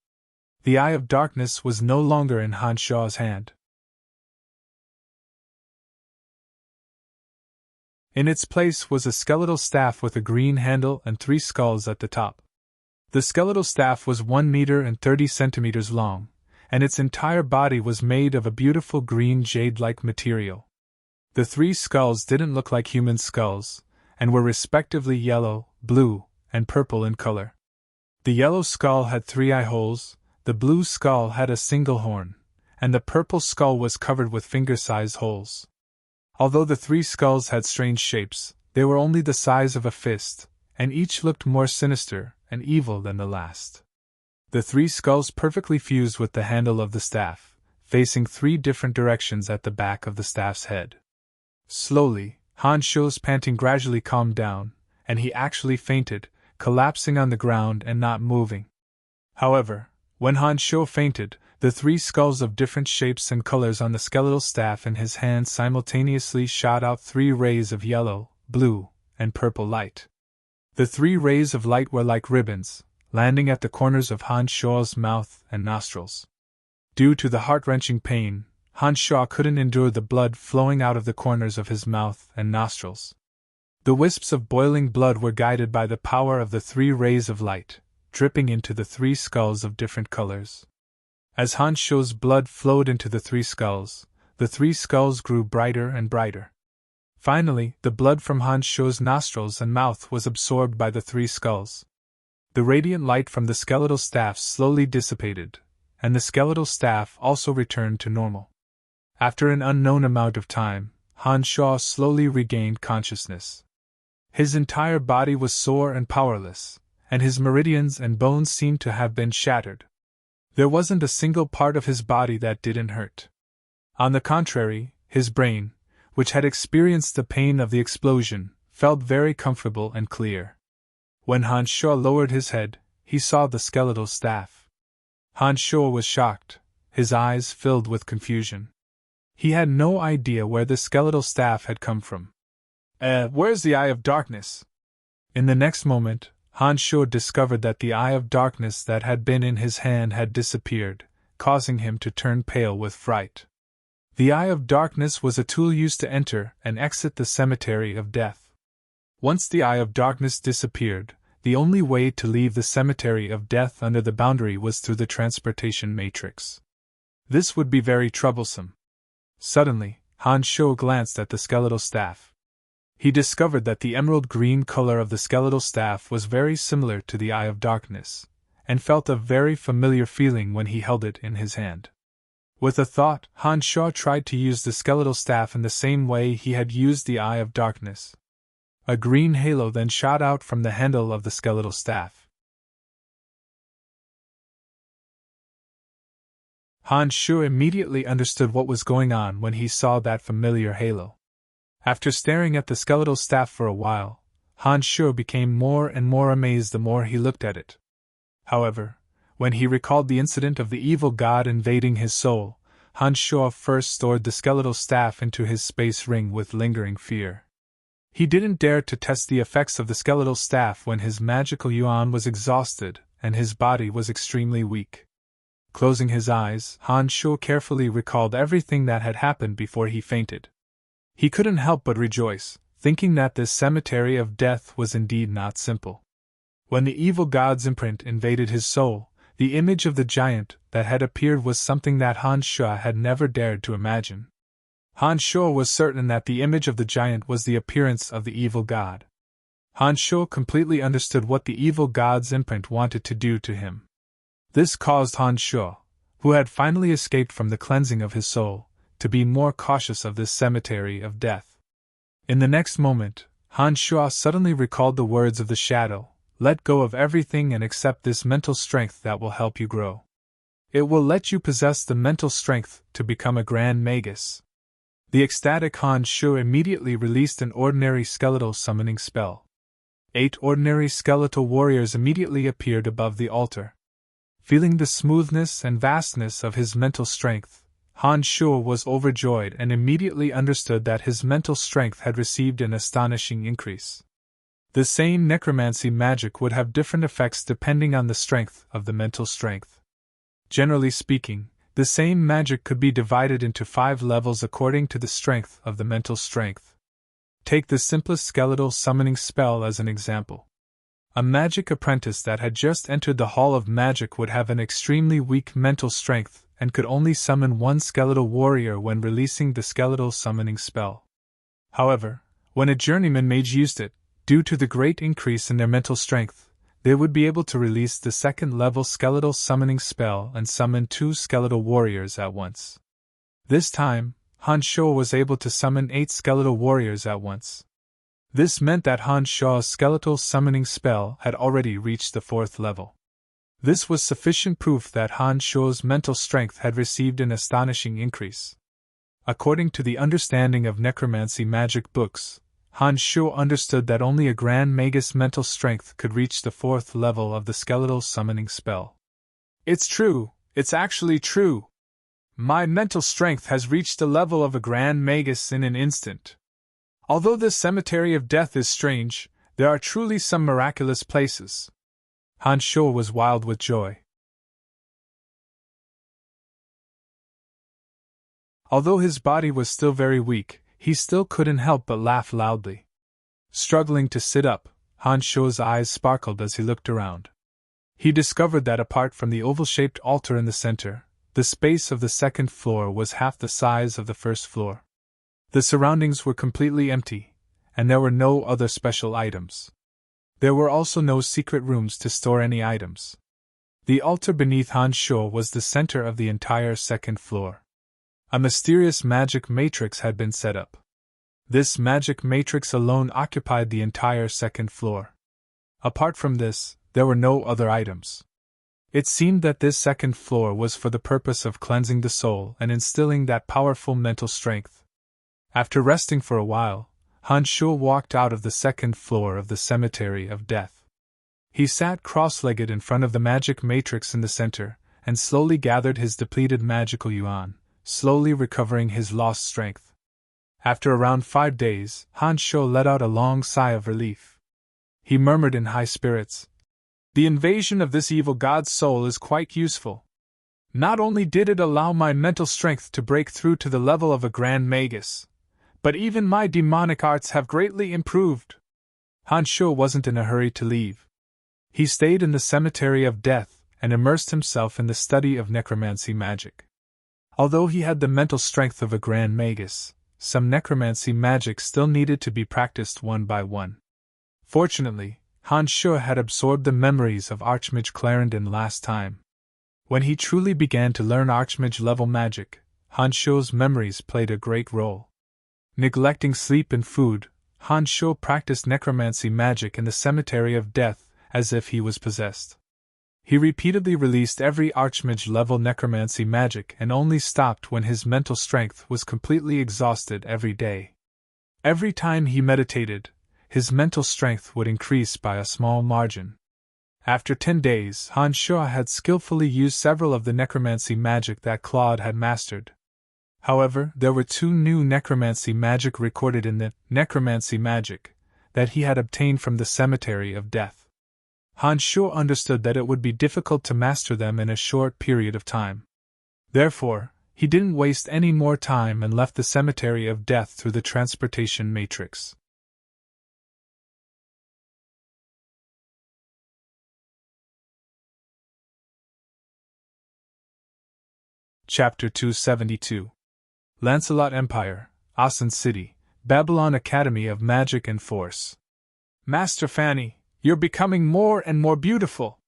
The Eye of Darkness was no longer in Han Shuo's hand. In its place was a skeletal staff with a green handle and 3 skulls at the top. The skeletal staff was 1 meter and 30 centimeters long, and its entire body was made of a beautiful green jade-like material. The 3 skulls didn't look like human skulls, and were respectively yellow, blue, and purple in color. The yellow skull had 3 eye holes, the blue skull had a single horn, and the purple skull was covered with finger-sized holes. Although the 3 skulls had strange shapes, they were only the size of a fist, and each looked more sinister and evil than the last. The 3 skulls perfectly fused with the handle of the staff, facing 3 different directions at the back of the staff's head. Slowly, Han Shuo's panting gradually calmed down, and he actually fainted, collapsing on the ground and not moving. However, when Han Sho fainted, the 3 skulls of different shapes and colors on the skeletal staff in his hand simultaneously shot out 3 rays of yellow, blue, and purple light. The 3 rays of light were like ribbons, landing at the corners of Han Sho's mouth and nostrils. Due to the heart-wrenching pain, Han Sho couldn't endure the blood flowing out of the corners of his mouth and nostrils. The wisps of boiling blood were guided by the power of the 3 rays of light, dripping into the 3 skulls of different colors. As Han Sho's blood flowed into the 3 skulls grew brighter and brighter. Finally, the blood from Han Sho's nostrils and mouth was absorbed by the 3 skulls. The radiant light from the skeletal staff slowly dissipated, and the skeletal staff also returned to normal. After an unknown amount of time, Han Sho slowly regained consciousness. His entire body was sore and powerless, and his meridians and bones seemed to have been shattered. There wasn't a single part of his body that didn't hurt. On the contrary, his brain, which had experienced the pain of the explosion, felt very comfortable and clear. When Han Sho lowered his head, he saw the skeletal staff. Han Sho was shocked, his eyes filled with confusion. He had no idea where the skeletal staff had come from. Where's the Eye of Darkness? In the next moment, Han Sho discovered that the Eye of Darkness that had been in his hand had disappeared, causing him to turn pale with fright. The Eye of Darkness was a tool used to enter and exit the cemetery of death. Once the Eye of Darkness disappeared, the only way to leave the cemetery of death under the boundary was through the transportation matrix. This would be very troublesome. Suddenly, Han Sho glanced at the skeletal staff. He discovered that the emerald green color of the skeletal staff was very similar to the Eye of Darkness, and felt a very familiar feeling when he held it in his hand. With a thought, Han Sho tried to use the skeletal staff in the same way he had used the Eye of Darkness. A green halo then shot out from the handle of the skeletal staff. Han Sho immediately understood what was going on when he saw that familiar halo. After staring at the skeletal staff for a while, Han Sho became more and more amazed the more he looked at it. However, when he recalled the incident of the evil god invading his soul, Han Sho first stored the skeletal staff into his space ring with lingering fear. He didn't dare to test the effects of the skeletal staff when his magical yuan was exhausted and his body was extremely weak. Closing his eyes, Han Sho carefully recalled everything that had happened before he fainted. He couldn't help but rejoice, thinking that this cemetery of death was indeed not simple. When the evil god's imprint invaded his soul, the image of the giant that had appeared was something that Han Sho had never dared to imagine. Han Sho was certain that the image of the giant was the appearance of the evil god. Han Sho completely understood what the evil god's imprint wanted to do to him. This caused Han Sho, who had finally escaped from the cleansing of his soul, to be more cautious of this cemetery of death. In the next moment, Han Sho suddenly recalled the words of the shadow, "Let go of everything and accept this mental strength that will help you grow. It will let you possess the mental strength to become a grand magus." The ecstatic Han Sho immediately released an ordinary skeletal summoning spell. 8 ordinary skeletal warriors immediately appeared above the altar. Feeling the smoothness and vastness of his mental strength, Han Sho was overjoyed and immediately understood that his mental strength had received an astonishing increase. The same necromancy magic would have different effects depending on the strength of the mental strength. Generally speaking, the same magic could be divided into 5 levels according to the strength of the mental strength. Take the simplest skeletal summoning spell as an example. A magic apprentice that had just entered the Hall of Magic would have an extremely weak mental strength and could only summon 1 skeletal warrior when releasing the skeletal summoning spell. However, when a journeyman mage used it, due to the great increase in their mental strength, they would be able to release the 2nd level skeletal summoning spell and summon 2 skeletal warriors at once. This time, Han Sho was able to summon 8 skeletal warriors at once. This meant that Han Sho's skeletal summoning spell had already reached the 4th level. This was sufficient proof that Han Sho's mental strength had received an astonishing increase. According to the understanding of necromancy magic books, Han Shuo understood that only a Grand Magus' mental strength could reach the 4th level of the skeletal summoning spell. It's true, it's actually true. My mental strength has reached the level of a Grand Magus in an instant. Although this cemetery of death is strange, there are truly some miraculous places. Han Shuo was wild with joy. Although his body was still very weak, he still couldn't help but laugh loudly. Struggling to sit up, Han Shuo's eyes sparkled as he looked around. He discovered that apart from the oval-shaped altar in the center, the space of the 2nd floor was half the size of the 1st floor. The surroundings were completely empty, and there were no other special items. There were also no secret rooms to store any items. The altar beneath Han Shuo was the center of the entire 2nd floor. A mysterious magic matrix had been set up. This magic matrix alone occupied the entire 2nd floor. Apart from this, there were no other items. It seemed that this 2nd floor was for the purpose of cleansing the soul and instilling that powerful mental strength. After resting for a while, Han Shuo walked out of the 2nd floor of the cemetery of death. He sat cross-legged in front of the magic matrix in the center, and slowly gathered his depleted magical yuan, slowly recovering his lost strength. After around 5 days, Han Shuo let out a long sigh of relief. He murmured in high spirits, "The invasion of this evil god's soul is quite useful. Not only did it allow my mental strength to break through to the level of a Grand Magus, but even my demonic arts have greatly improved." Han Shuo wasn't in a hurry to leave. He stayed in the cemetery of death and immersed himself in the study of necromancy magic. Although he had the mental strength of a Grand Magus, some necromancy magic still needed to be practiced one by one. Fortunately, Han Shuo had absorbed the memories of Archmage Clarendon last time. When he truly began to learn Archmage-level magic, Han Shuo's memories played a great role. Neglecting sleep and food, Han Shuo practiced necromancy magic in the cemetery of death as if he was possessed. He repeatedly released every Archmage-level necromancy magic and only stopped when his mental strength was completely exhausted every day. Every time he meditated, his mental strength would increase by a small margin. After 10 days, Han Shuo had skillfully used several of the necromancy magic that Claude had mastered. However, there were 2 new necromancy magic recorded in the necromancy magic that he had obtained from the cemetery of death. Han Shuo understood that it would be difficult to master them in a short period of time. Therefore, he didn't waste any more time and left the cemetery of death through the transportation matrix. Chapter 272. Lancelot Empire, Asen City, Babylon Academy of Magic and Force. Master Fanny, you're becoming more and more beautiful.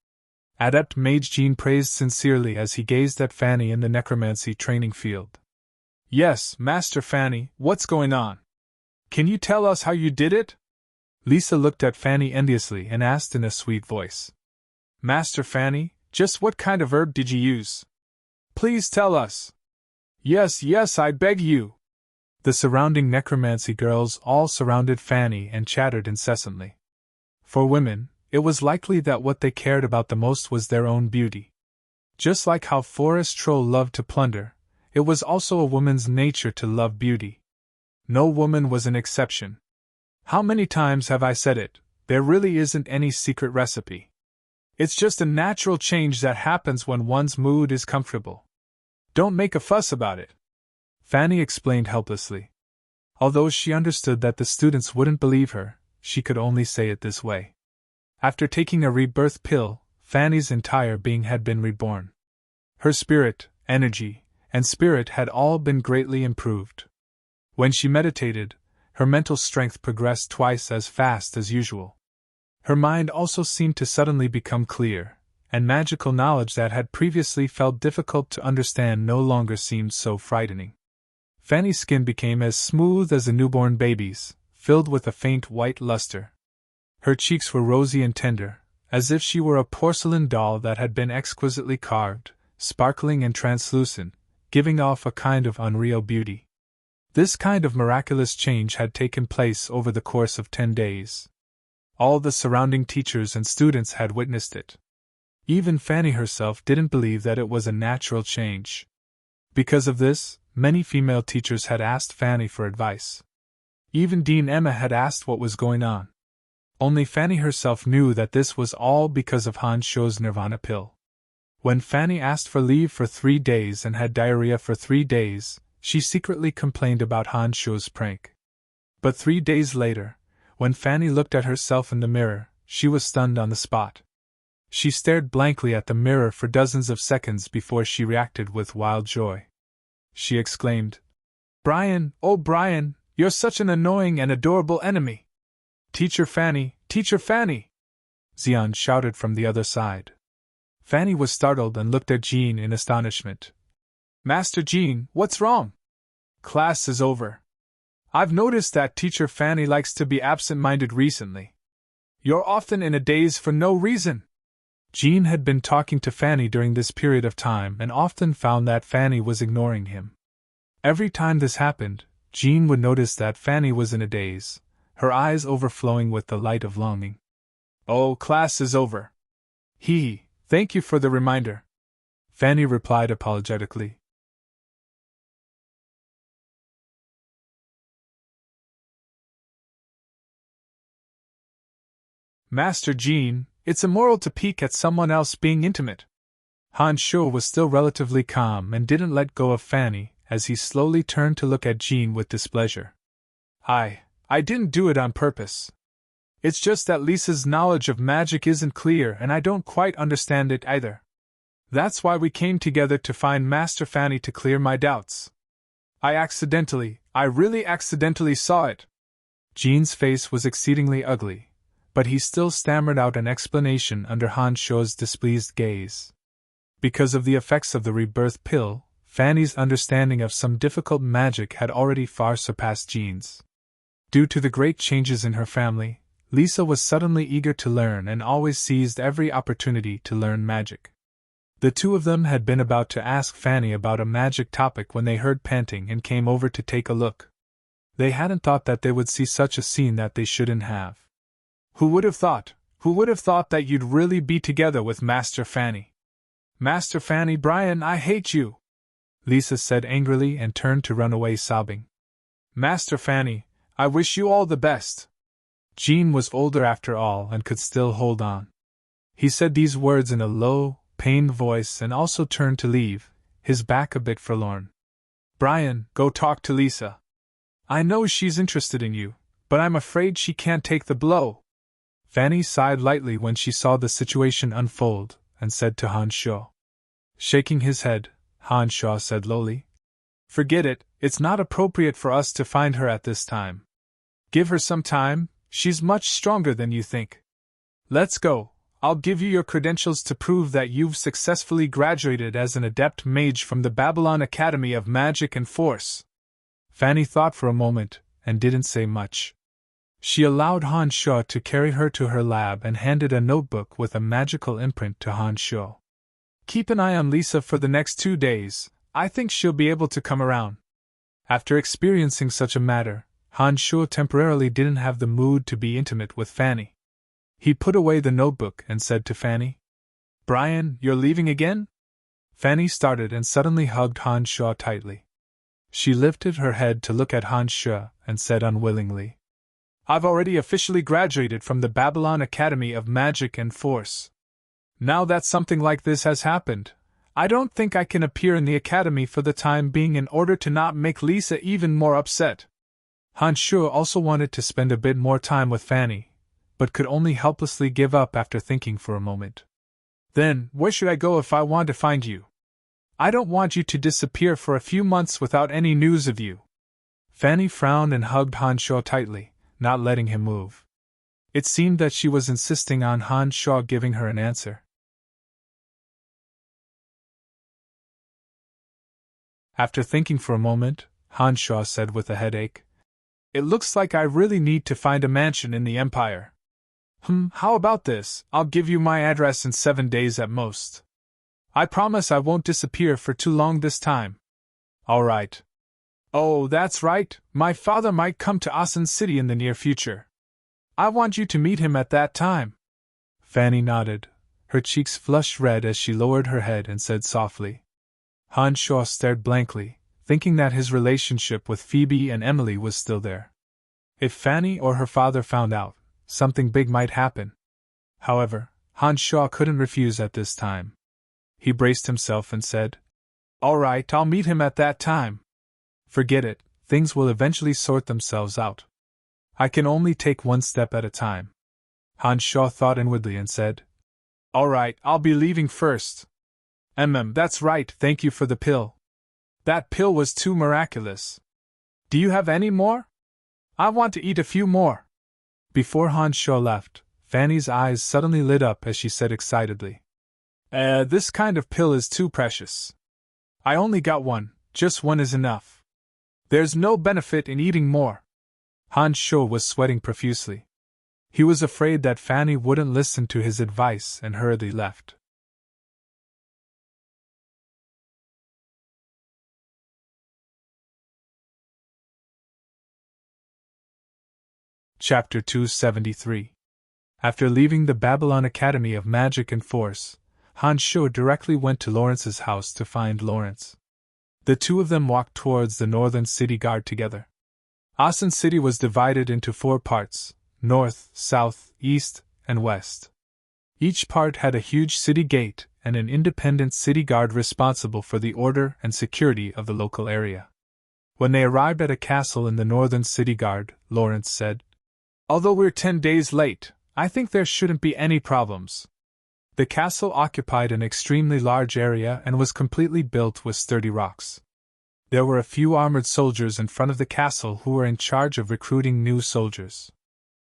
Adept Mage Jean praised sincerely as he gazed at Fanny in the necromancy training field. Yes, Master Fanny, what's going on? Can you tell us how you did it? Lisa looked at Fanny enviously and asked in a sweet voice. Master Fanny, just what kind of herb did you use? Please tell us. Yes, I beg you. The surrounding necromancy girls all surrounded Fanny and chattered incessantly. For women, it was likely that what they cared about the most was their own beauty. Just like how Forest Troll loved to plunder, it was also a woman's nature to love beauty. No woman was an exception. How many times have I said it? There really isn't any secret recipe. It's just a natural change that happens when one's mood is comfortable. Don't make a fuss about it. Fanny explained helplessly. Although she understood that the students wouldn't believe her, she could only say it this way. After taking a rebirth pill, Fanny's entire being had been reborn. Her spirit, energy, and spirit had all been greatly improved. When she meditated, her mental strength progressed twice as fast as usual. Her mind also seemed to suddenly become clear, and magical knowledge that had previously felt difficult to understand no longer seemed so frightening. Fanny's skin became as smooth as a newborn baby's, filled with a faint white luster. Her cheeks were rosy and tender, as if she were a porcelain doll that had been exquisitely carved, sparkling and translucent, giving off a kind of unreal beauty. This kind of miraculous change had taken place over the course of 10 days. All the surrounding teachers and students had witnessed it. Even Fanny herself didn't believe that it was a natural change. Because of this, many female teachers had asked Fanny for advice. Even Dean Emma had asked what was going on. Only Fanny herself knew that this was all because of Han Shuo's Nirvana pill. When Fanny asked for leave for 3 days and had diarrhea for 3 days, she secretly complained about Han Shuo's prank. But 3 days later, when Fanny looked at herself in the mirror, she was stunned on the spot. She stared blankly at the mirror for dozens of seconds before she reacted with wild joy. She exclaimed, "Brian, oh Brian, you're such an annoying and adorable enemy! Teacher Fanny, Teacher Fanny!" Xian shouted from the other side. Fanny was startled and looked at Jean in astonishment. "Master Jean, what's wrong? Class is over. I've noticed that Teacher Fanny likes to be absent-minded recently. You're often in a daze for no reason." Jean had been talking to Fanny during this period of time and often found that Fanny was ignoring him. Every time this happened, Jean would notice that Fanny was in a daze, her eyes overflowing with the light of longing. "Oh, class is over. Thank you for the reminder," Fanny replied apologetically. "Master Jean, it's immoral to peek at someone else being intimate." Han Shuo was still relatively calm and didn't let go of Fanny as he slowly turned to look at Jean with displeasure. I didn't do it on purpose. It's just that Lisa's knowledge of magic isn't clear and I don't quite understand it either. That's why we came together to find Master Fanny to clear my doubts. I really accidentally saw it." Jean's face was exceedingly ugly, but he still stammered out an explanation under Han Shuo's displeased gaze. Because of the effects of the rebirth pill, Fanny's understanding of some difficult magic had already far surpassed Jean's. Due to the great changes in her family, Lisa was suddenly eager to learn and always seized every opportunity to learn magic. The two of them had been about to ask Fanny about a magic topic when they heard panting and came over to take a look. They hadn't thought that they would see such a scene that they shouldn't have. Who would have thought that you'd really be together with Master Fanny? Master Fanny, Brian, I hate you!" Lisa said angrily and turned to run away sobbing. "Master Fanny, I wish you all the best." Jean was older after all and could still hold on. He said these words in a low, pained voice and also turned to leave, his back a bit forlorn. "Brian, go talk to Lisa. I know she's interested in you, but I'm afraid she can't take the blow." Fanny sighed lightly when she saw the situation unfold, and said to Han Shuo. Shaking his head, Han Shuo said lowly, "Forget it, it's not appropriate for us to find her at this time. Give her some time, she's much stronger than you think. Let's go, I'll give you your credentials to prove that you've successfully graduated as an adept mage from the Babylon Academy of Magic and Force." Fanny thought for a moment, and didn't say much. She allowed Han Shuo to carry her to her lab and handed a notebook with a magical imprint to Han Shuo. "Keep an eye on Lisa for the next 2 days, I think she'll be able to come around." After experiencing such a matter, Han Shuo temporarily didn't have the mood to be intimate with Fanny. He put away the notebook and said to Fanny, "Brian, you're leaving again?" Fanny started and suddenly hugged Han Shuo tightly. She lifted her head to look at Han Shuo and said unwillingly, "I've already officially graduated from the Babylon Academy of Magic and Force. Now that something like this has happened, I don't think I can appear in the academy for the time being in order to not make Lisa even more upset." Han Shuo also wanted to spend a bit more time with Fanny, but could only helplessly give up after thinking for a moment. "Then, where should I go if I want to find you? I don't want you to disappear for a few months without any news of you." Fanny frowned and hugged Han Shuo tightly, not letting him move. It seemed that she was insisting on Han Shuo giving her an answer. After thinking for a moment, Han Shuo said with a headache, "It looks like I really need to find a mansion in the Empire. How about this? I'll give you my address in 7 days at most. I promise I won't disappear for too long this time." "All right." Oh, that's right, my father might come to Asen City in the near future. I want you to meet him at that time. Fanny nodded. Her cheeks flushed red as she lowered her head and said softly. Han Shaw stared blankly, thinking that his relationship with Phoebe and Emily was still there. If Fanny or her father found out, something big might happen. However, Han Shaw couldn't refuse at this time. He braced himself and said, "All right, I'll meet him at that time. Forget it, things will eventually sort themselves out. I can only take one step at a time." Han Shaw thought inwardly and said, "All right, I'll be leaving first. That's right, thank you for the pill. That pill was too miraculous. Do you have any more? I want to eat a few more." Before Han Shaw left, Fanny's eyes suddenly lit up as she said excitedly, This kind of pill is too precious. I only got one, just one is enough. There's no benefit in eating more." Han Shaw was sweating profusely. He was afraid that Fanny wouldn't listen to his advice and hurriedly left. Chapter 273. After leaving the Babylon Academy of Magic and Force, Han Shaw directly went to Lawrence's house to find Lawrence. The two of them walked towards the northern city guard together. Asen City was divided into 4 parts: north, south, east, and west. Each part had a huge city gate and an independent city guard responsible for the order and security of the local area. When they arrived at a castle in the northern city guard, Lawrence said, "Although we're 10 days late, I think there shouldn't be any problems." The castle occupied an extremely large area and was completely built with sturdy rocks. There were a few armored soldiers in front of the castle who were in charge of recruiting new soldiers.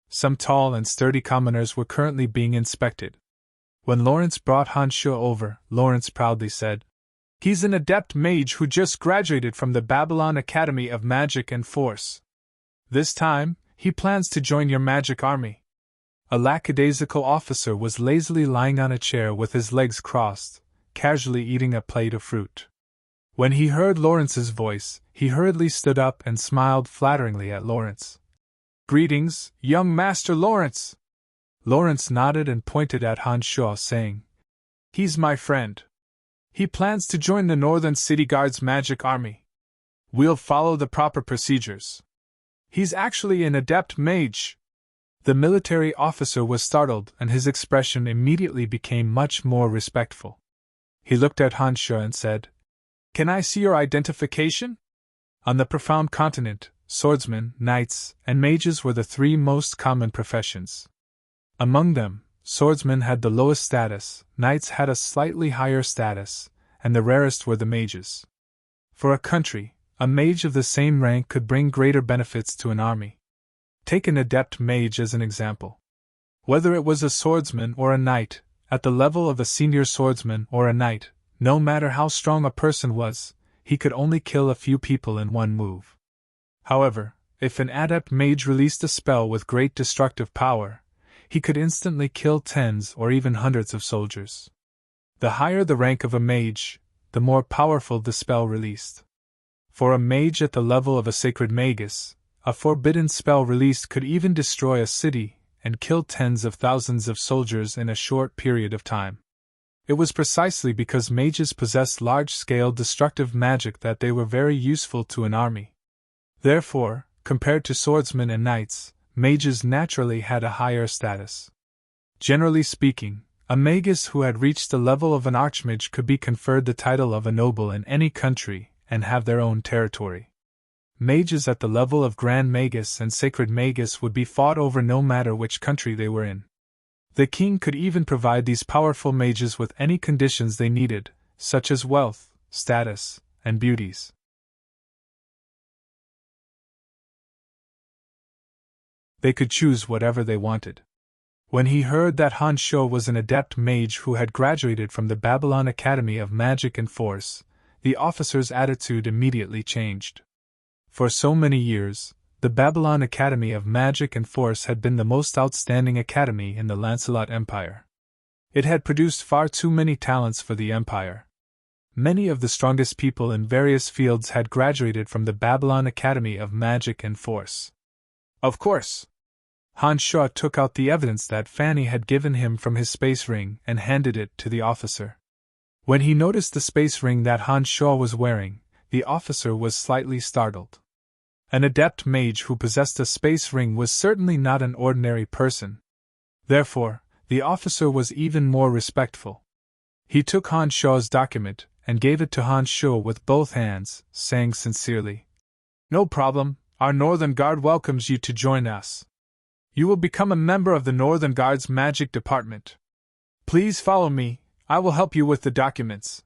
Some tall and sturdy commoners were currently being inspected. When Lawrence brought Han Shaw over, Lawrence proudly said, "He's an adept mage who just graduated from the Babylon Academy of Magic and Force. This time, he plans to join your magic army." A lackadaisical officer was lazily lying on a chair with his legs crossed, casually eating a plate of fruit. When he heard Lawrence's voice, he hurriedly stood up and smiled flatteringly at Lawrence. "Greetings, young Master Lawrence." Lawrence nodded and pointed at Han Shaw, saying, "He's my friend. He plans to join the Northern City Guard's magic army. We'll follow the proper procedures. He's actually an adept mage." The military officer was startled, and his expression immediately became much more respectful. He looked at Han Shaw and said, "Can I see your identification?" On the profound continent, swordsmen, knights, and mages were the 3 most common professions. Among them, swordsmen had the lowest status, knights had a slightly higher status, and the rarest were the mages. For a country, a mage of the same rank could bring greater benefits to an army. Take an adept mage as an example. Whether it was a swordsman or a knight, at the level of a senior swordsman or a knight, no matter how strong a person was, he could only kill a few people in one move. However, if an adept mage released a spell with great destructive power, he could instantly kill tens or even hundreds of soldiers. The higher the rank of a mage, the more powerful the spell released. For a mage at the level of a sacred magus, a forbidden spell released could even destroy a city and kill tens of thousands of soldiers in a short period of time. It was precisely because mages possessed large-scale destructive magic that they were very useful to an army. Therefore, compared to swordsmen and knights, mages naturally had a higher status. Generally speaking, a magus who had reached the level of an archmage could be conferred the title of a noble in any country and have their own territory. Mages at the level of Grand Magus and Sacred Magus would be fought over no matter which country they were in. The king could even provide these powerful mages with any conditions they needed, such as wealth, status, and beauties. They could choose whatever they wanted. When he heard that Han Shaw was an adept mage who had graduated from the Babylon Academy of Magic and Force, the officer's attitude immediately changed. For so many years, the Babylon Academy of Magic and Force had been the most outstanding academy in the Lancelot Empire. It had produced far too many talents for the Empire. Many of the strongest people in various fields had graduated from the Babylon Academy of Magic and Force. Of course! Han Sho took out the evidence that Fanny had given him from his space ring and handed it to the officer. When he noticed the space ring that Han Sho was wearing, the officer was slightly startled. An adept mage who possessed a space ring was certainly not an ordinary person. Therefore, the officer was even more respectful. He took Han Sho's document and gave it to Han Sho with both hands, saying sincerely, "No problem, our Northern Guard welcomes you to join us. You will become a member of the Northern Guard's magic department. Please follow me, I will help you with the documents."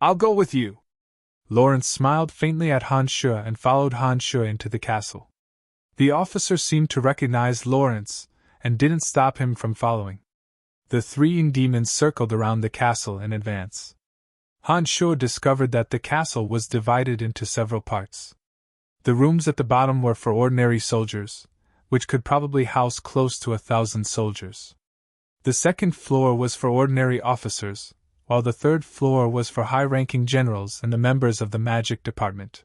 "I'll go with you." Lawrence smiled faintly at Han Sho and followed Han Sho into the castle. The officer seemed to recognize Lawrence and didn't stop him from following. The three demons circled around the castle in advance. Han Sho discovered that the castle was divided into several parts. The rooms at the bottom were for ordinary soldiers, which could probably house close to 1,000 soldiers. The second floor was for ordinary officers, while the third floor was for high-ranking generals and the members of the magic department.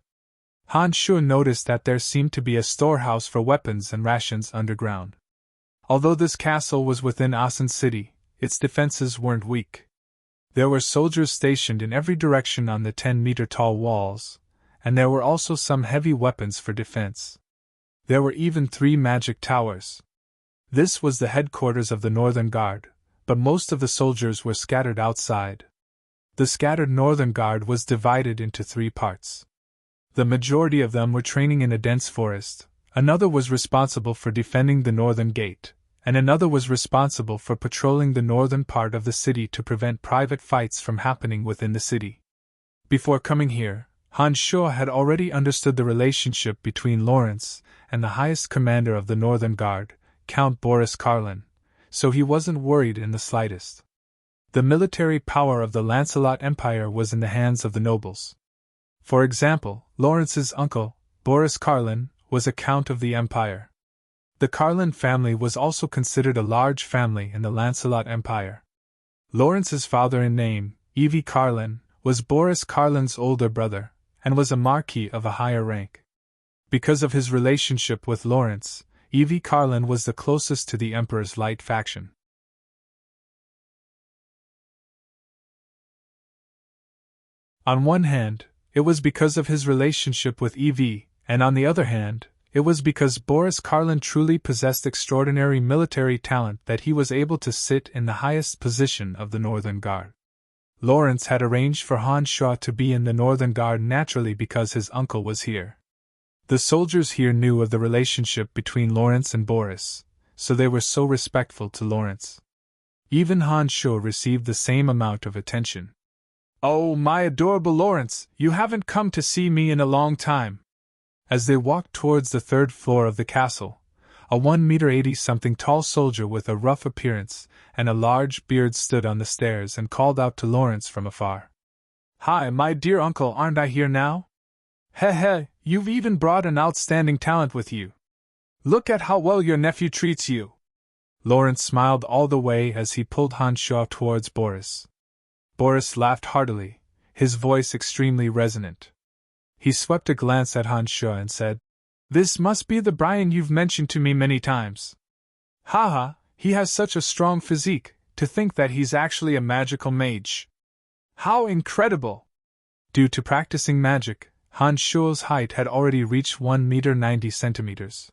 Han Sho noticed that there seemed to be a storehouse for weapons and rations underground. Although this castle was within Asan City, its defenses weren't weak. There were soldiers stationed in every direction on the 10-meter-tall walls, and there were also some heavy weapons for defense. There were even 3 magic towers. This was the headquarters of the Northern Guard, but most of the soldiers were scattered outside. The scattered Northern Guard was divided into 3 parts. The majority of them were training in a dense forest, another was responsible for defending the Northern Gate, and another was responsible for patrolling the northern part of the city to prevent private fights from happening within the city. Before coming here, Han Sho had already understood the relationship between Lawrence and the highest commander of the Northern Guard, Count Boris Karlin, so he wasn't worried in the slightest. The military power of the Lancelot Empire was in the hands of the nobles. For example, Lawrence's uncle, Boris Karlin, was a count of the empire. The Karlin family was also considered a large family in the Lancelot Empire. Lawrence's father in name, Evie Karlin, was Boris Karlin's older brother, and was a marquis of a higher rank. Because of his relationship with Lawrence, Evie Karlin was the closest to the Emperor's light faction. On one hand, it was because of his relationship with Evie, and on the other hand, it was because Boris Karlin truly possessed extraordinary military talent that he was able to sit in the highest position of the Northern Guard. Lawrence had arranged for Han Sho to be in the Northern Guard naturally because his uncle was here. The soldiers here knew of the relationship between Lawrence and Boris, so they were so respectful to Lawrence. Even Han Sho received the same amount of attention. "Oh, my adorable Lawrence, you haven't come to see me in a long time." As they walked towards the 3rd floor of the castle, a 1-meter-80-something tall soldier with a rough appearance and a large beard stood on the stairs and called out to Lawrence from afar. "Hi, my dear uncle, aren't I here now? Heh, you've even brought an outstanding talent with you. Look at how well your nephew treats you." Lawrence smiled all the way as he pulled Han Sho towards Boris. Boris laughed heartily, his voice extremely resonant. He swept a glance at Han Sho and said, "This must be the Brian you've mentioned to me many times. Haha, he has such a strong physique, to think that he's actually a magical mage. How incredible!" Due to practicing magic, Han Sho's height had already reached 1 meter 90 centimeters.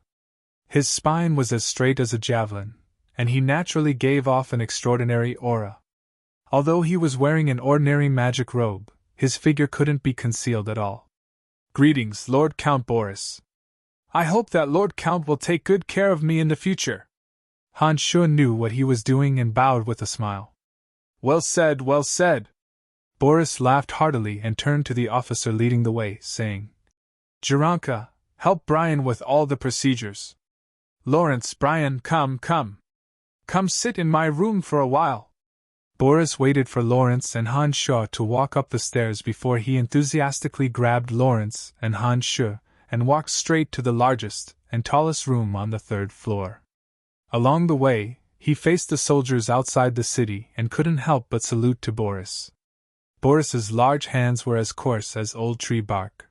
His spine was as straight as a javelin, and he naturally gave off an extraordinary aura. Although he was wearing an ordinary magic robe, his figure couldn't be concealed at all. "Greetings, Lord Count Boris. I hope that Lord Count will take good care of me in the future." Han Sho knew what he was doing and bowed with a smile. Well said, well said." Boris laughed heartily and turned to the officer leading the way, saying, "Jiranka, help Brian with all the procedures. Lawrence, Brian, come. Come sit in my room for a while." Boris waited for Lawrence and Han Sho to walk up the stairs before he enthusiastically grabbed Lawrence and Han Sho and walked straight to the largest and tallest room on the 3rd floor. Along the way, he faced the soldiers outside the city and couldn't help but salute to Boris. Boris's large hands were as coarse as old tree bark.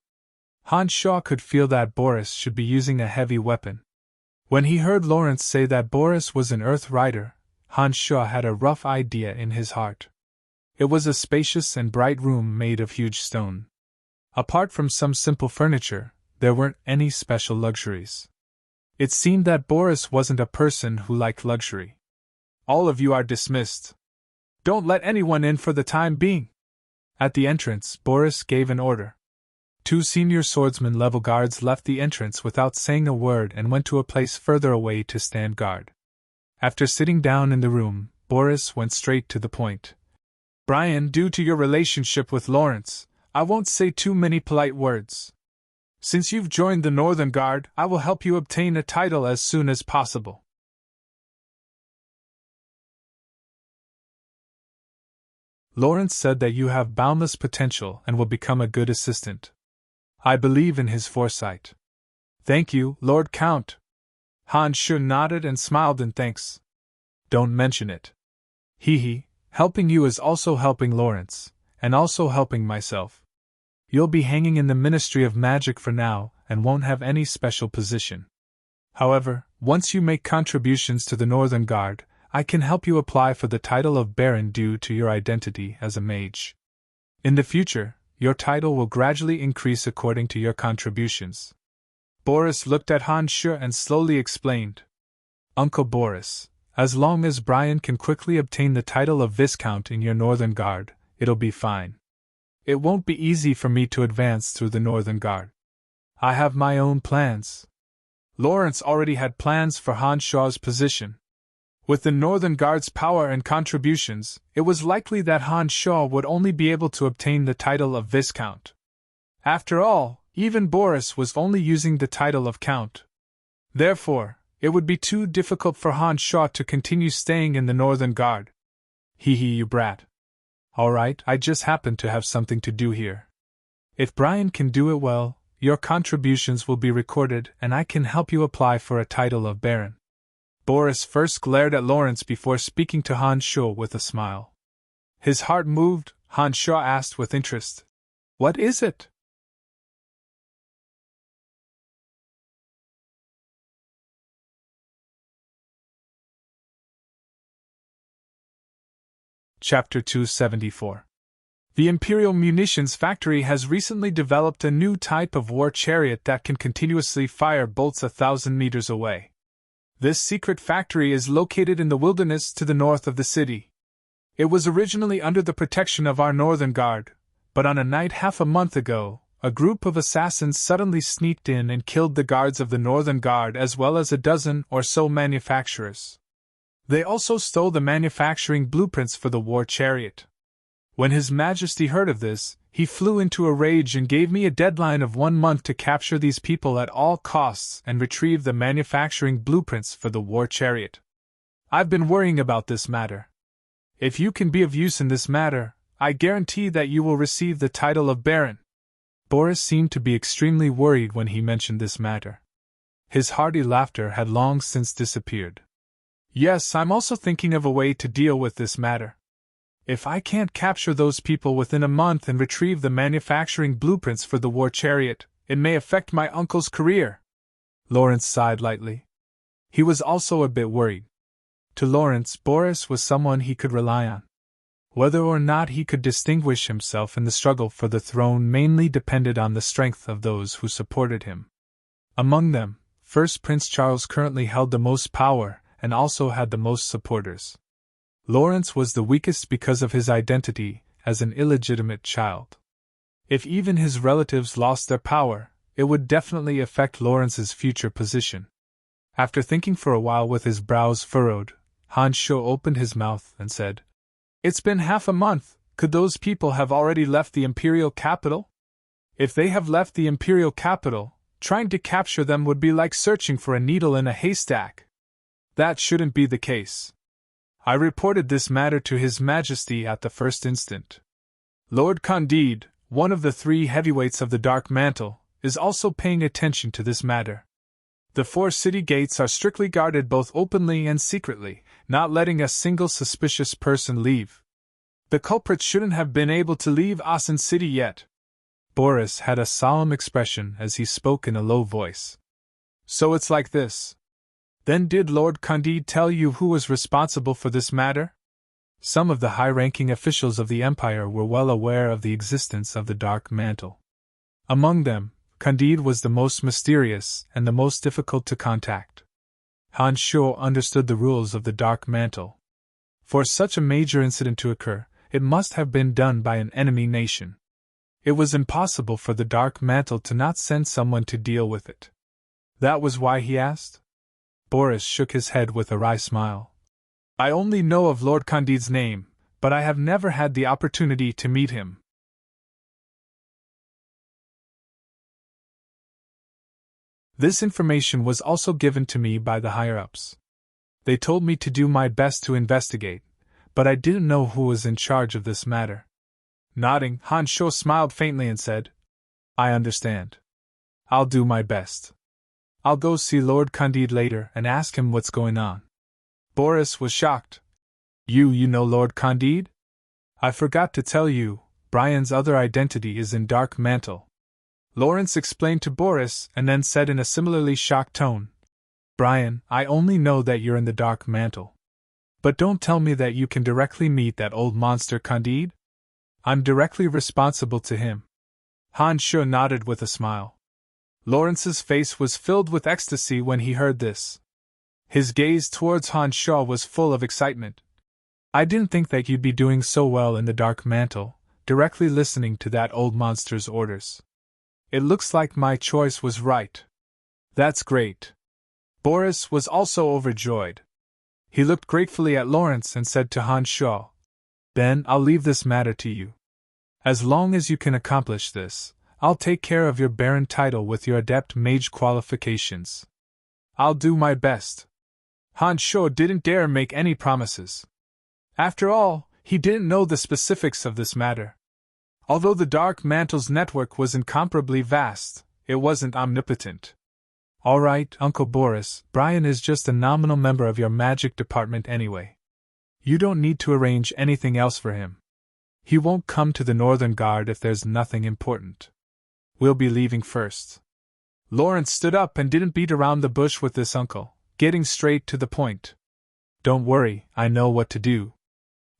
Hans Shaw could feel that Boris should be using a heavy weapon. When he heard Lawrence say that Boris was an Earth Rider, Hans Shaw had a rough idea in his heart. It was a spacious and bright room made of huge stone. Apart from some simple furniture, there weren't any special luxuries. It seemed that Boris wasn't a person who liked luxury. "All of you are dismissed. Don't let anyone in for the time being." At the entrance, Boris gave an order. 2 senior swordsman level guards left the entrance without saying a word and went to a place further away to stand guard. After sitting down in the room, Boris went straight to the point. "Brian, due to your relationship with Lawrence, I won't say too many polite words. Since you've joined the Northern Guard, I will help you obtain a title as soon as possible." Lawrence said that you have boundless potential and will become a good assistant. I believe in his foresight. "Thank you, Lord Count." Hans Shaw nodded and smiled in thanks. "Don't mention it. Helping you is also helping Lawrence, and also helping myself. You'll be hanging in the Ministry of Magic for now, and won't have any special position. However, once you make contributions to the Northern Guard, I can help you apply for the title of Baron due to your identity as a mage. In the future, your title will gradually increase according to your contributions." Boris looked at Hans Shaw and slowly explained. "Uncle Boris, as long as Brian can quickly obtain the title of Viscount in your Northern Guard, it'll be fine. It won't be easy for me to advance through the Northern Guard. I have my own plans." Lawrence already had plans for Hans Shaw's position. With the Northern Guard's power and contributions, it was likely that Hans Shaw would only be able to obtain the title of Viscount. After all, even Boris was only using the title of Count. Therefore, it would be too difficult for Hans Shaw to continue staying in the Northern Guard. You brat. Alright, I just happen to have something to do here. If Brian can do it well, your contributions will be recorded and I can help you apply for a title of Baron." Boris first glared at Lawrence before speaking to Hans Shaw with a smile. His heart moved. Hans Shaw asked with interest, "What is it?" Chapter 274. The Imperial Munitions Factory has recently developed a new type of war chariot that can continuously fire bolts 1,000 meters away. This secret factory is located in the wilderness to the north of the city. It was originally under the protection of our Northern Guard, but on a night half a month ago, a group of assassins suddenly sneaked in and killed the guards of the Northern Guard as well as a dozen or so manufacturers. They also stole the manufacturing blueprints for the war chariot. When His Majesty heard of this, he flew into a rage and gave me a deadline of 1 month to capture these people at all costs and retrieve the manufacturing blueprints for the war chariot. I've been worrying about this matter. If you can be of use in this matter, I guarantee that you will receive the title of Baron." Boris seemed to be extremely worried when he mentioned this matter. His hearty laughter had long since disappeared. "Yes, I'm also thinking of a way to deal with this matter. If I can't capture those people within a month and retrieve the manufacturing blueprints for the war chariot, it may affect my uncle's career." Lawrence sighed lightly. He was also a bit worried. To Lawrence, Boris was someone he could rely on. Whether or not he could distinguish himself in the struggle for the throne mainly depended on the strength of those who supported him. Among them, First Prince Charles currently held the most power and also had the most supporters. Lawrence was the weakest because of his identity as an illegitimate child. If even his relatives lost their power, it would definitely affect Lawrence's future position. After thinking for a while with his brows furrowed, Hans Shaw opened his mouth and said, "It's been half a month. Could those people have already left the Imperial capital? If they have left the Imperial capital, trying to capture them would be like searching for a needle in a haystack. That shouldn't be the case." I reported this matter to His Majesty at the first instant. Lord Candide, one of the 3 heavyweights of the Dark Mantle, is also paying attention to this matter. The 4 city gates are strictly guarded both openly and secretly, not letting a single suspicious person leave. The culprit shouldn't have been able to leave Asen City yet. Boris had a solemn expression as he spoke in a low voice. So it's like this. Then did Lord Candide tell you who was responsible for this matter? Some of the high-ranking officials of the Empire were well aware of the existence of the Dark Mantle. Among them, Candide was the most mysterious and the most difficult to contact. Han Shuo understood the rules of the Dark Mantle. For such a major incident to occur, it must have been done by an enemy nation. It was impossible for the Dark Mantle to not send someone to deal with it. That was why he asked? Boris shook his head with a wry smile. I only know of Lord Candide's name, but I have never had the opportunity to meet him. This information was also given to me by the higher-ups. They told me to do my best to investigate, but I didn't know who was in charge of this matter. Nodding, Han Shuo smiled faintly and said, I understand. I'll do my best. I'll go see Lord Candide later and ask him what's going on. Boris was shocked. You know Lord Candide? I forgot to tell you, Brian's other identity is in Dark Mantle. Lawrence explained to Boris and then said in a similarly shocked tone, Brian, I only know that you're in the Dark Mantle. But don't tell me that you can directly meet that old monster Candide? I'm directly responsible to him. Han Shuo nodded with a smile. Lawrence's face was filled with ecstasy when he heard this. His gaze towards Han Shuo was full of excitement. I didn't think that you'd be doing so well in the Dark Mantle, directly listening to that old monster's orders. It looks like my choice was right. That's great. Boris was also overjoyed. He looked gratefully at Lawrence and said to Han Shuo, Ben, I'll leave this matter to you. As long as you can accomplish this, I'll take care of your Baron title with your Adept Mage qualifications. I'll do my best. Han Shuo didn't dare make any promises. After all, he didn't know the specifics of this matter. Although the Dark Mantle's network was incomparably vast, it wasn't omnipotent. All right, Uncle Boris, Brian is just a nominal member of your magic department anyway. You don't need to arrange anything else for him. He won't come to the Northern Guard if there's nothing important. We'll be leaving first. Lawrence stood up and didn't beat around the bush with this uncle, getting straight to the point. Don't worry, I know what to do.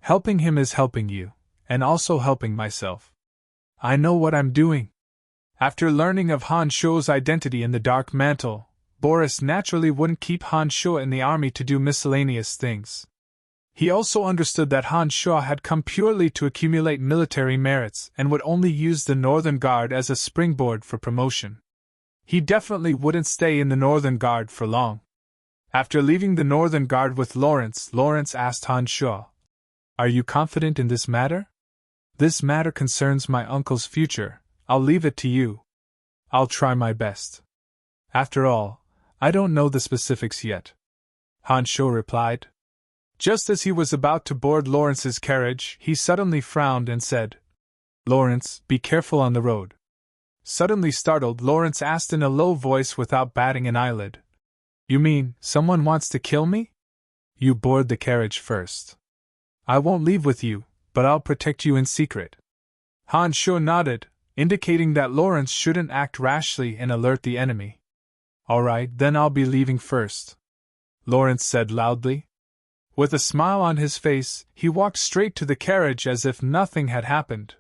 Helping him is helping you, and also helping myself. I know what I'm doing. After learning of Han Shuo's identity in the Dark Mantle, Boris naturally wouldn't keep Han Shuo in the army to do miscellaneous things. He also understood that Han Shuo had come purely to accumulate military merits and would only use the Northern Guard as a springboard for promotion. He definitely wouldn't stay in the Northern Guard for long. After leaving the Northern Guard with Lawrence asked Han Shuo, Are you confident in this matter? This matter concerns my uncle's future. I'll leave it to you. I'll try my best. After all, I don't know the specifics yet. Han Shuo replied. Just as he was about to board Lawrence's carriage, he suddenly frowned and said, Lawrence, be careful on the road. Suddenly startled, Lawrence asked in a low voice without batting an eyelid. You mean, someone wants to kill me? You board the carriage first. I won't leave with you, but I'll protect you in secret. Han Shuo nodded, indicating that Lawrence shouldn't act rashly and alert the enemy. All right, then I'll be leaving first, Lawrence said loudly. With a smile on his face, he walked straight to the carriage as if nothing had happened.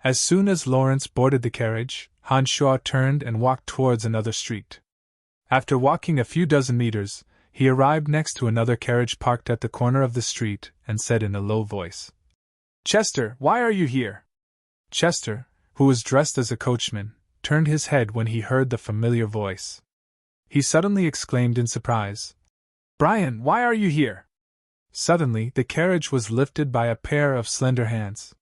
As soon as Lawrence boarded the carriage, Han Shuo turned and walked towards another street. After walking a few dozen meters, he arrived next to another carriage parked at the corner of the street and said in a low voice, Chester, why are you here? Chester, who was dressed as a coachman, turned his head when he heard the familiar voice. He suddenly exclaimed in surprise, Brian, why are you here? Suddenly, the carriage was lifted by a pair of slender hands.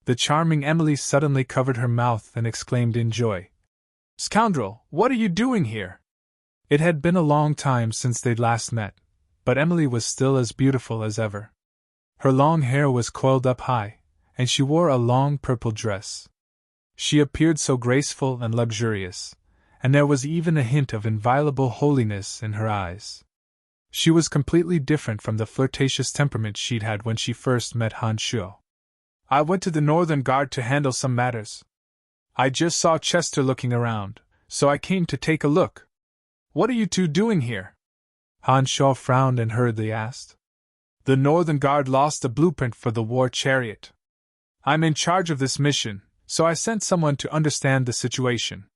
The charming Emily suddenly covered her mouth and exclaimed in joy, Scoundrel, what are you doing here? It had been a long time since they'd last met, but Emily was still as beautiful as ever. Her long hair was coiled up high, and she wore a long purple dress. She appeared so graceful and luxurious, and there was even a hint of inviolable holiness in her eyes. She was completely different from the flirtatious temperament she'd had when she first met Han Shuo. I went to the Northern Guard to handle some matters. I just saw Chester looking around, so I came to take a look. What are you two doing here? Han Shuo frowned and hurriedly asked. The Northern Guard lost a blueprint for the war chariot. I'm in charge of this mission, so I sent someone to understand the situation.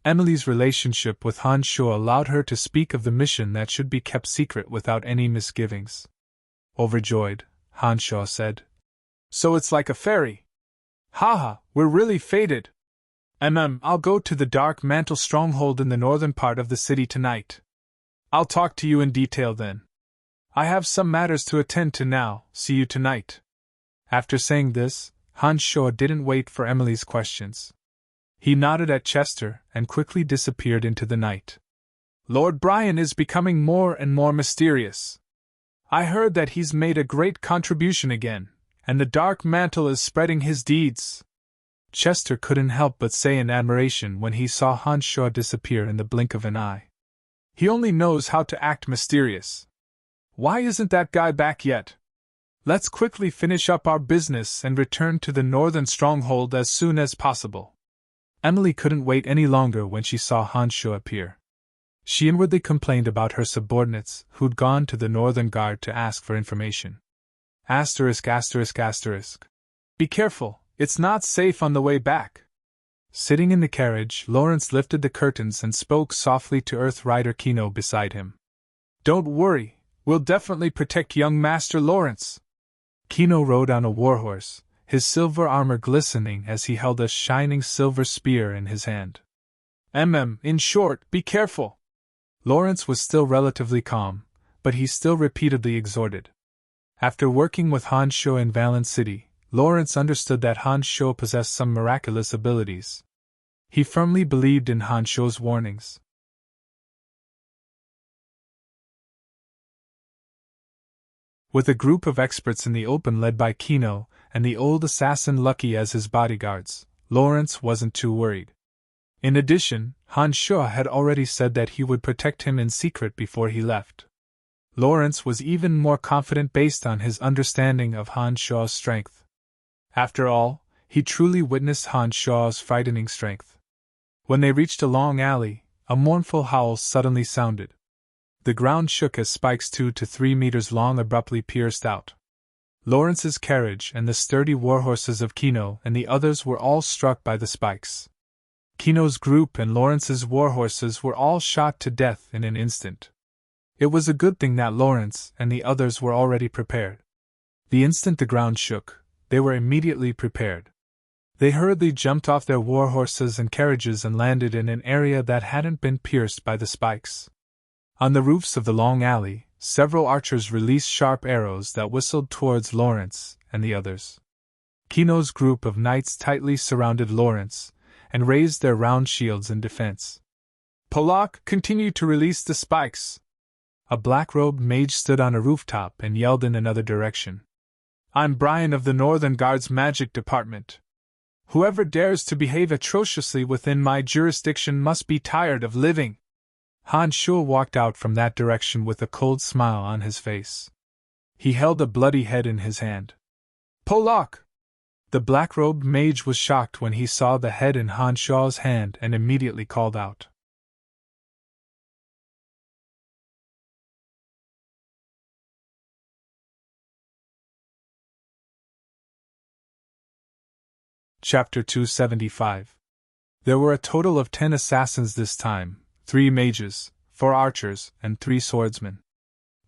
Emily's relationship with Han Shuo allowed her to speak of the mission that should be kept secret without any misgivings. Overjoyed, Han Shuo said. So it's like a fairy. Haha, we're really fated. I'll go to the Dark Mantle stronghold in the northern part of the city tonight. I'll talk to you in detail then. I have some matters to attend to now, see you tonight. After saying this, Han Shuo didn't wait for Emily's questions. He nodded at Chester and quickly disappeared into the night. Lord Brian is becoming more and more mysterious. I heard that he's made a great contribution again, and the Dark Mantle is spreading his deeds. Chester couldn't help but say in admiration when he saw Han Shuo disappear in the blink of an eye. He only knows how to act mysterious. Why isn't that guy back yet? Let's quickly finish up our business and return to the northern stronghold as soon as possible. Emily couldn't wait any longer when she saw Han Shuo appear. She inwardly complained about her subordinates who'd gone to the Northern Guard to ask for information. Asterisk. Be careful, it's not safe on the way back. Sitting in the carriage, Lawrence lifted the curtains and spoke softly to Earth Rider Kino beside him. Don't worry, we'll definitely protect young Master Lawrence. Kino rode on a warhorse, his silver armor glistening as he held a shining silver spear in his hand. In short, be careful. Lawrence was still relatively calm, but he still repeatedly exhorted. After working with Han Shuo in Valen City, Lawrence understood that Han Shuo possessed some miraculous abilities. He firmly believed in Han Shuo's warnings. With a group of experts in the open led by Kino and the old assassin Lucky as his bodyguards, Lawrence wasn't too worried. In addition, Han Shuo had already said that he would protect him in secret before he left. Lawrence was even more confident based on his understanding of Han Shuo's strength. After all, he truly witnessed Han Shuo's frightening strength. When they reached a long alley, a mournful howl suddenly sounded. The ground shook as spikes 2 to 3 meters long abruptly pierced out. Lawrence's carriage and the sturdy warhorses of Kino and the others were all struck by the spikes. Kino's group and Lawrence's warhorses were all shot to death in an instant. It was a good thing that Lawrence and the others were already prepared. The instant the ground shook, they were immediately prepared. They hurriedly jumped off their warhorses and carriages and landed in an area that hadn't been pierced by the spikes. On the roofs of the long alley, several archers released sharp arrows that whistled towards Lawrence and the others. Kino's group of knights tightly surrounded Lawrence and raised their round shields in defense. Polak continued to release the spikes. A black-robed mage stood on a rooftop and yelled in another direction. I'm Brian of the Northern Guard's Magic Department. Whoever dares to behave atrociously within my jurisdiction must be tired of living. Han Shuo walked out from that direction with a cold smile on his face. He held a bloody head in his hand. Polak! The black-robed mage was shocked when he saw the head in Han Shuo's hand and immediately called out. Chapter 275. There were a total of 10 assassins this time, 3 mages, 4 archers, and 3 swordsmen.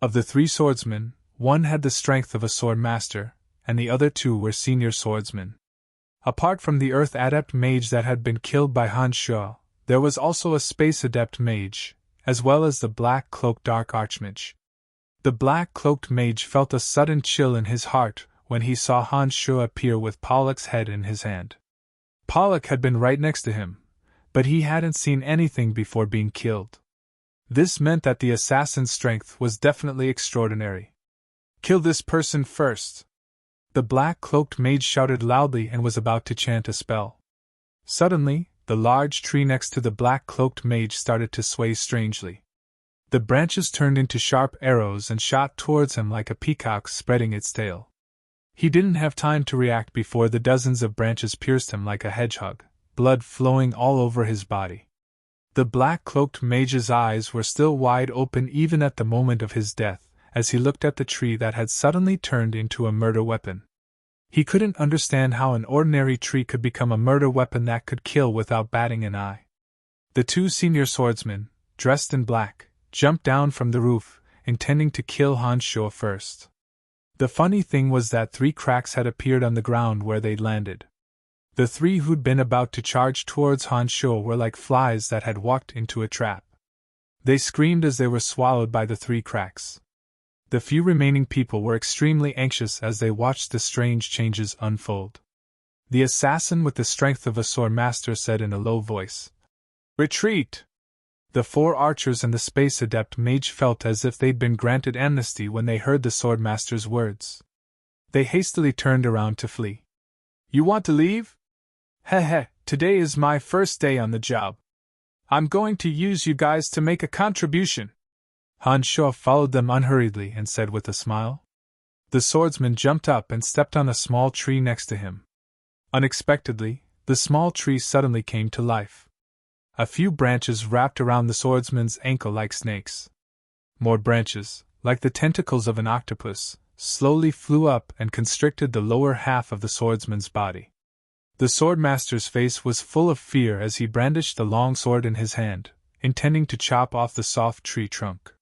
Of the 3 swordsmen, 1 had the strength of a sword master, and the other 2 were senior swordsmen. Apart from the Earth Adept mage that had been killed by Han Shuo, there was also a Space Adept mage, as well as the black-cloaked Dark Archmage. The black-cloaked mage felt a sudden chill in his heart when he saw Han Shuo appear with Pollock's head in his hand. Pollock had been right next to him, but he hadn't seen anything before being killed. This meant that the assassin's strength was definitely extraordinary. Kill this person first! The black-cloaked mage shouted loudly and was about to chant a spell. Suddenly, the large tree next to the black-cloaked mage started to sway strangely. The branches turned into sharp arrows and shot towards him like a peacock spreading its tail. He didn't have time to react before the dozens of branches pierced him like a hedgehog, blood flowing all over his body. The black-cloaked mage's eyes were still wide open even at the moment of his death, as he looked at the tree that had suddenly turned into a murder weapon. He couldn't understand how an ordinary tree could become a murder weapon that could kill without batting an eye. The two senior swordsmen, dressed in black, jumped down from the roof, intending to kill Han Shuo first. The funny thing was that 3 cracks had appeared on the ground where they'd landed. The 3 who'd been about to charge towards Han Shuo were like flies that had walked into a trap. They screamed as they were swallowed by the 3 cracks. The few remaining people were extremely anxious as they watched the strange changes unfold. The assassin with the strength of a sword master said in a low voice, "Retreat!" The 4 archers and the space adept mage felt as if they'd been granted amnesty when they heard the swordmaster's words. They hastily turned around to flee. "You want to leave? Heh, today is my first day on the job. I'm going to use you guys to make a contribution." Han Shuo followed them unhurriedly and said with a smile. The swordsman jumped up and stepped on a small tree next to him. Unexpectedly, the small tree suddenly came to life. A few branches wrapped around the swordsman's ankle like snakes. More branches, like the tentacles of an octopus, slowly flew up and constricted the lower half of the swordsman's body. The swordmaster's face was full of fear as he brandished the long sword in his hand, intending to chop off the soft tree trunk.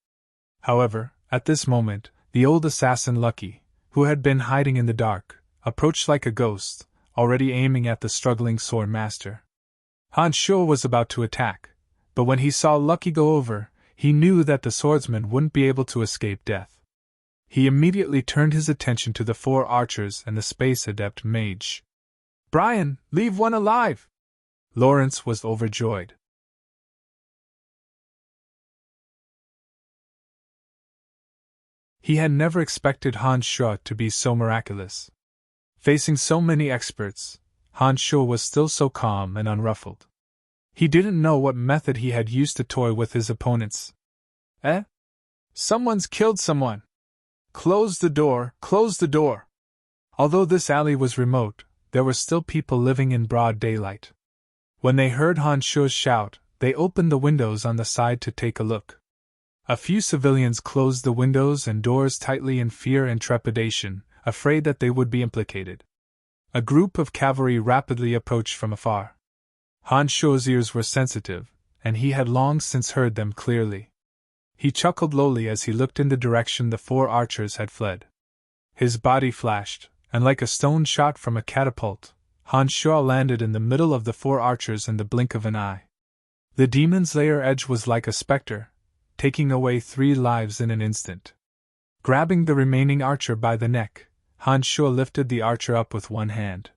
However, at this moment, the old assassin Lucky, who had been hiding in the dark, approached like a ghost, already aiming at the struggling swordmaster. Han Shuo was about to attack, but when he saw Lucky go over, he knew that the swordsman wouldn't be able to escape death. He immediately turned his attention to the 4 archers and the space adept mage. "Brian, leave one alive!" Lawrence was overjoyed. He had never expected Han Shuo to be so miraculous. Facing so many experts, Han Shuo was still so calm and unruffled. He didn't know what method he had used to toy with his opponents. Someone's killed someone! Close the door, close the door! Although this alley was remote, there were still people living in broad daylight. When they heard Han Shuo's shout, they opened the windows on the side to take a look. A few civilians closed the windows and doors tightly in fear and trepidation, afraid that they would be implicated. A group of cavalry rapidly approached from afar. Han Shuo's ears were sensitive, and he had long since heard them clearly. He chuckled lowly as he looked in the direction the 4 archers had fled. His body flashed, and like a stone shot from a catapult, Han Shuo landed in the middle of the 4 archers in the blink of an eye. The demon's lair edge was like a specter, taking away 3 lives in an instant. Grabbing the remaining archer by the neck, Han Shuo lifted the archer up with one hand.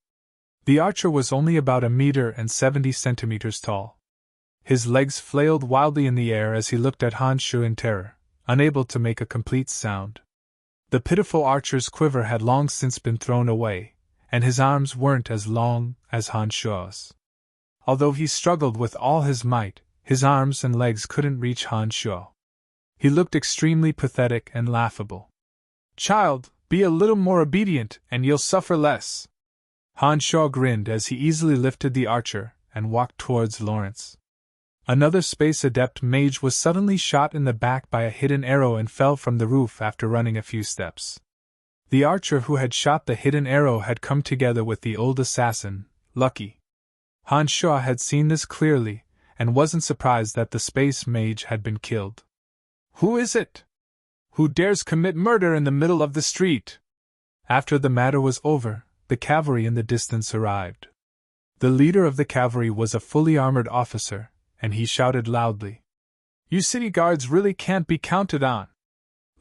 The archer was only about 1.70 meters tall. His legs flailed wildly in the air as he looked at Han Shuo in terror, unable to make a complete sound. The pitiful archer's quiver had long since been thrown away, and his arms weren't as long as Han Shuo's. Although he struggled with all his might, his arms and legs couldn't reach Han Shuo. He looked extremely pathetic and laughable. "Child, be a little more obedient and you'll suffer less." Han Shuo grinned as he easily lifted the archer and walked towards Lawrence. Another space adept mage was suddenly shot in the back by a hidden arrow and fell from the roof after running a few steps. The archer who had shot the hidden arrow had come together with the old assassin, Lucky. Han Shuo had seen this clearly, and wasn't surprised that the space mage had been killed. "Who is it? Who dares commit murder in the middle of the street?" After the matter was over, the cavalry in the distance arrived. The leader of the cavalry was a fully armored officer, and he shouted loudly, "You city guards really can't be counted on."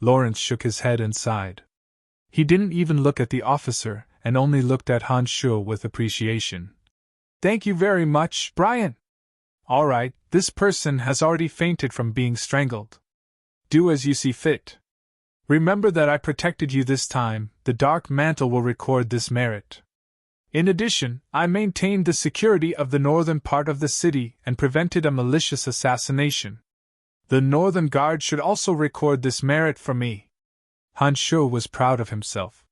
Lawrence shook his head and sighed. He didn't even look at the officer, and only looked at Han Shuo with appreciation. "Thank you very much, Brian. All right, this person has already fainted from being strangled. Do as you see fit. Remember that I protected you this time, the Dark Mantle will record this merit. In addition, I maintained the security of the northern part of the city and prevented a malicious assassination. The Northern Guard should also record this merit for me. Han Shuo was proud of himself.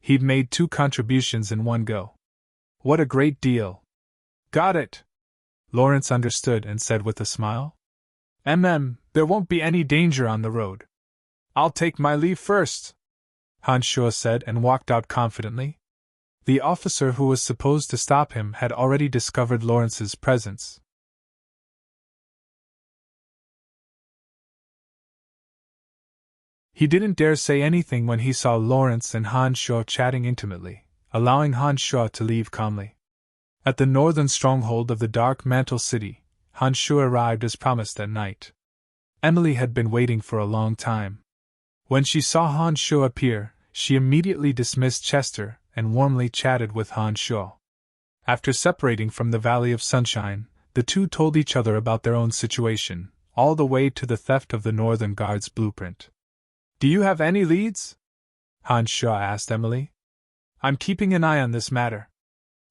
He'd made 2 contributions in one go. What a great deal. Got it. Lawrence understood and said with a smile. There won't be any danger on the road. I'll take my leave first, Han Shuo said and walked out confidently. The officer who was supposed to stop him had already discovered Lawrence's presence. He didn't dare say anything when he saw Lawrence and Han Shuo chatting intimately, allowing Han Shuo to leave calmly. At the northern stronghold of the Dark Mantle City, Han Shuo arrived as promised at night. Emily had been waiting for a long time. When she saw Han Shuo appear, she immediately dismissed Chester and warmly chatted with Han Shuo. After separating from the Valley of Sunshine, the two told each other about their own situation, all the way to the theft of the Northern Guard's blueprint. Do you have any leads? Han Shuo asked Emily. I'm keeping an eye on this matter.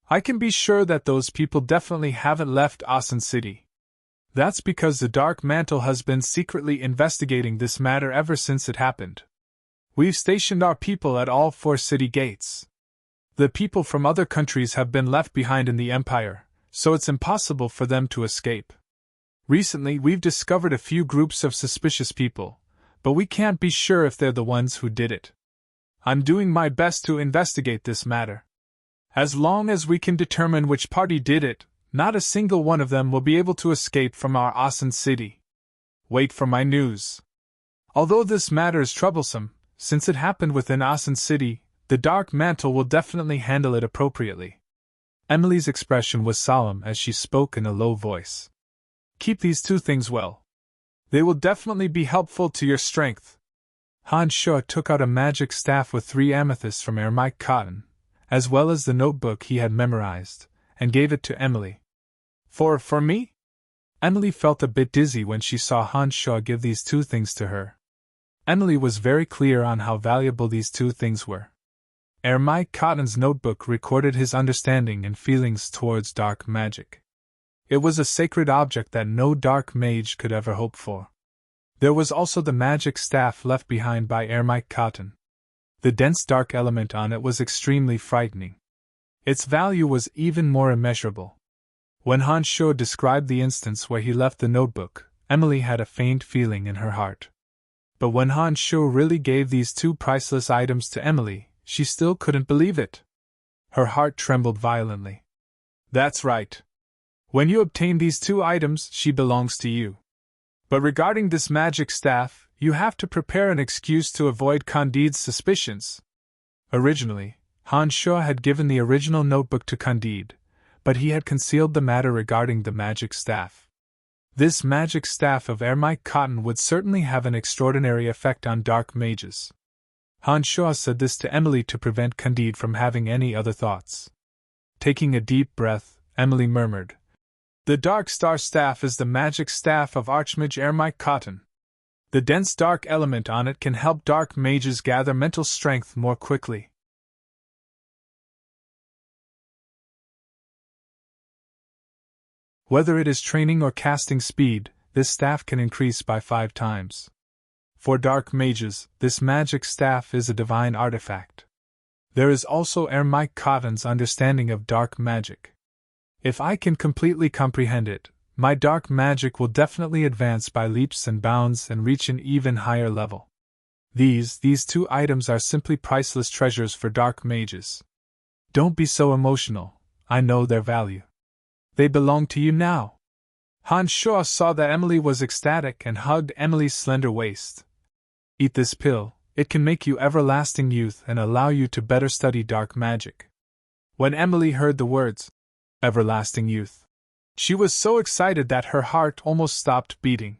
I can be sure that those people definitely haven't left Asen City. That's because the Dark Mantle has been secretly investigating this matter ever since it happened. We've stationed our people at all 4 city gates. The people from other countries have been left behind in the Empire, so it's impossible for them to escape. Recently, we've discovered a few groups of suspicious people, but we can't be sure if they're the ones who did it. I'm doing my best to investigate this matter. As long as we can determine which party did it, not a single one of them will be able to escape from our Asen City. Wait for my news. Although this matter is troublesome, since it happened within Asen City, the Dark Mantle will definitely handle it appropriately. Emily's expression was solemn as she spoke in a low voice. Keep these 2 things well. They will definitely be helpful to your strength. Han Shuo took out a magic staff with 3 amethysts from Ermite cotton, as well as the notebook he had memorized, and gave it to Emily. For me? Emily felt a bit dizzy when she saw Han Shuo give these 2 things to her. Emily was very clear on how valuable these 2 things were. Ermite Cotton's notebook recorded his understanding and feelings towards dark magic. It was a sacred object that no dark mage could ever hope for. There was also the magic staff left behind by Ermite Cotton. The dense dark element on it was extremely frightening. Its value was even more immeasurable. When Han Shuo described the instance where he left the notebook, Emily had a faint feeling in her heart. But when Han Shuo really gave these 2 priceless items to Emily, she still couldn't believe it. Her heart trembled violently. That's right. When you obtain these 2 items, she belongs to you. But regarding this magic staff, you have to prepare an excuse to avoid Candide's suspicions. Originally, Han Shuo had given the original notebook to Candide, but he had concealed the matter regarding the magic staff. This magic staff of Ermite Cotton would certainly have an extraordinary effect on dark mages. Han Shuo said this to Emily to prevent Candide from having any other thoughts. Taking a deep breath, Emily murmured, The Dark Star Staff is the magic staff of Archmage Ermite Cotton. The dense dark element on it can help dark mages gather mental strength more quickly. Whether it is training or casting speed, this staff can increase by 5 times. For dark mages, this magic staff is a divine artifact. There is also Ermite Cotton's understanding of dark magic. If I can completely comprehend it, my dark magic will definitely advance by leaps and bounds and reach an even higher level. These 2 items are simply priceless treasures for dark mages. Don't be so emotional, I know their value. They belong to you now. Han Shuo saw that Emily was ecstatic and hugged Emily's slender waist. Eat this pill, it can make you everlasting youth and allow you to better study dark magic. When Emily heard the words, everlasting youth, she was so excited that her heart almost stopped beating.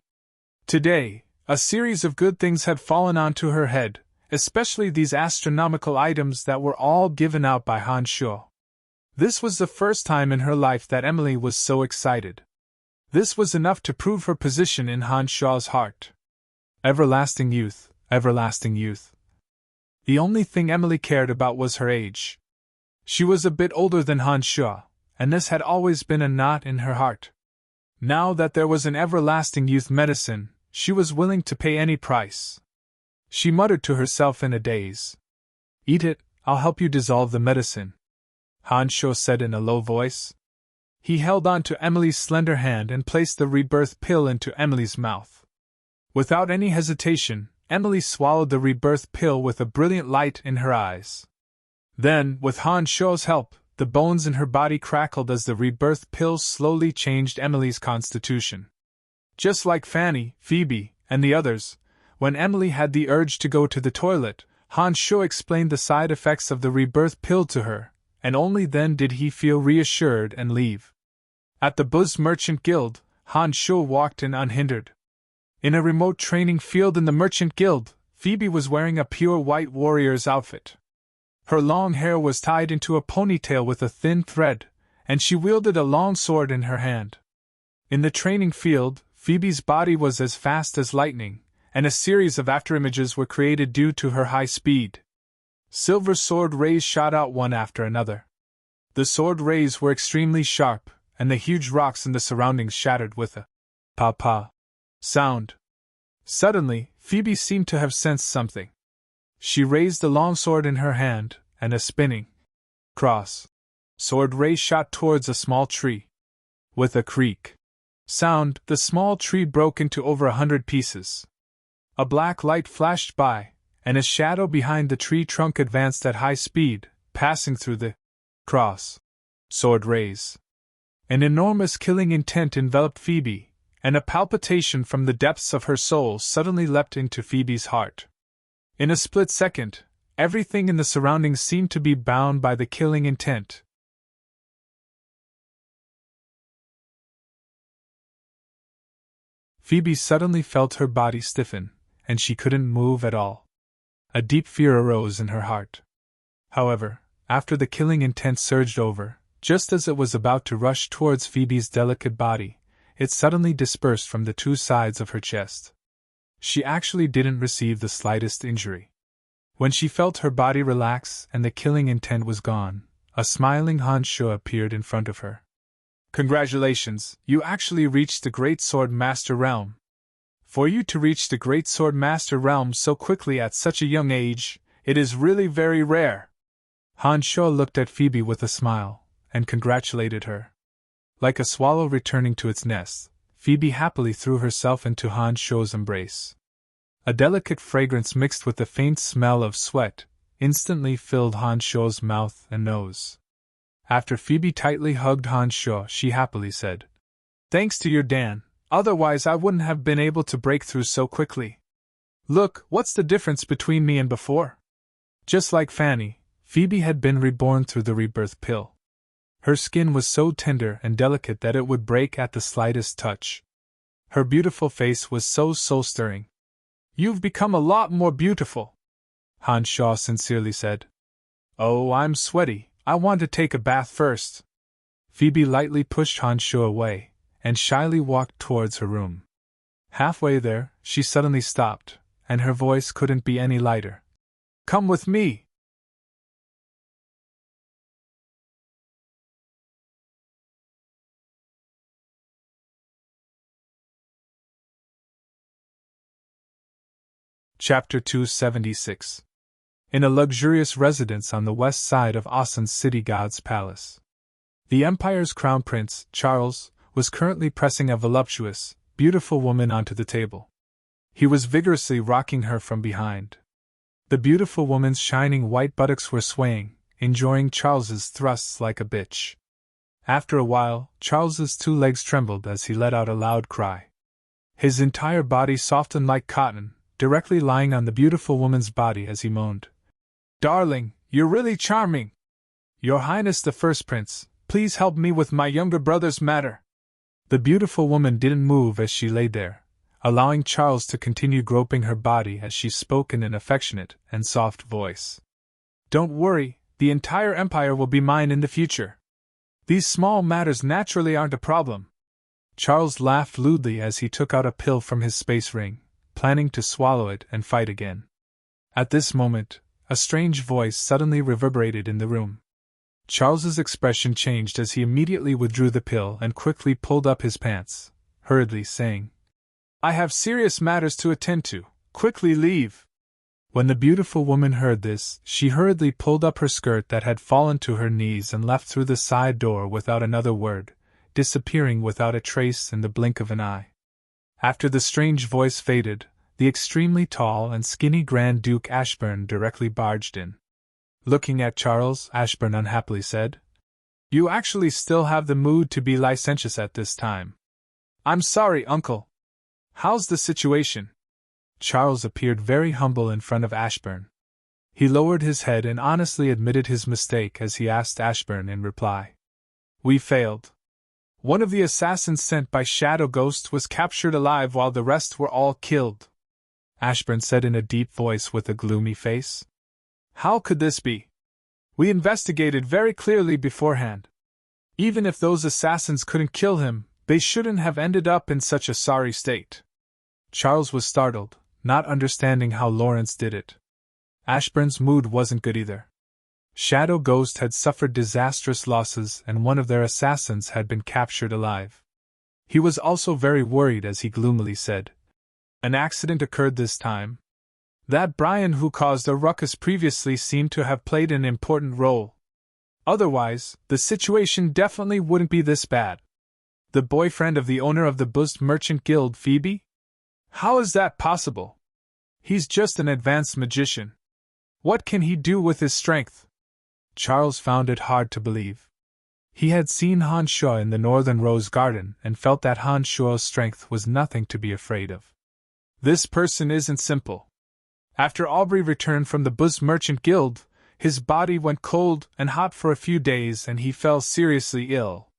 Today, a series of good things had fallen onto her head, especially these astronomical items that were all given out by Han Shuo. This was the first time in her life that Emily was so excited. This was enough to prove her position in Han Shuo's heart. Everlasting youth, everlasting youth. The only thing Emily cared about was her age. She was a bit older than Han Shuo, and this had always been a knot in her heart. Now that there was an everlasting youth medicine, she was willing to pay any price. She muttered to herself in a daze. "Eat it, I'll help you dissolve the medicine," Han Sho said in a low voice. He held on to Emily's slender hand and placed the rebirth pill into Emily's mouth. Without any hesitation, Emily swallowed the rebirth pill with a brilliant light in her eyes. Then, with Han Sho's help, the bones in her body crackled as the rebirth pill slowly changed Emily's constitution. Just like Fanny, Phoebe, and the others, when Emily had the urge to go to the toilet, Han Sho explained the side effects of the rebirth pill to her, and only then did he feel reassured and leave. At the Buzz Merchant Guild, Han Sho walked in unhindered. In a remote training field in the Merchant Guild, Phoebe was wearing a pure white warrior's outfit. Her long hair was tied into a ponytail with a thin thread, and she wielded a long sword in her hand. In the training field, Phoebe's body was as fast as lightning, and a series of afterimages were created due to her high speed. Silver sword rays shot out one after another. The sword rays were extremely sharp, and the huge rocks in the surroundings shattered with a pa-pa sound. Suddenly, Phoebe seemed to have sensed something. She raised the long sword in her hand, and a spinning cross sword ray shot towards a small tree. With a creak sound, the small tree broke into over 100 pieces. A black light flashed by, and a shadow behind the tree trunk advanced at high speed, passing through the cross sword rays. An enormous killing intent enveloped Phoebe, and a palpitation from the depths of her soul suddenly leapt into Phoebe's heart. In a split second, everything in the surroundings seemed to be bound by the killing intent. Phoebe suddenly felt her body stiffen, and she couldn't move at all. A deep fear arose in her heart. However, after the killing intent surged over, just as it was about to rush towards Phoebe's delicate body, it suddenly dispersed from the two sides of her chest. She actually didn't receive the slightest injury. When she felt her body relax and the killing intent was gone, a smiling Han Sho appeared in front of her. "Congratulations, you actually reached the Great Sword Master realm. For you to reach the Great Sword Master realm so quickly at such a young age, it is really very rare." Han Sho looked at Phoebe with a smile, and congratulated her. Like a swallow returning to its nest, Phoebe happily threw herself into Han Sho's embrace. A delicate fragrance mixed with the faint smell of sweat instantly filled Han Sho's mouth and nose. After Phoebe tightly hugged Han Sho, she happily said, "Thanks to your Dan, otherwise I wouldn't have been able to break through so quickly. Look, what's the difference between me and before?" Just like Fanny, Phoebe had been reborn through the rebirth pill. Her skin was so tender and delicate that it would break at the slightest touch. Her beautiful face was so soul-stirring. "You've become a lot more beautiful," Han Sho sincerely said. "Oh, I'm sweaty, I want to take a bath first." Phoebe lightly pushed Han Sho away, and shyly walked towards her room. Halfway there, she suddenly stopped, and her voice couldn't be any lighter. "Come with me!" Chapter 276. In a luxurious residence on the west side of Asen's city god's palace, the Empire's crown prince, Charles, was currently pressing a voluptuous, beautiful woman onto the table. He was vigorously rocking her from behind. The beautiful woman's shining white buttocks were swaying, enjoying Charles's thrusts like a bitch. After a while, Charles's two legs trembled as he let out a loud cry. His entire body softened like cotton, directly lying on the beautiful woman's body as he moaned, "Darling, you're really charming! Your Highness the First Prince, please help me with my younger brother's matter." The beautiful woman didn't move as she lay there, allowing Charles to continue groping her body as she spoke in an affectionate and soft voice. "Don't worry, the entire empire will be mine in the future. These small matters naturally aren't a problem." Charles laughed lewdly as he took out a pill from his space ring, planning to swallow it and fight again. At this moment, a strange voice suddenly reverberated in the room. Charles's expression changed as he immediately withdrew the pill and quickly pulled up his pants, hurriedly saying, I have serious matters to attend to. Quickly leave. When the beautiful woman heard this, she hurriedly pulled up her skirt that had fallen to her knees and left through the side door without another word, disappearing without a trace in the blink of an eye. After the strange voice faded, the extremely tall and skinny Grand Duke Ashburn directly barged in. Looking at Charles, Ashburn unhappily said, "You actually still have the mood to be licentious at this time." "I'm sorry, uncle. How's the situation?" Charles appeared very humble in front of Ashburn. He lowered his head and honestly admitted his mistake as he asked Ashburn in reply. "We failed. One of the assassins sent by Shadow Ghost was captured alive while the rest were all killed," Ashburn said in a deep voice with a gloomy face. "How could this be? We investigated very clearly beforehand. Even if those assassins couldn't kill him, they shouldn't have ended up in such a sorry state." Charles was startled, not understanding how Lawrence did it. Ashburn's mood wasn't good either. Shadow Ghost had suffered disastrous losses and one of their assassins had been captured alive. He was also very worried as he gloomily said, "An accident occurred this time. That Brian who caused a ruckus previously seemed to have played an important role. Otherwise, the situation definitely wouldn't be this bad." "The boyfriend of the owner of the Buzzed Merchant Guild, Phoebe? How is that possible? He's just an advanced magician. What can he do with his strength?" Charles found it hard to believe. He had seen Han Shuo in the Northern Rose Garden and felt that Han Shuo's strength was nothing to be afraid of. "This person isn't simple. After Aubrey returned from the Buzzed Merchant Guild, his body went cold and hot for a few days and he fell seriously ill."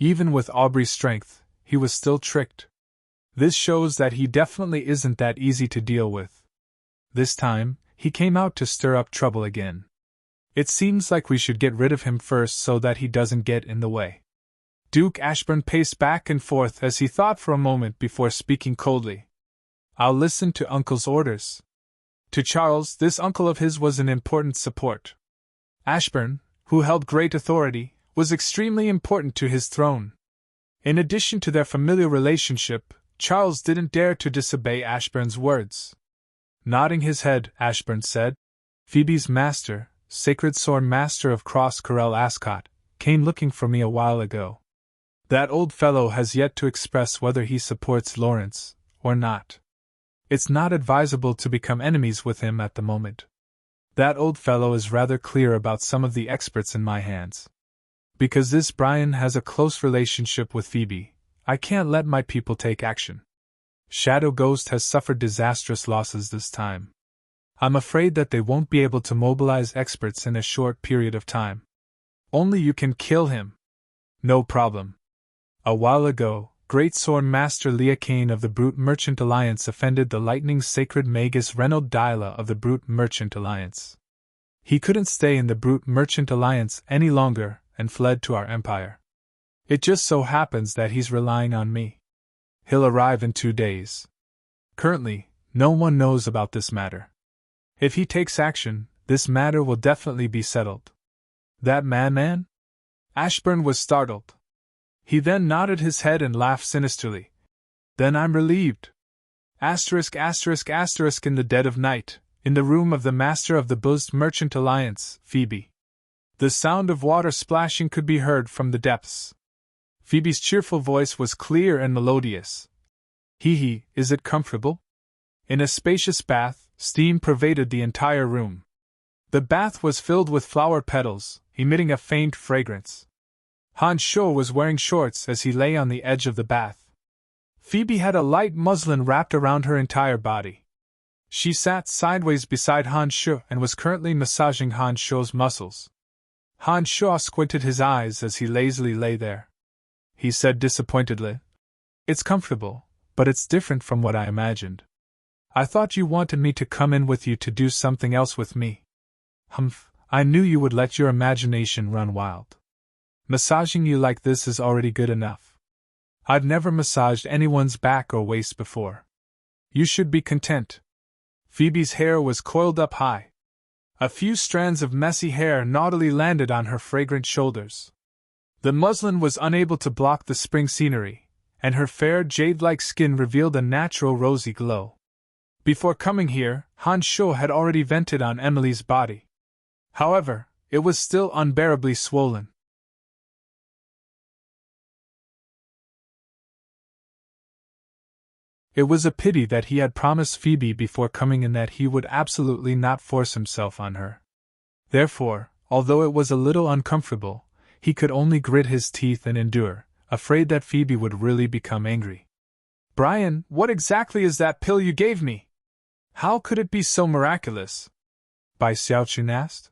Even with Aubrey's strength, he was still tricked. This shows that he definitely isn't that easy to deal with. This time, he came out to stir up trouble again. "It seems like we should get rid of him first so that he doesn't get in the way." Duke Ashburn paced back and forth as he thought for a moment before speaking coldly. "I'll listen to Uncle's orders." To Charles, this uncle of his was an important support. Ashburn, who held great authority, was extremely important to his throne. In addition to their familial relationship, Charles didn't dare to disobey Ashburn's words. Nodding his head, Ashburn said, "Phoebe's master, Sacred Sword Master of Cross Corel Ascot, came looking for me a while ago. That old fellow has yet to express whether he supports Lawrence or not. It's not advisable to become enemies with him at the moment. That old fellow is rather clear about some of the experts in my hands. Because this Brian has a close relationship with Phoebe, I can't let my people take action. Shadow Ghost has suffered disastrous losses this time. I'm afraid that they won't be able to mobilize experts in a short period of time. Only you can kill him." "No problem. A while ago, Great Sword Master Leah Kane of the Brute Merchant Alliance offended the lightning sacred Magus Reynold Dyla of the Brute Merchant Alliance. He couldn't stay in the Brute Merchant Alliance any longer and fled to our empire. It just so happens that he's relying on me. He'll arrive in 2 days. Currently, no one knows about this matter. If he takes action, this matter will definitely be settled." "That madman?" Ashburn was startled. He then nodded his head and laughed sinisterly. "Then I'm relieved. ****** In the dead of night, in the room of the Master of the Buzzed Merchant Alliance, Phoebe. The sound of water splashing could be heard from the depths. Phoebe's cheerful voice was clear and melodious. Hee, is it comfortable?" In a spacious bath, steam pervaded the entire room. The bath was filled with flower petals, emitting a faint fragrance. Han Shuo was wearing shorts as he lay on the edge of the bath. Phoebe had a light muslin wrapped around her entire body. She sat sideways beside Han Shuo and was currently massaging Han Shuo's muscles. Han Shuo squinted his eyes as he lazily lay there. He said disappointedly, "It's comfortable, but it's different from what I imagined. I thought you wanted me to come in with you to do something else with me." "Humph, I knew you would let your imagination run wild. Massaging you like this is already good enough. I've never massaged anyone's back or waist before. You should be content." Phoebe's hair was coiled up high. A few strands of messy hair naughtily landed on her fragrant shoulders. The muslin was unable to block the spring scenery, and her fair jade-like skin revealed a natural rosy glow. Before coming here, Han Sho had already vented on Emily's body. However, it was still unbearably swollen. It was a pity that he had promised Phoebe before coming and that he would absolutely not force himself on her. Therefore, although it was a little uncomfortable, he could only grit his teeth and endure, afraid that Phoebe would really become angry. "Brian, what exactly is that pill you gave me? How could it be so miraculous?" Bai Xiaoqun asked.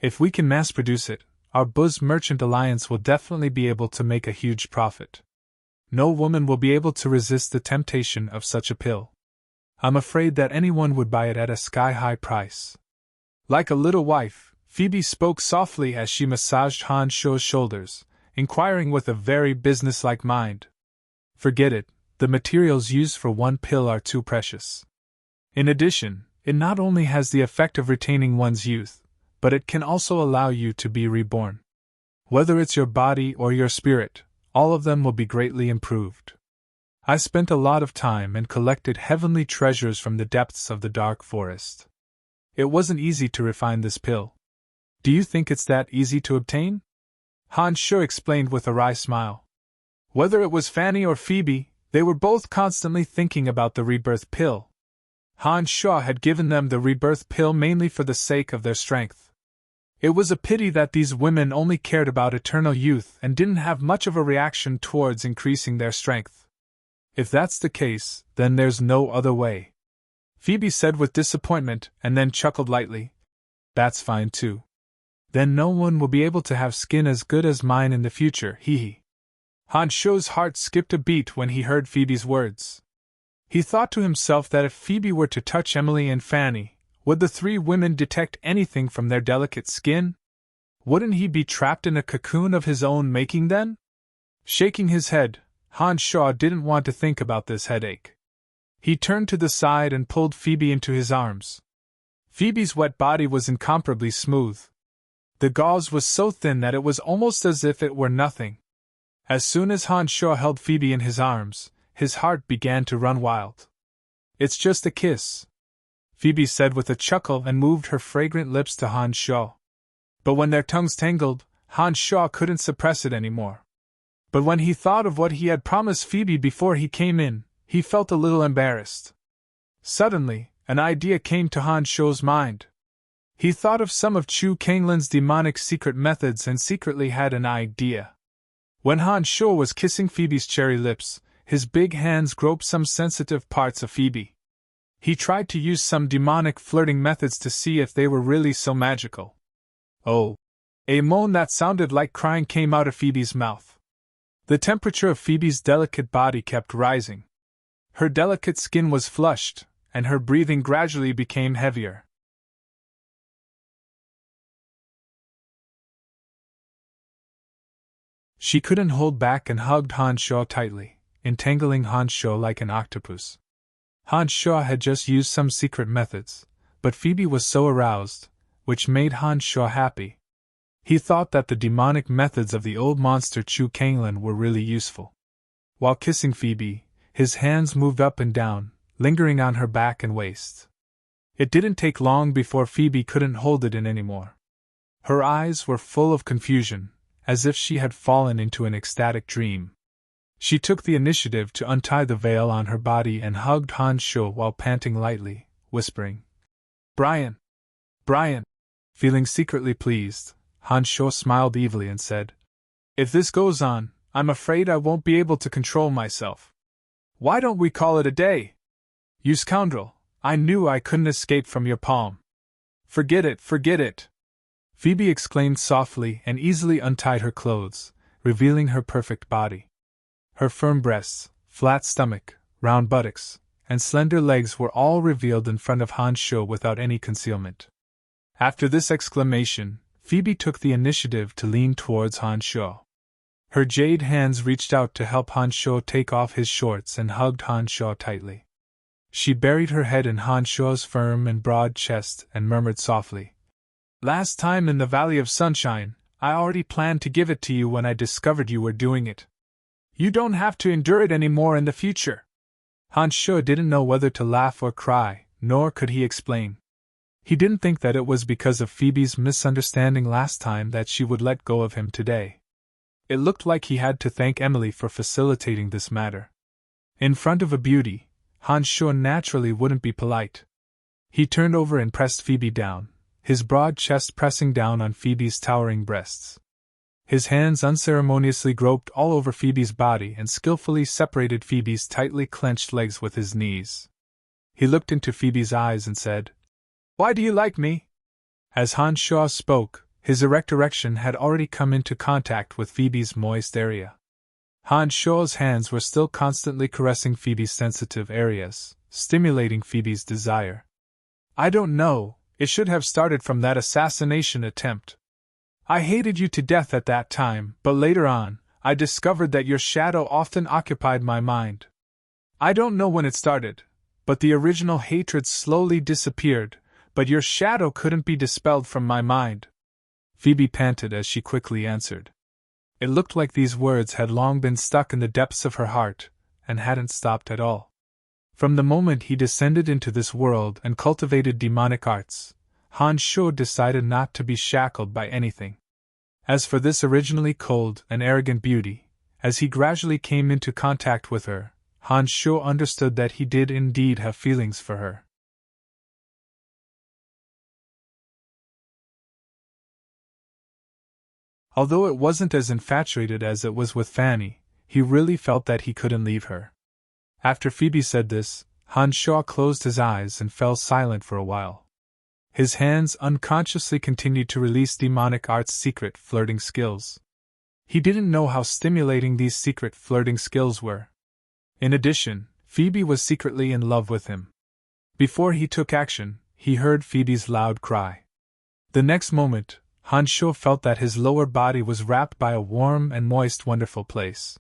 "If we can mass-produce it, our Buzz Merchant Alliance will definitely be able to make a huge profit. No woman will be able to resist the temptation of such a pill. I'm afraid that anyone would buy it at a sky-high price." Like a little wife, Phoebe spoke softly as she massaged Han Sho's shoulders, inquiring with a very businesslike mind. "Forget it, the materials used for one pill are too precious. In addition, it not only has the effect of retaining one's youth, but it can also allow you to be reborn. Whether it's your body or your spirit, all of them will be greatly improved. I spent a lot of time and collected heavenly treasures from the depths of the dark forest. It wasn't easy to refine this pill. Do you think it's that easy to obtain?" Han Sho explained with a wry smile. Whether it was Fanny or Phoebe, they were both constantly thinking about the rebirth pill. Han Sho had given them the rebirth pill mainly for the sake of their strength. It was a pity that these women only cared about eternal youth and didn't have much of a reaction towards increasing their strength. "If that's the case, then there's no other way," Phoebe said with disappointment, and then chuckled lightly. "That's fine too. Then no one will be able to have skin as good as mine in the future, hee hee." Han Sho's heart skipped a beat when he heard Phoebe's words. He thought to himself that if Phoebe were to touch Emily and Fanny, would the three women detect anything from their delicate skin? Wouldn't he be trapped in a cocoon of his own making then? Shaking his head, Han Sho didn't want to think about this headache. He turned to the side and pulled Phoebe into his arms. Phoebe's wet body was incomparably smooth. The gauze was so thin that it was almost as if it were nothing. As soon as Han Sho held Phoebe in his arms, his heart began to run wild. "It's just a kiss," Phoebe said with a chuckle and moved her fragrant lips to Han Sho. But when their tongues tangled, Han Sho couldn't suppress it anymore. But when he thought of what he had promised Phoebe before he came in, he felt a little embarrassed. Suddenly, an idea came to Han Sho's mind. He thought of some of Chu Kanglin's demonic secret methods and secretly had an idea. When Han Sho was kissing Phoebe's cherry lips, his big hands groped some sensitive parts of Phoebe. He tried to use some demonic flirting methods to see if they were really so magical. "Oh!" A moan that sounded like crying came out of Phoebe's mouth. The temperature of Phoebe's delicate body kept rising. Her delicate skin was flushed, and her breathing gradually became heavier. She couldn't hold back and hugged Han Sho tightly, entangling Han Sho like an octopus. Han Sho had just used some secret methods, but Phoebe was so aroused, which made Han Sho happy. He thought that the demonic methods of the old monster Chu Kanglin were really useful. While kissing Phoebe, his hands moved up and down, lingering on her back and waist. It didn't take long before Phoebe couldn't hold it in anymore. Her eyes were full of confusion, as if she had fallen into an ecstatic dream. She took the initiative to untie the veil on her body and hugged Han Sho while panting lightly, whispering, "Brian! Brian!" Feeling secretly pleased, Han Sho smiled evilly and said, "If this goes on, I'm afraid I won't be able to control myself. Why don't we call it a day? You scoundrel, I knew I couldn't escape from your palm." Forget it, forget it!" Phoebe exclaimed softly and easily untied her clothes, revealing her perfect body. Her firm breasts, flat stomach, round buttocks, and slender legs were all revealed in front of Han Sho without any concealment. After this exclamation, Phoebe took the initiative to lean towards Han Sho. Her jade hands reached out to help Han Sho take off his shorts and hugged Han Sho tightly. She buried her head in Han Sho's firm and broad chest and murmured softly, "Last time in the Valley of Sunshine, I already planned to give it to you when I discovered you were doing it. You don't have to endure it anymore in the future." Han Sho didn't know whether to laugh or cry, nor could he explain. He didn't think that it was because of Phoebe's misunderstanding last time that she would let go of him today. It looked like he had to thank Emily for facilitating this matter. In front of a beauty, Han Sho naturally wouldn't be polite. He turned over and pressed Phoebe down, his broad chest pressing down on Phoebe's towering breasts. His hands unceremoniously groped all over Phoebe's body and skillfully separated Phoebe's tightly clenched legs with his knees. He looked into Phoebe's eyes and said, "Why do you like me?" As Han Sho spoke, his erect erection had already come into contact with Phoebe's moist area. Han Sho's hands were still constantly caressing Phoebe's sensitive areas, stimulating Phoebe's desire. "I don't know, it should have started from that assassination attempt. I hated you to death at that time, but later on, I discovered that your shadow often occupied my mind. I don't know when it started, but the original hatred slowly disappeared, but your shadow couldn't be dispelled from my mind." Phoebe panted as she quickly answered. It looked like these words had long been stuck in the depths of her heart, and hadn't stopped at all. From the moment he descended into this world and cultivated demonic arts, Han Sho decided not to be shackled by anything. As for this originally cold and arrogant beauty, as he gradually came into contact with her, Han Sho understood that he did indeed have feelings for her. Although it wasn't as infatuated as it was with Fanny, he really felt that he couldn't leave her. After Phoebe said this, Han Sho closed his eyes and fell silent for a while. His hands unconsciously continued to release demonic art's secret flirting skills. He didn't know how stimulating these secret flirting skills were. In addition, Phoebe was secretly in love with him. Before he took action, he heard Phoebe's loud cry. The next moment, Han Sho felt that his lower body was wrapped by a warm and moist wonderful place.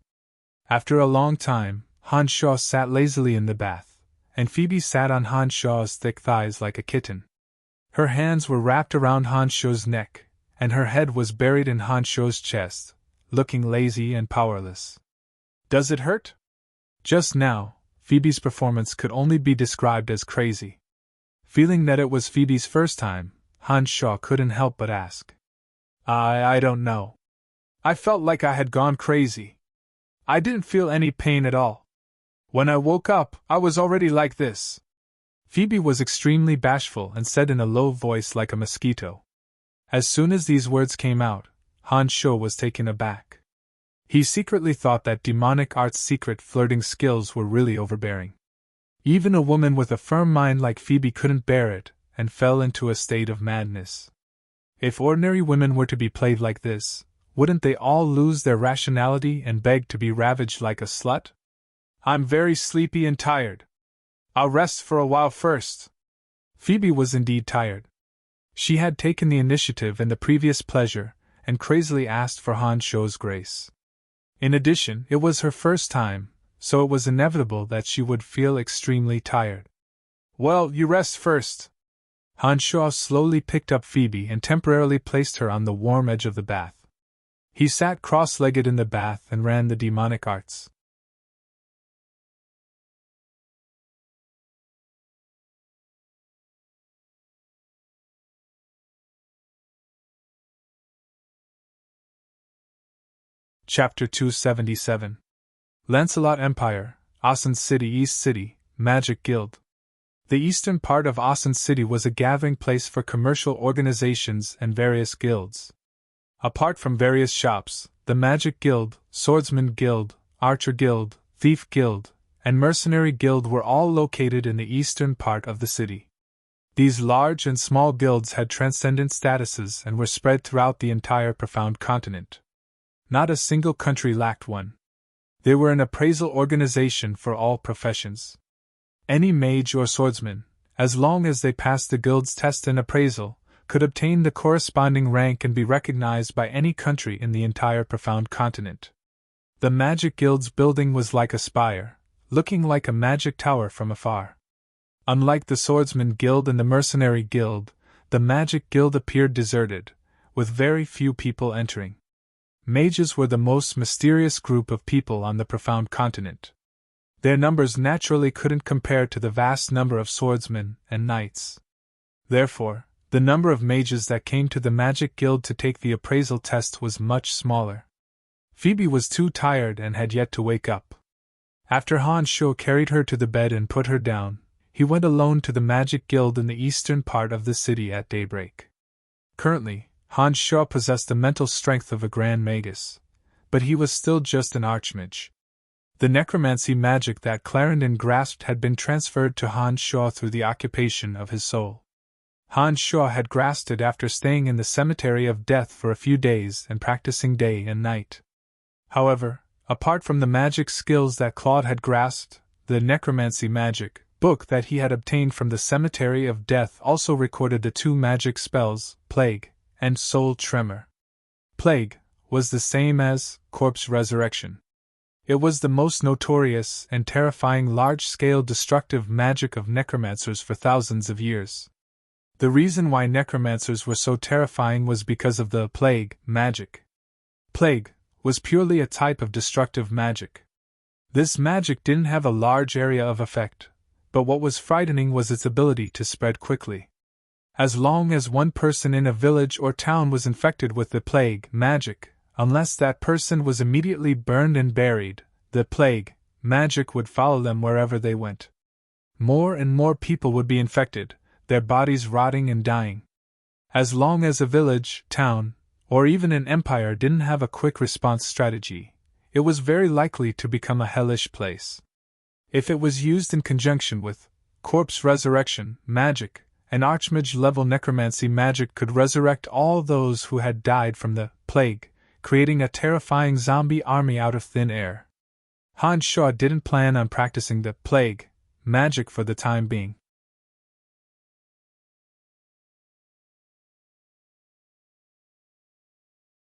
After a long time, Han Sho sat lazily in the bath, and Phoebe sat on Han Sho's thick thighs like a kitten. Her hands were wrapped around Han Sho's neck, and her head was buried in Han Sho's chest, looking lazy and powerless. "Does it hurt?" Just now, Phoebe's performance could only be described as crazy. Feeling that it was Phoebe's first time, Han Sho couldn't help but ask. I don't know. I felt like I had gone crazy. I didn't feel any pain at all. When I woke up, I was already like this." Phoebe was extremely bashful and said in a low voice like a mosquito. As soon as these words came out, Han Sho was taken aback. He secretly thought that demonic art's secret flirting skills were really overbearing. Even a woman with a firm mind like Phoebe couldn't bear it, and fell into a state of madness. If ordinary women were to be played like this, wouldn't they all lose their rationality and beg to be ravaged like a slut? "I'm very sleepy and tired. I'll rest for a while first." Phoebe was indeed tired. She had taken the initiative in the previous pleasure, and crazily asked for Han Sho's grace. In addition, it was her first time, so it was inevitable that she would feel extremely tired. "Well, you rest first." Han Sho slowly picked up Phoebe and temporarily placed her on the warm edge of the bath. He sat cross-legged in the bath and ran the demonic arts. Chapter 277. Lancelot Empire, Asen City, East City, Magic Guild. The eastern part of Asen City was a gathering place for commercial organizations and various guilds. Apart from various shops, the Magic Guild, Swordsman Guild, Archer Guild, Thief Guild, and Mercenary Guild were all located in the eastern part of the city. These large and small guilds had transcendent statuses and were spread throughout the entire profound continent. Not a single country lacked one. They were an appraisal organization for all professions. Any mage or swordsman, as long as they passed the guild's test and appraisal, could obtain the corresponding rank and be recognized by any country in the entire profound continent. The Magic Guild's building was like a spire, looking like a magic tower from afar. Unlike the Swordsman Guild and the Mercenary Guild, the Magic Guild appeared deserted, with very few people entering. Mages were the most mysterious group of people on the profound continent. Their numbers naturally couldn't compare to the vast number of swordsmen and knights. Therefore, the number of mages that came to the Magic Guild to take the appraisal test was much smaller. Phoebe was too tired and had yet to wake up. After Han Sho carried her to the bed and put her down, he went alone to the Magic Guild in the eastern part of the city at daybreak. Currently, Han Sho possessed the mental strength of a Grand Magus, but he was still just an Archmage. The necromancy magic that Clarendon grasped had been transferred to Han Sho through the occupation of his soul. Han Sho had grasped it after staying in the Cemetery of Death for a few days and practicing day and night. However, apart from the magic skills that Claude had grasped, the necromancy magic book that he had obtained from the Cemetery of Death also recorded the two magic spells, Plague and Soul Tremor. Plague was the same as corpse resurrection. It was the most notorious and terrifying large-scale destructive magic of necromancers for thousands of years. The reason why necromancers were so terrifying was because of the plague magic. Plague was purely a type of destructive magic. This magic didn't have a large area of effect, but what was frightening was its ability to spread quickly. As long as one person in a village or town was infected with the plague magic, unless that person was immediately burned and buried, the plague magic would follow them wherever they went. More and more people would be infected, their bodies rotting and dying. As long as a village, town, or even an empire didn't have a quick response strategy, it was very likely to become a hellish place. If it was used in conjunction with corpse resurrection magic, an Archmage-level necromancy magic could resurrect all those who had died from the plague, creating a terrifying zombie army out of thin air. Han Sho didn't plan on practicing the plague magic for the time being.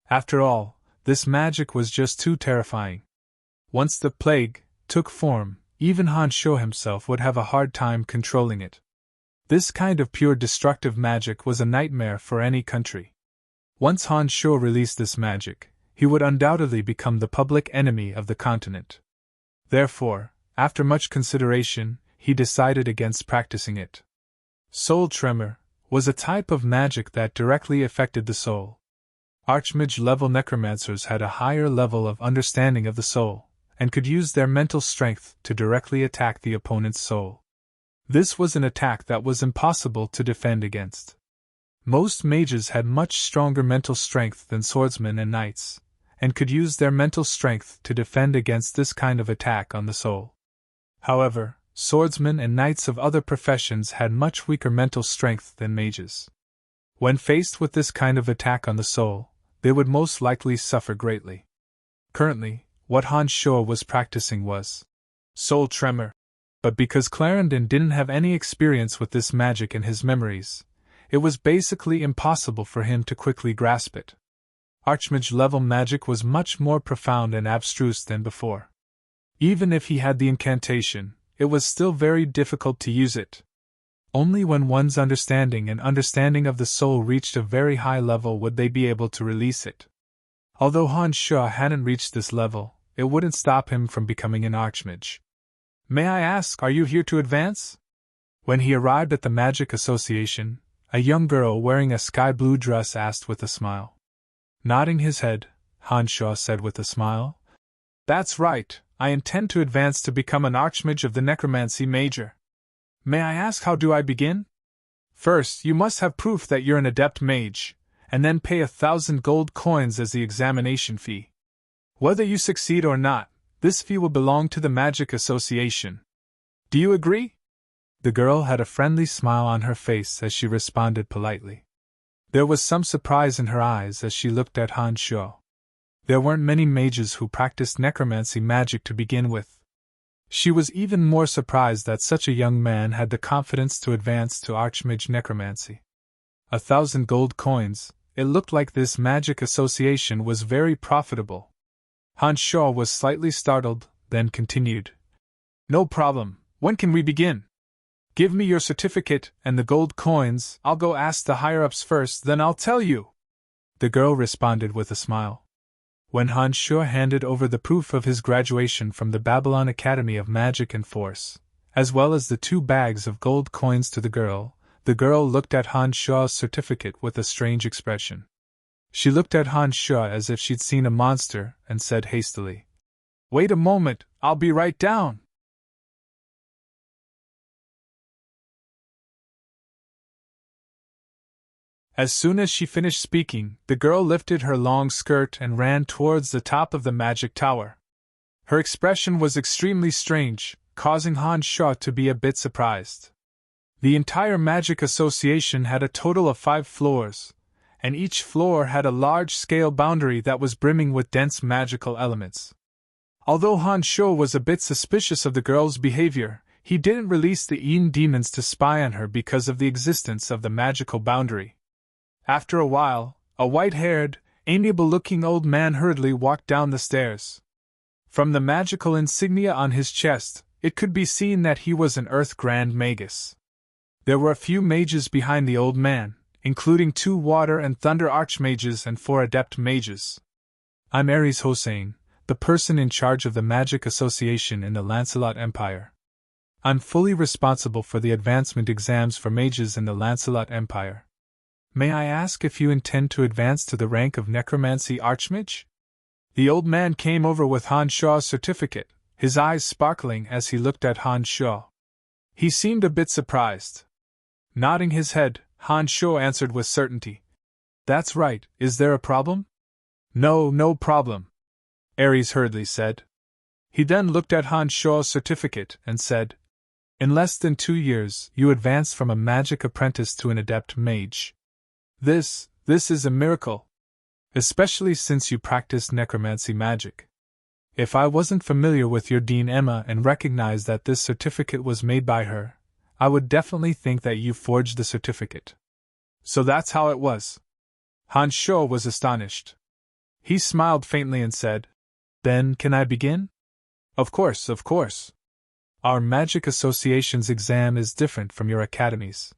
After all, this magic was just too terrifying. Once the plague took form, even Han Sho himself would have a hard time controlling it. This kind of pure destructive magic was a nightmare for any country. Once Han Sho released this magic, he would undoubtedly become the public enemy of the continent. Therefore, after much consideration, he decided against practicing it. Soul Tremor was a type of magic that directly affected the soul. Archmage-level necromancers had a higher level of understanding of the soul, and could use their mental strength to directly attack the opponent's soul. This was an attack that was impossible to defend against. Most mages had much stronger mental strength than swordsmen and knights, and could use their mental strength to defend against this kind of attack on the soul. However, swordsmen and knights of other professions had much weaker mental strength than mages. When faced with this kind of attack on the soul, they would most likely suffer greatly. Currently, what Han Sho was practicing was Soul Tremor. But because Clarendon didn't have any experience with this magic in his memories, it was basically impossible for him to quickly grasp it. Archmage-level magic was much more profound and abstruse than before. Even if he had the incantation, it was still very difficult to use it. Only when one's understanding of the soul reached a very high level would they be able to release it. Although Han Sho hadn't reached this level, it wouldn't stop him from becoming an Archmage. "May I ask, are you here to advance?" When he arrived at the Magic Association, a young girl wearing a sky-blue dress asked with a smile. Nodding his head, Han Sho said with a smile, "That's right, I intend to advance to become an Archmage of the Necromancy Major. May I ask, how do I begin?" "First, you must have proof that you're an adept mage, and then pay 1,000 gold coins as the examination fee. Whether you succeed or not, this fee will belong to the Magic Association. Do you agree?" The girl had a friendly smile on her face as she responded politely. There was some surprise in her eyes as she looked at Han Sho. There weren't many mages who practiced necromancy magic to begin with. She was even more surprised that such a young man had the confidence to advance to Archmage necromancy. 1,000 gold coins, it looked like this magic association was very profitable. Han Sho was slightly startled, then continued. "No problem, when can we begin? Give me your certificate and the gold coins, I'll go ask the higher-ups first, then I'll tell you." the girl responded with a smile. When Han Shuo handed over the proof of his graduation from the Babylon Academy of Magic and Force, as well as the 2 bags of gold coins to the girl looked at Han Shuo's certificate with a strange expression. She looked at Han Shuo as if she'd seen a monster and said hastily, "Wait a moment, I'll be right down." As soon as she finished speaking, the girl lifted her long skirt and ran towards the top of the magic tower. Her expression was extremely strange, causing Han Shuo to be a bit surprised. The entire Magic Association had a total of 5 floors, and each floor had a large-scale boundary that was brimming with dense magical elements. Although Han Shuo was a bit suspicious of the girl's behavior, he didn't release the Yin demons to spy on her because of the existence of the magical boundary. After a while, a white-haired, amiable-looking old man hurriedly walked down the stairs. From the magical insignia on his chest, it could be seen that he was an Earth Grand Magus. There were a few mages behind the old man, including 2 water and thunder archmages and 4 adept mages. "I'm Ares Hossein, the person in charge of the Magic Association in the Lancelot Empire. I'm fully responsible for the advancement exams for mages in the Lancelot Empire. May I ask if you intend to advance to the rank of Necromancy Archmage?" The old man came over with Han Shuo's certificate, his eyes sparkling as he looked at Han Shuo. He seemed a bit surprised. Nodding his head, Han Shuo answered with certainty, "That's right, is there a problem?" No problem," Ares hurriedly said. He then looked at Han Shuo's certificate and said, "In less than 2 years, you advanced from a magic apprentice to an adept mage. This is a miracle, especially since you practiced necromancy magic. If I wasn't familiar with your Dean Emma and recognized that this certificate was made by her, I would definitely think that you forged the certificate." "So that's how it was?" Han Shuo was astonished. He smiled faintly and said, "Then can I begin?" Of course. Our Magic Association's exam is different from your academy's.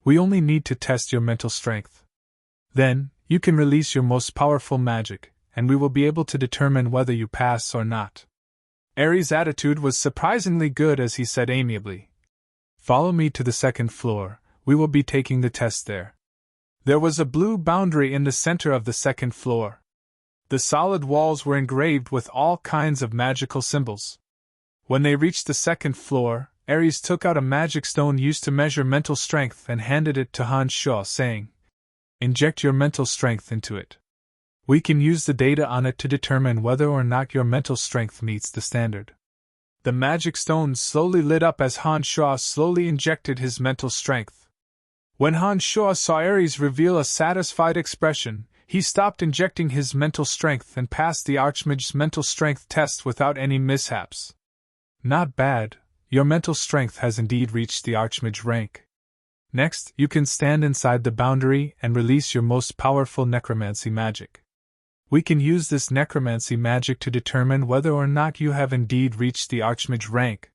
We only need to test your mental strength. Then, you can release your most powerful magic, and we will be able to determine whether you pass or not." Ares' attitude was surprisingly good as he said amiably, "Follow me to the 2nd floor, we will be taking the test there." There was a blue boundary in the center of the 2nd floor. The solid walls were engraved with all kinds of magical symbols. When they reached the 2nd floor, Ares took out a magic stone used to measure mental strength and handed it to Han Shuo, saying, "Inject your mental strength into it. We can use the data on it to determine whether or not your mental strength meets the standard." The magic stone slowly lit up as Han Shuo slowly injected his mental strength. When Han Shuo saw Ares reveal a satisfied expression, he stopped injecting his mental strength and passed the Archmage's mental strength test without any mishaps. "Not bad. Your mental strength has indeed reached the Archmage rank. Next, you can stand inside the boundary and release your most powerful necromancy magic. We can use this necromancy magic to determine whether or not you have indeed reached the Archmage rank."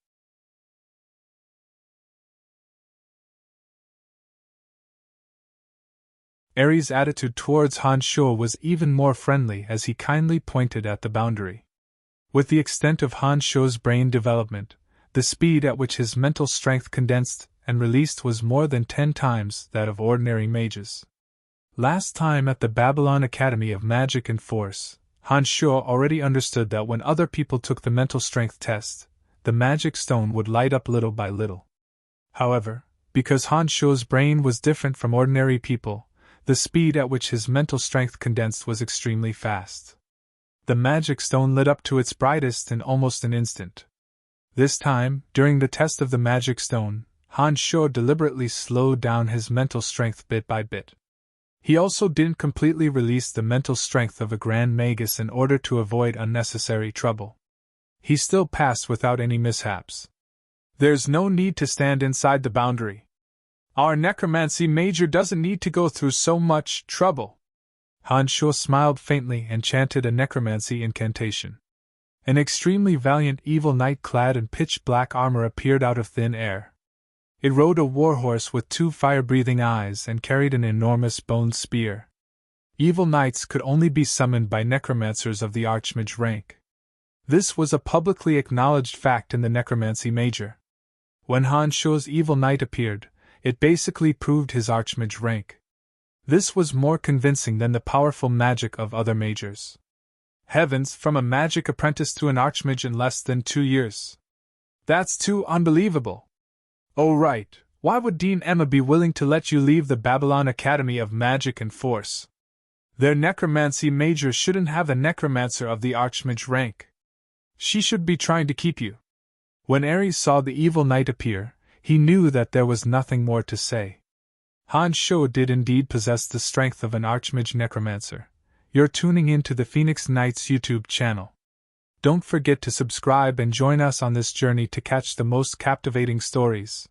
Ares' attitude towards Han Shuo was even more friendly as he kindly pointed at the boundary. With the extent of Han Shuo's brain development, the speed at which his mental strength condensed and released was more than 10 times that of ordinary mages. Last time at the Babylon Academy of Magic and Force, Han Shuo already understood that when other people took the mental strength test, the magic stone would light up little by little. However, because Han Shuo's brain was different from ordinary people, the speed at which his mental strength condensed was extremely fast. The magic stone lit up to its brightest in almost an instant. This time, during the test of the magic stone, Han Shuo deliberately slowed down his mental strength bit by bit. He also didn't completely release the mental strength of a Grand Magus in order to avoid unnecessary trouble. He still passed without any mishaps. "There's no need to stand inside the boundary. Our necromancy major doesn't need to go through so much trouble." Han Shuo smiled faintly and chanted a necromancy incantation. An extremely valiant evil knight clad in pitch-black armor appeared out of thin air. It rode a warhorse with 2 fire-breathing eyes and carried an enormous bone spear. Evil knights could only be summoned by necromancers of the Archmage rank. This was a publicly acknowledged fact in the Necromancy Major. When Han Shuo's evil knight appeared, it basically proved his Archmage rank. This was more convincing than the powerful magic of other majors. Heavens, from a magic apprentice to an Archmage in less than 2 years. That's too unbelievable. Oh right, why would Dean Emma be willing to let you leave the Babylon Academy of Magic and Force? Their necromancy major shouldn't have a necromancer of the Archmage rank. She should be trying to keep you. When Ares saw the evil knight appear, he knew that there was nothing more to say. Han Shuo did indeed possess the strength of an Archmage necromancer. You're tuning in to the Phoenix Knights YouTube channel. Don't forget to subscribe and join us on this journey to catch the most captivating stories.